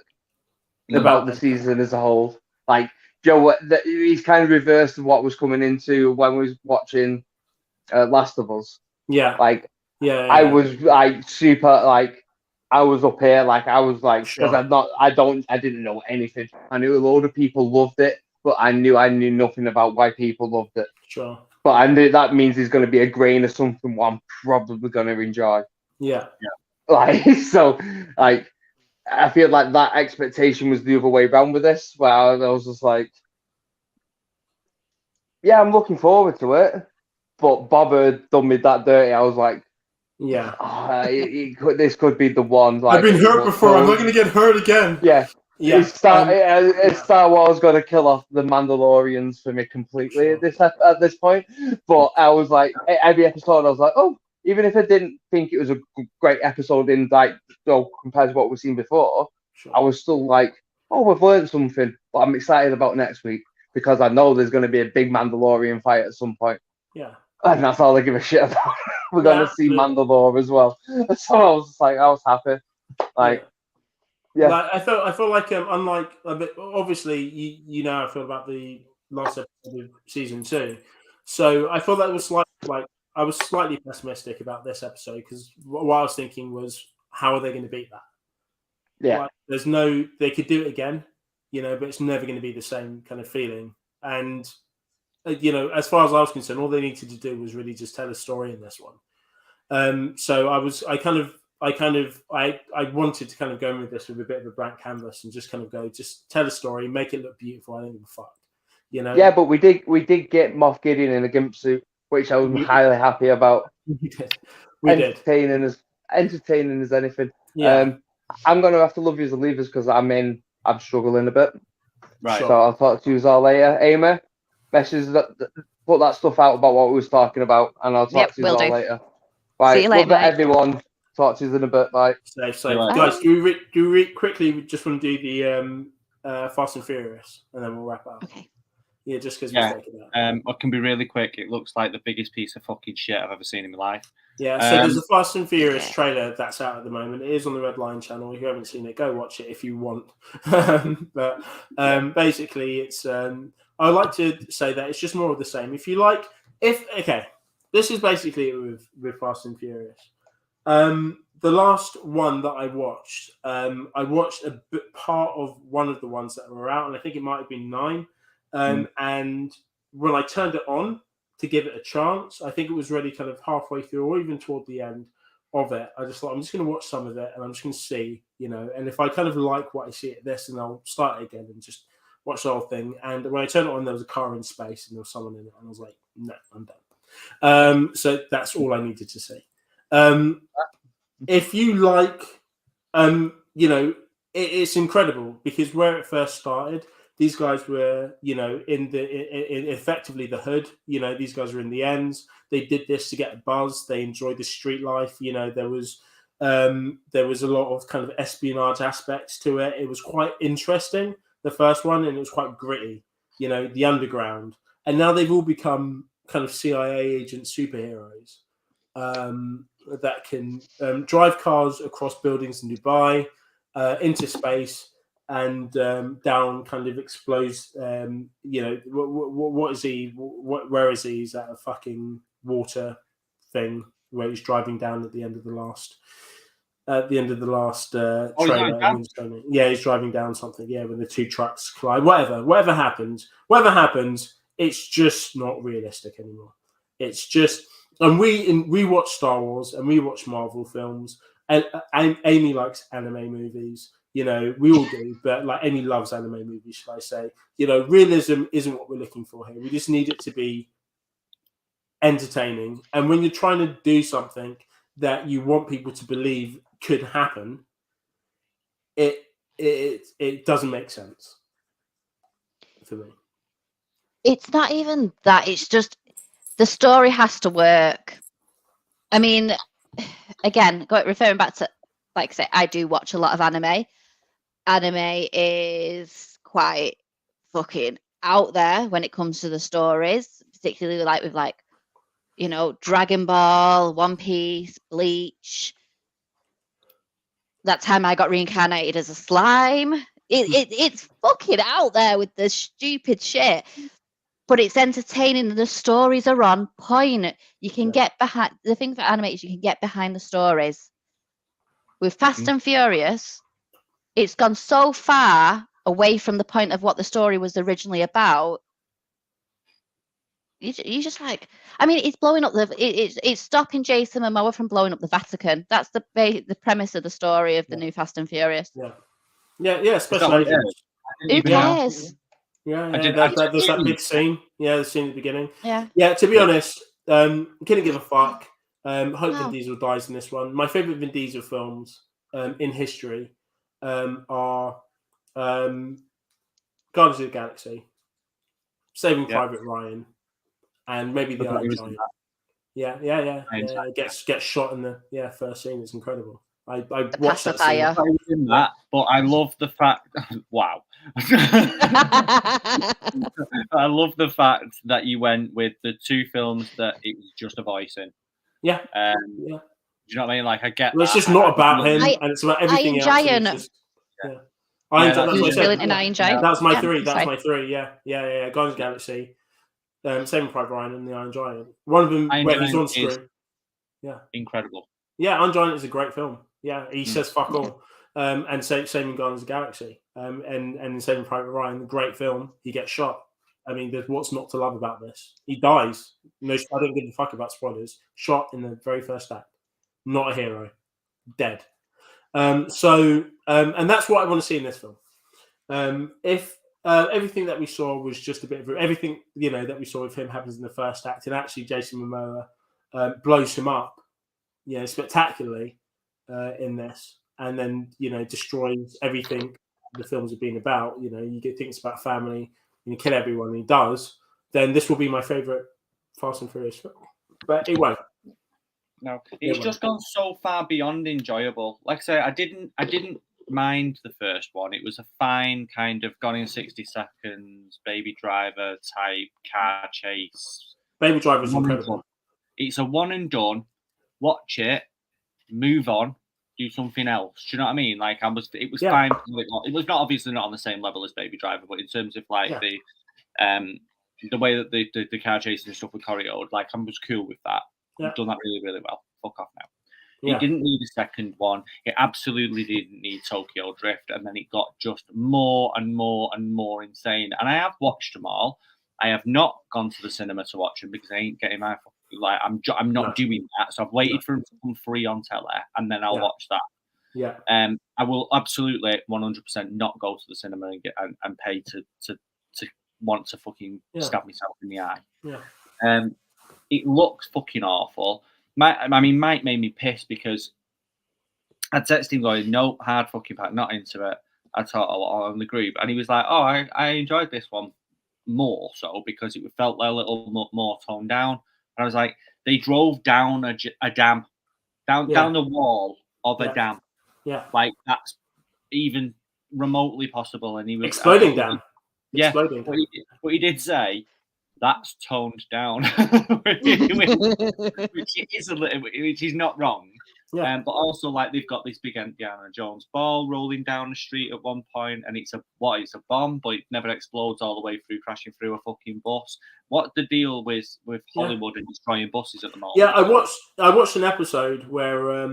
about the season as a whole. Like, Joe, he's kind of reversed what was coming into when we was watching Last of Us. Yeah. Like, I was like super, like, I was up here, like, I was like, because I didn't know anything. I knew a load of people loved it, but I knew nothing about why people loved it. Sure. But I knew that means there's going to be a grain of something what I'm probably going to enjoy. Yeah. Like, so, like, I feel like that expectation was the other way around with this, where I was just like, yeah, I'm looking forward to it. But Bob had done me that dirty. I was like, this could be the one. Like, I've been hurt before. I'm not going to get hurt again. Yeah. Star Wars going to kill off the Mandalorians for me completely at this point. But I was like, every episode, I was like, oh, even if I didn't think it was a great episode in, like, compared to what we've seen before, I was still like, oh, we've learned something. But I'm excited about next week because I know there's going to be a big Mandalorian fight at some point. Yeah. And that's all I give a shit about. We're going to see Mandalore as well. So I was like, I was happy. Like, Like, I feel like unlike obviously you know how I feel about the last episode of season 2, so I feel that was I was slightly pessimistic about this episode because what I was thinking was, how are they going to beat that? Yeah, like, they could do it again, but it's never going to be the same kind of feeling. And as far as I was concerned, all they needed to do was really just tell a story in this one. So I wanted to kind of go in with this with a bit of a blank canvas and just kind of go, just tell a story, make it look beautiful. I don't give a fuck. You know. Yeah, but we did get Moff Gideon in a gimp suit, which I was highly happy about. We did. We did. Entertaining as anything. Yeah. I'm gonna have to love yous and leave us because I'm struggling a bit. Right. So I'll talk to you all later. Amy, put that stuff out about what we was talking about, and I'll talk to you all later. Right, See you later, love it, mate. everyone. Talk to you in a bit. Bye. Safe. Bye. Guys, do we quickly? We just want to do the Fast and Furious, and then we'll wrap up. Okay. Yeah, just because Yeah. we're taking that. I can be really quick. It looks like the biggest piece of fucking shit I've ever seen in my life. Yeah, so there's a Fast and Furious trailer that's out at the moment. It is on the Red Line channel. If you haven't seen it, go watch it if you want. But basically, it's. I like to say that it's just more of the same. If you like, this is basically it with Fast and Furious. The last one that I watched a bit part of one of the ones that were out, and I think it might have been 9. And when I turned it on to give it a chance, I think it was really kind of halfway through or even toward the end of it. I just thought, I'm just going to watch some of it and I'm just going to see, and if I kind of like what I see at this, then I'll start it again and just watch the whole thing. And when I turned it on, there was a car in space and there was someone in it. And I was like, no, I'm done. So that's all I needed to see. If you like, it's incredible because where it first started, these guys were, in effectively the hood. These guys were in the ends. They did this to get a buzz. They enjoyed the street life. There was a lot of kind of espionage aspects to it. It was quite interesting, the first one, and it was quite gritty. The underground, and now they've all become kind of CIA agent superheroes that can drive cars across buildings in Dubai, into space. And down kind of explodes. What is he? Where is he? He's at a fucking water thing where he's driving down at the end of the last. Trailer. Yeah, he's driving down something. Yeah, when the 2 trucks collide. Whatever happens, it's just not realistic anymore. It's just, and we watch Star Wars and we watch Marvel films, and Amy likes anime movies. We all do, but like Amy loves anime movies, should I say. Realism isn't what we're looking for here. We just need it to be entertaining. And when you're trying to do something that you want people to believe could happen, it doesn't make sense for me. It's not even that. It's just the story has to work. I mean, again, referring back to, like I say, I do watch a lot of anime. Anime is quite fucking out there when it comes to the stories, particularly with Dragon Ball, One Piece, Bleach. That time I got reincarnated as a slime. It's fucking out there with the stupid shit, but it's entertaining and the stories are on point. You can get behind the thing for anime is you can get behind the stories. With Fast and Furious, it's gone so far away from the point of what the story was originally about. You just like, I mean, it's blowing up it's stopping Jason Momoa from blowing up the Vatican. That's the premise of the story of the new Fast and Furious. Yeah. Special agents. Who cares? Yeah. There's that big scene. Yeah, the scene at the beginning. Yeah. To be honest, couldn't give a fuck. Hope Vin Diesel dies in this one. My favorite Vin Diesel films in history are Guardians of the Galaxy, Saving Private Ryan, and maybe the Iron Giant. Yeah. Gets shot in the first scene. It's incredible. I watched that scene. I was in that, but I love the fact. Wow. I love the fact that you went with the 2 films that it was just a voice in. Yeah. Do you know what I mean? Like I get. Well, it's just not about him, and it's about everything else. Iron Giant. Iron Giant. That's my 3. That's my 3. Yeah. Guardians of the Galaxy, Saving Private Ryan, and the Iron Giant. One of them where he's on screen. Yeah. Incredible. Yeah, Iron Giant is a great film. Yeah, he says fuck all. And Saving Guardians of the Galaxy. And Saving Private Ryan, great film. He gets shot. I mean, there's what's not to love about this? He dies. I don't give a fuck about spoilers. Shot in the very first act. Not a hero. Dead. And that's what I want to see in this film. If everything that we saw was just a bit of everything that we saw with him happens in the first act, and actually Jason Momoa blows him up, spectacularly in this, and then destroys everything the films have been about. You get things about family, and you kill everyone, and he does. Then this will be my favorite Fast and Furious film, but it won't. No, it's just gone so far beyond enjoyable. Like I say, I didn't mind the first one. It was a fine kind of gone in 60 seconds, Baby Driver type car chase. Baby Driver is incredible. It's a one and done. Watch it, move on, do something else. Do you know what I mean? Like it was fine. It was not obviously not on the same level as Baby Driver, but in terms of the way that the car chasing and stuff were choreoed, like I was cool with that. Yeah. Done that really, really well. Fuck off now. Yeah. It didn't need a second one. It absolutely didn't need Tokyo Drift, and then it got just more and more and more insane. And I have watched them all. I have not gone to the cinema to watch them because I ain't getting my I'm not doing that. So I've waited for them to come free on tele, and then I'll watch that. Yeah. I will absolutely 100% not go to the cinema and pay to want to fucking stab myself in the eye. Yeah. It looks fucking awful. Mike made me pissed because I texted him going, no, hard fucking pack, not into it at all on the group. And he was like, oh, I enjoyed this one more so because it felt a little more toned down. And I was like, they drove down a dam, down the wall of a dam. Yeah. Like that's even remotely possible. And he was exploding dam. Yeah. But he did say, that's toned down, which is not wrong. Yeah. But also, like they've got this big Indiana Jones ball rolling down the street at one point, and it's a bomb, but it never explodes all the way through, crashing through a fucking bus. What's the deal with Hollywood and destroying buses at the moment? Yeah, I watched an episode where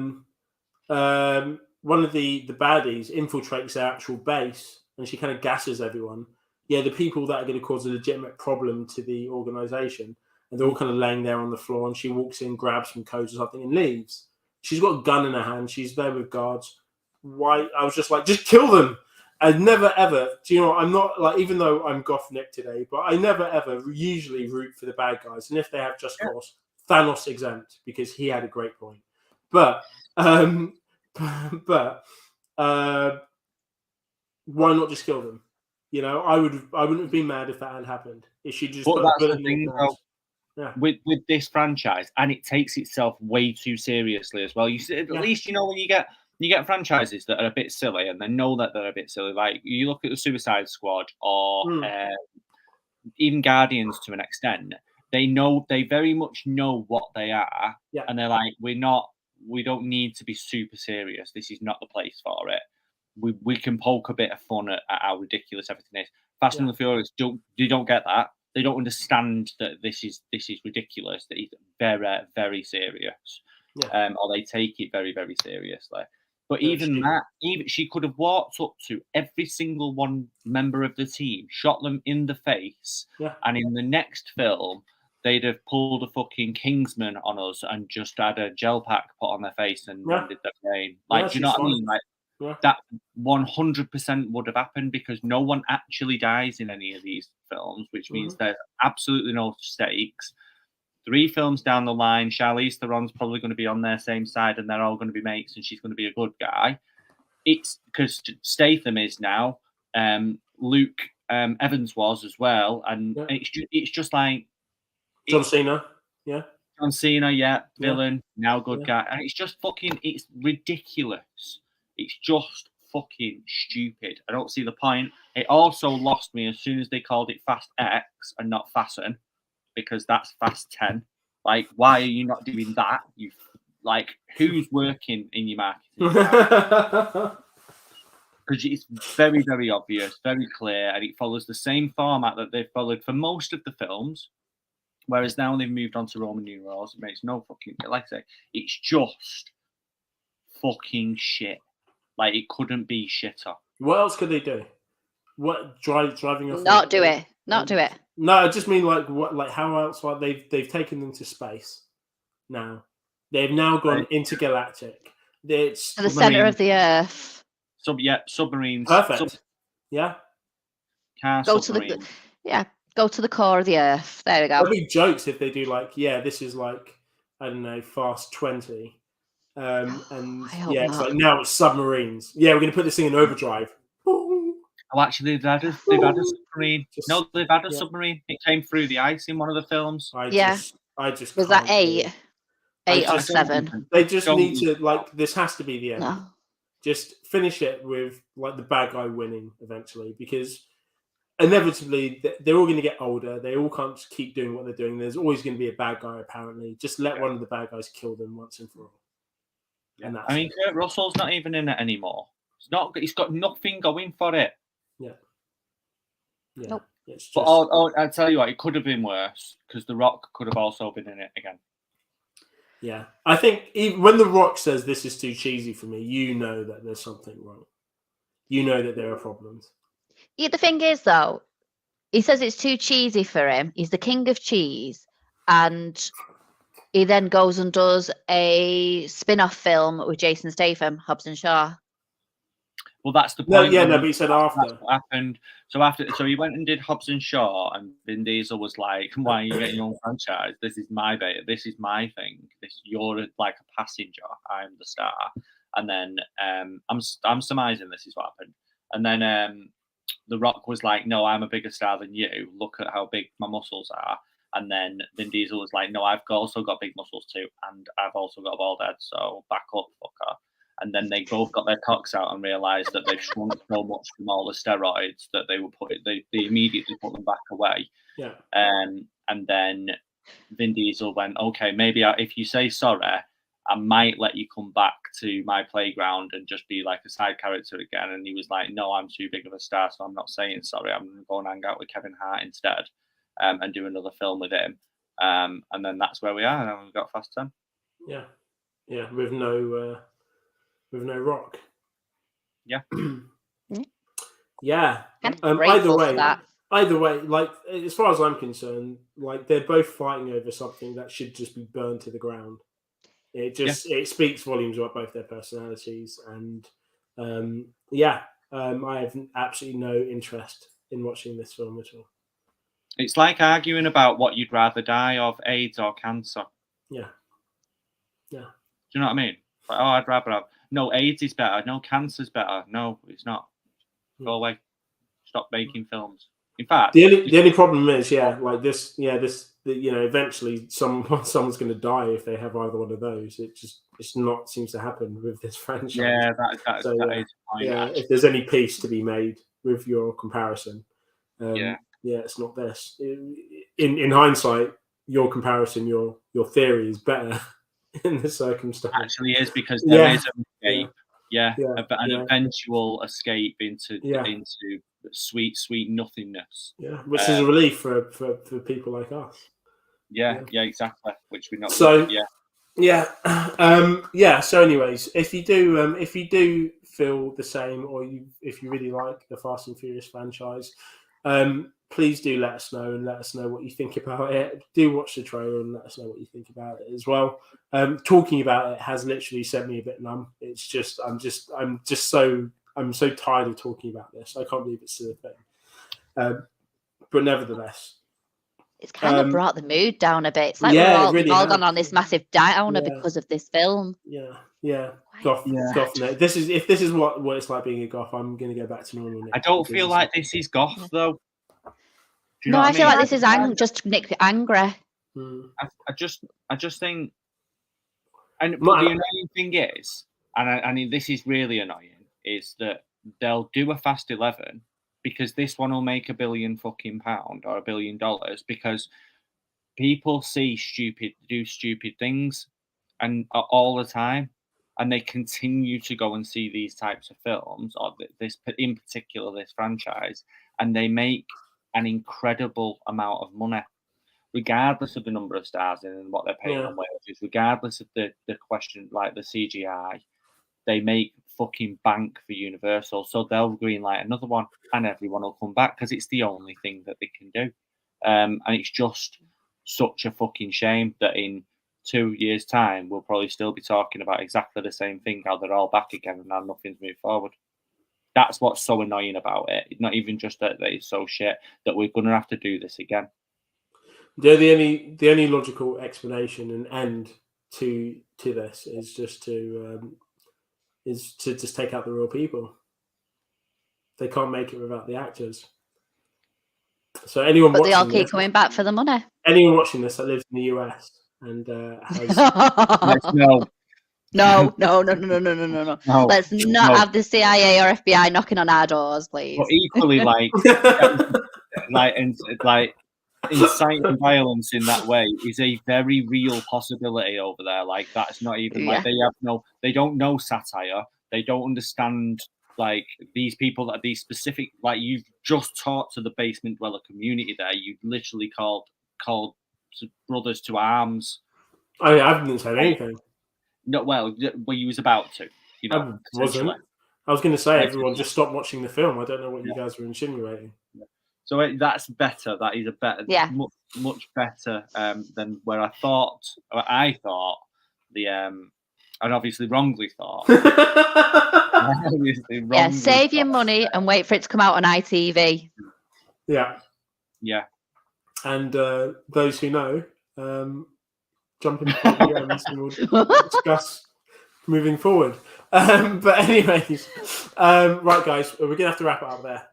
one of the baddies infiltrates their actual base, and she kind of gasses everyone. Yeah, the people that are going to cause a legitimate problem to the organization, and they're all kind of laying there on the floor, and she walks in, grabs some codes or something, and leaves. She's got a gun in her hand. She's there with guards. Why? I was just like, just kill them. I never ever. Do you know? I'm not like, even though I'm goth Nick today, but I never ever usually root for the bad guys, and if they have just cause, Thanos exempt because he had a great point. But why not just kill them? I wouldn't have been mad if that had happened. If she just. But that's the thing, though. Yeah. With this franchise, and it takes itself way too seriously as well. You see, at least when you get franchises that are a bit silly, and they know that they're a bit silly. Like you look at the Suicide Squad or even Guardians to an extent. They very much know what they are, and they're like, we don't need to be super serious. This is not the place for it. We can poke a bit of fun at how ridiculous everything is. Fast and the Furious don't get that. They don't understand that this is ridiculous. That it's very, very serious, or they take it very, very seriously. But even she could have walked up to every single one member of the team, shot them in the face, and in the next film they'd have pulled a fucking Kingsman on us and just had a gel pack put on their face and did the brain. Like, do you know what I mean? Like. Yeah. That 100% would have happened because no one actually dies in any of these films, which means there's absolutely no stakes. 3 films down the line, Charlize Theron's probably going to be on their same side and they're all going to be mates and she's going to be a good guy. It's because Statham is now, Luke Evans was as well, and it's just like John Cena, John Cena, villain, now good guy, and it's just fucking, it's ridiculous. It's just fucking stupid. I don't see the point. It also lost me as soon as they called it Fast X and not Fasten, because that's Fast 10. Like, why are you not doing that? Who's working in your marketing? Because it's very, very obvious, very clear, and it follows the same format that they've followed for most of the films. Whereas now they've moved on to Roman numerals. It makes no fucking, like I say, it's just fucking shit. Like, it couldn't be shitter. What else could they do? What driving off? Not do it. No, I just mean how else? Like they've taken them to space. Now they've now gone intergalactic. It's to the center of the earth. Submarines. Perfect. Car, Go to the submarine. go to the core of the earth. There we go. There'll be jokes if they do like, this is like, I don't know, Fast 20. And I hope it's not. like now it's submarines. Yeah, we're gonna put this thing in overdrive. Oh, actually, they've had a submarine. No, they've had a Yeah. submarine. It came through the ice in one of the films. I Yeah. just Was that can't do it. 8 or just- 7? They just Don't need to even like. This has to be the end. No. Just finish it with like the bad guy winning eventually, because inevitably they're all going to get older. They all can't just keep doing what they're doing. There's always going to be a bad guy. Apparently, just let one of the bad guys kill them once and for all. And that's I mean, Kurt Russell's not even in it anymore. He's got nothing going for it. Yeah. Nope. It's just, But I'll tell you what, it could have been worse because The Rock could have also been in it again. yeah, I think even when The Rock says this is too cheesy for me, you know that there's something wrong. You know that there are problems. Yeah, the thing is, though, he says it's too cheesy for him. He's the king of cheese, and he then goes and does a spin-off film with Jason Statham, Hobbs and Shaw. Well, that's the No, point. yeah, no, but he said after. That's what happened. So he went and did Hobbs and Shaw, and Vin Diesel was like, "Why are you getting your own franchise? This is my bait. This is my thing. You're like a passenger. I'm the star." And then I'm surmising this is what happened. And then The Rock was like, "No, I'm a bigger star than you. Look at how big my muscles are." And then Vin Diesel was like, "No, I've also got big muscles too, and I've also got a bald head. So back up, fucker." And then they both got their cocks out and realised that they've shrunk so much from all the steroids that they immediately put them back away. Yeah. And then Vin Diesel went, "Okay, maybe if you say sorry, I might let you come back to my playground and just be like a side character again." And he was like, "No, I'm too big of a star, so I'm not saying sorry. I'm going to go and hang out with Kevin Hart instead and do another film with him." And then that's where we are. And we've got Fast 10. Yeah. Yeah, with no Rock. Yeah. Yeah. I'm Either grateful for way, that. like as far as I'm concerned, like they're both fighting over something that should just be burned to the ground. It speaks volumes about both their personalities, and I have absolutely no interest in watching this film at all. It's like arguing about what you'd rather die of, AIDS or cancer. Yeah. Do you know what I mean? Like, oh, I'd rather have... No, AIDS is better. No, cancer's better. No, it's not. Go away. Stop making films. In fact... The only problem is, eventually someone's going to die if they have either one of those. It's not seems to happen with this franchise. Yeah, that is fine, if there's any peace to be made with your comparison, it's not this. In hindsight, your comparison, your theory is better in this circumstance. Actually, is because there is an escape. An Yeah. eventual escape into sweet nothingness. Yeah, which is a relief for people like us. Yeah, exactly. Which we're not. So So, anyways, if you do feel the same, or if you really like the Fast and Furious franchise, please do let us know and let us know what you think about it. Do watch the trailer and let us know what you think about it as well. Talking about it has literally sent me a bit numb. It's just I'm so tired of talking about this. I can't believe it's still a thing. But nevertheless, it's kind of brought the mood down a bit. It's like we've all gone on this massive downer because of this film. Goth. No. This is what it's like being a goth. I'm going to go back to normal. I don't feel like this is goth though. No, I feel like this is just Nick angry. I just think, and but the annoying thing is, and I mean this is really annoying, is that they'll do a Fast 11 because this one will make £1 billion fucking pound or $1 billion because people do stupid things and all the time, and they continue to go and see these types of films or this in particular this franchise, and they make an incredible amount of money, regardless of the number of stars and what they're paying on wages, regardless of the question like the CGI. They make fucking bank for Universal, so they'll greenlight another one, and everyone will come back because it's the only thing that they can do. And it's just such a fucking shame that in 2 years' time we'll probably still be talking about exactly the same thing. How they're all back again, and now nothing's moved forward. That's what's so annoying about it. It's not even just that it's so shit that we're going to have to do this again. Yeah, the only logical explanation and end to this is just to just take out the real people. They can't make it without the actors. So anyone But they all watching keep this, coming back for the money. anyone watching this that lives in the US and has No. No. No. Let's not have the CIA or FBI knocking on our doors, please. But equally, like inciting violence in that way is a very real possibility over there. Like that's not even like they don't know satire. They don't understand like these people that are these specific. Like you've just talked to the basement dweller community there. You've literally called brothers to arms. I haven't said anything. No, well, you was about to. You know, I wasn't. I was going to say everyone just stop watching the film. I don't know what you guys were insinuating. So that's better. That is a better, much better than where I thought the and obviously wrongly thought. Save your money and wait for it to come out on ITV. Yeah. And those who know, jump into the DMs and we'll discuss moving forward. But anyways, right, guys, we're gonna have to wrap it up there.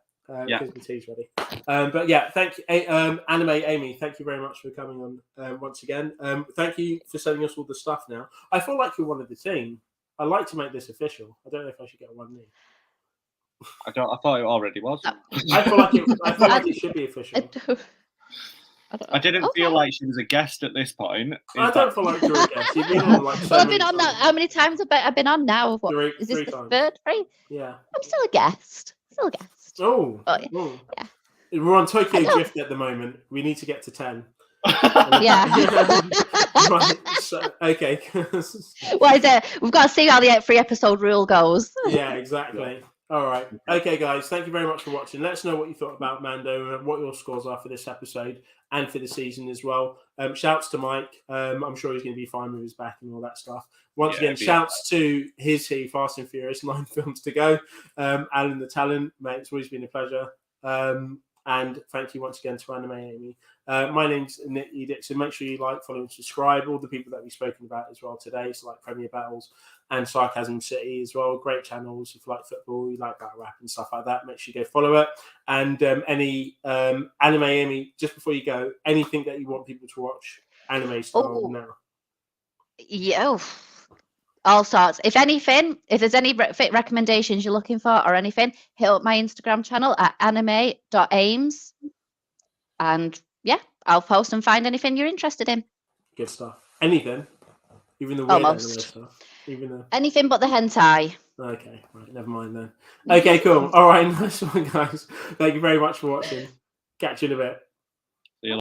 Because the tea's ready. But yeah, thank you, Anime Amy. Thank you very much for coming on once again. Thank you for sending us all the stuff. Now, I feel like you're one of the team. I'd like to make this official. I don't know if I should get one knee. I thought it already was. I feel like it should be official. I didn't feel like she was a guest at this point. I don't feel like you're a guest. You've been on like I've been on now. How many times have I been on now? What, is this three the times. third? Three? Yeah. I'm still a guest. Oh. Yeah. We're on Tokyo Drift at the moment. We need to get to 10. Yeah. Right. So, okay. What is it? We've got to see how the 3-episode rule goes. Yeah, exactly. All right. Okay, guys. Thank you very much for watching. Let us know what you thought about Mando and what your scores are for this episode and for the season as well. Shouts to Mike. I'm sure he's going to be fine with his back and all that stuff. Once again, shouts to he, Fast and Furious, 9 films to go. Alan the Talent, mate, it's always been a pleasure. And thank you once again to Anime Amy. My name's Nick E. Dixon. Make sure you like, follow, and subscribe. All the people that we've spoken about as well today, so like Premier Battles and Sarcasm City as well. Great channels. If you like football, you like battle rap and stuff like that, make sure you go follow it. And any Anime Amy, just before you go, anything that you want people to watch anime style now? Yeah. All sorts. If there's any recommendations you're looking for or anything, hit up my Instagram channel at anime.aims. And yeah, I'll post and find anything you're interested in. Good stuff. Anything? Even the weird anime stuff? Anything but the hentai. Okay, right, never mind then. Okay, cool. All right, nice one, guys. Thank you very much for watching. Catch you in a bit.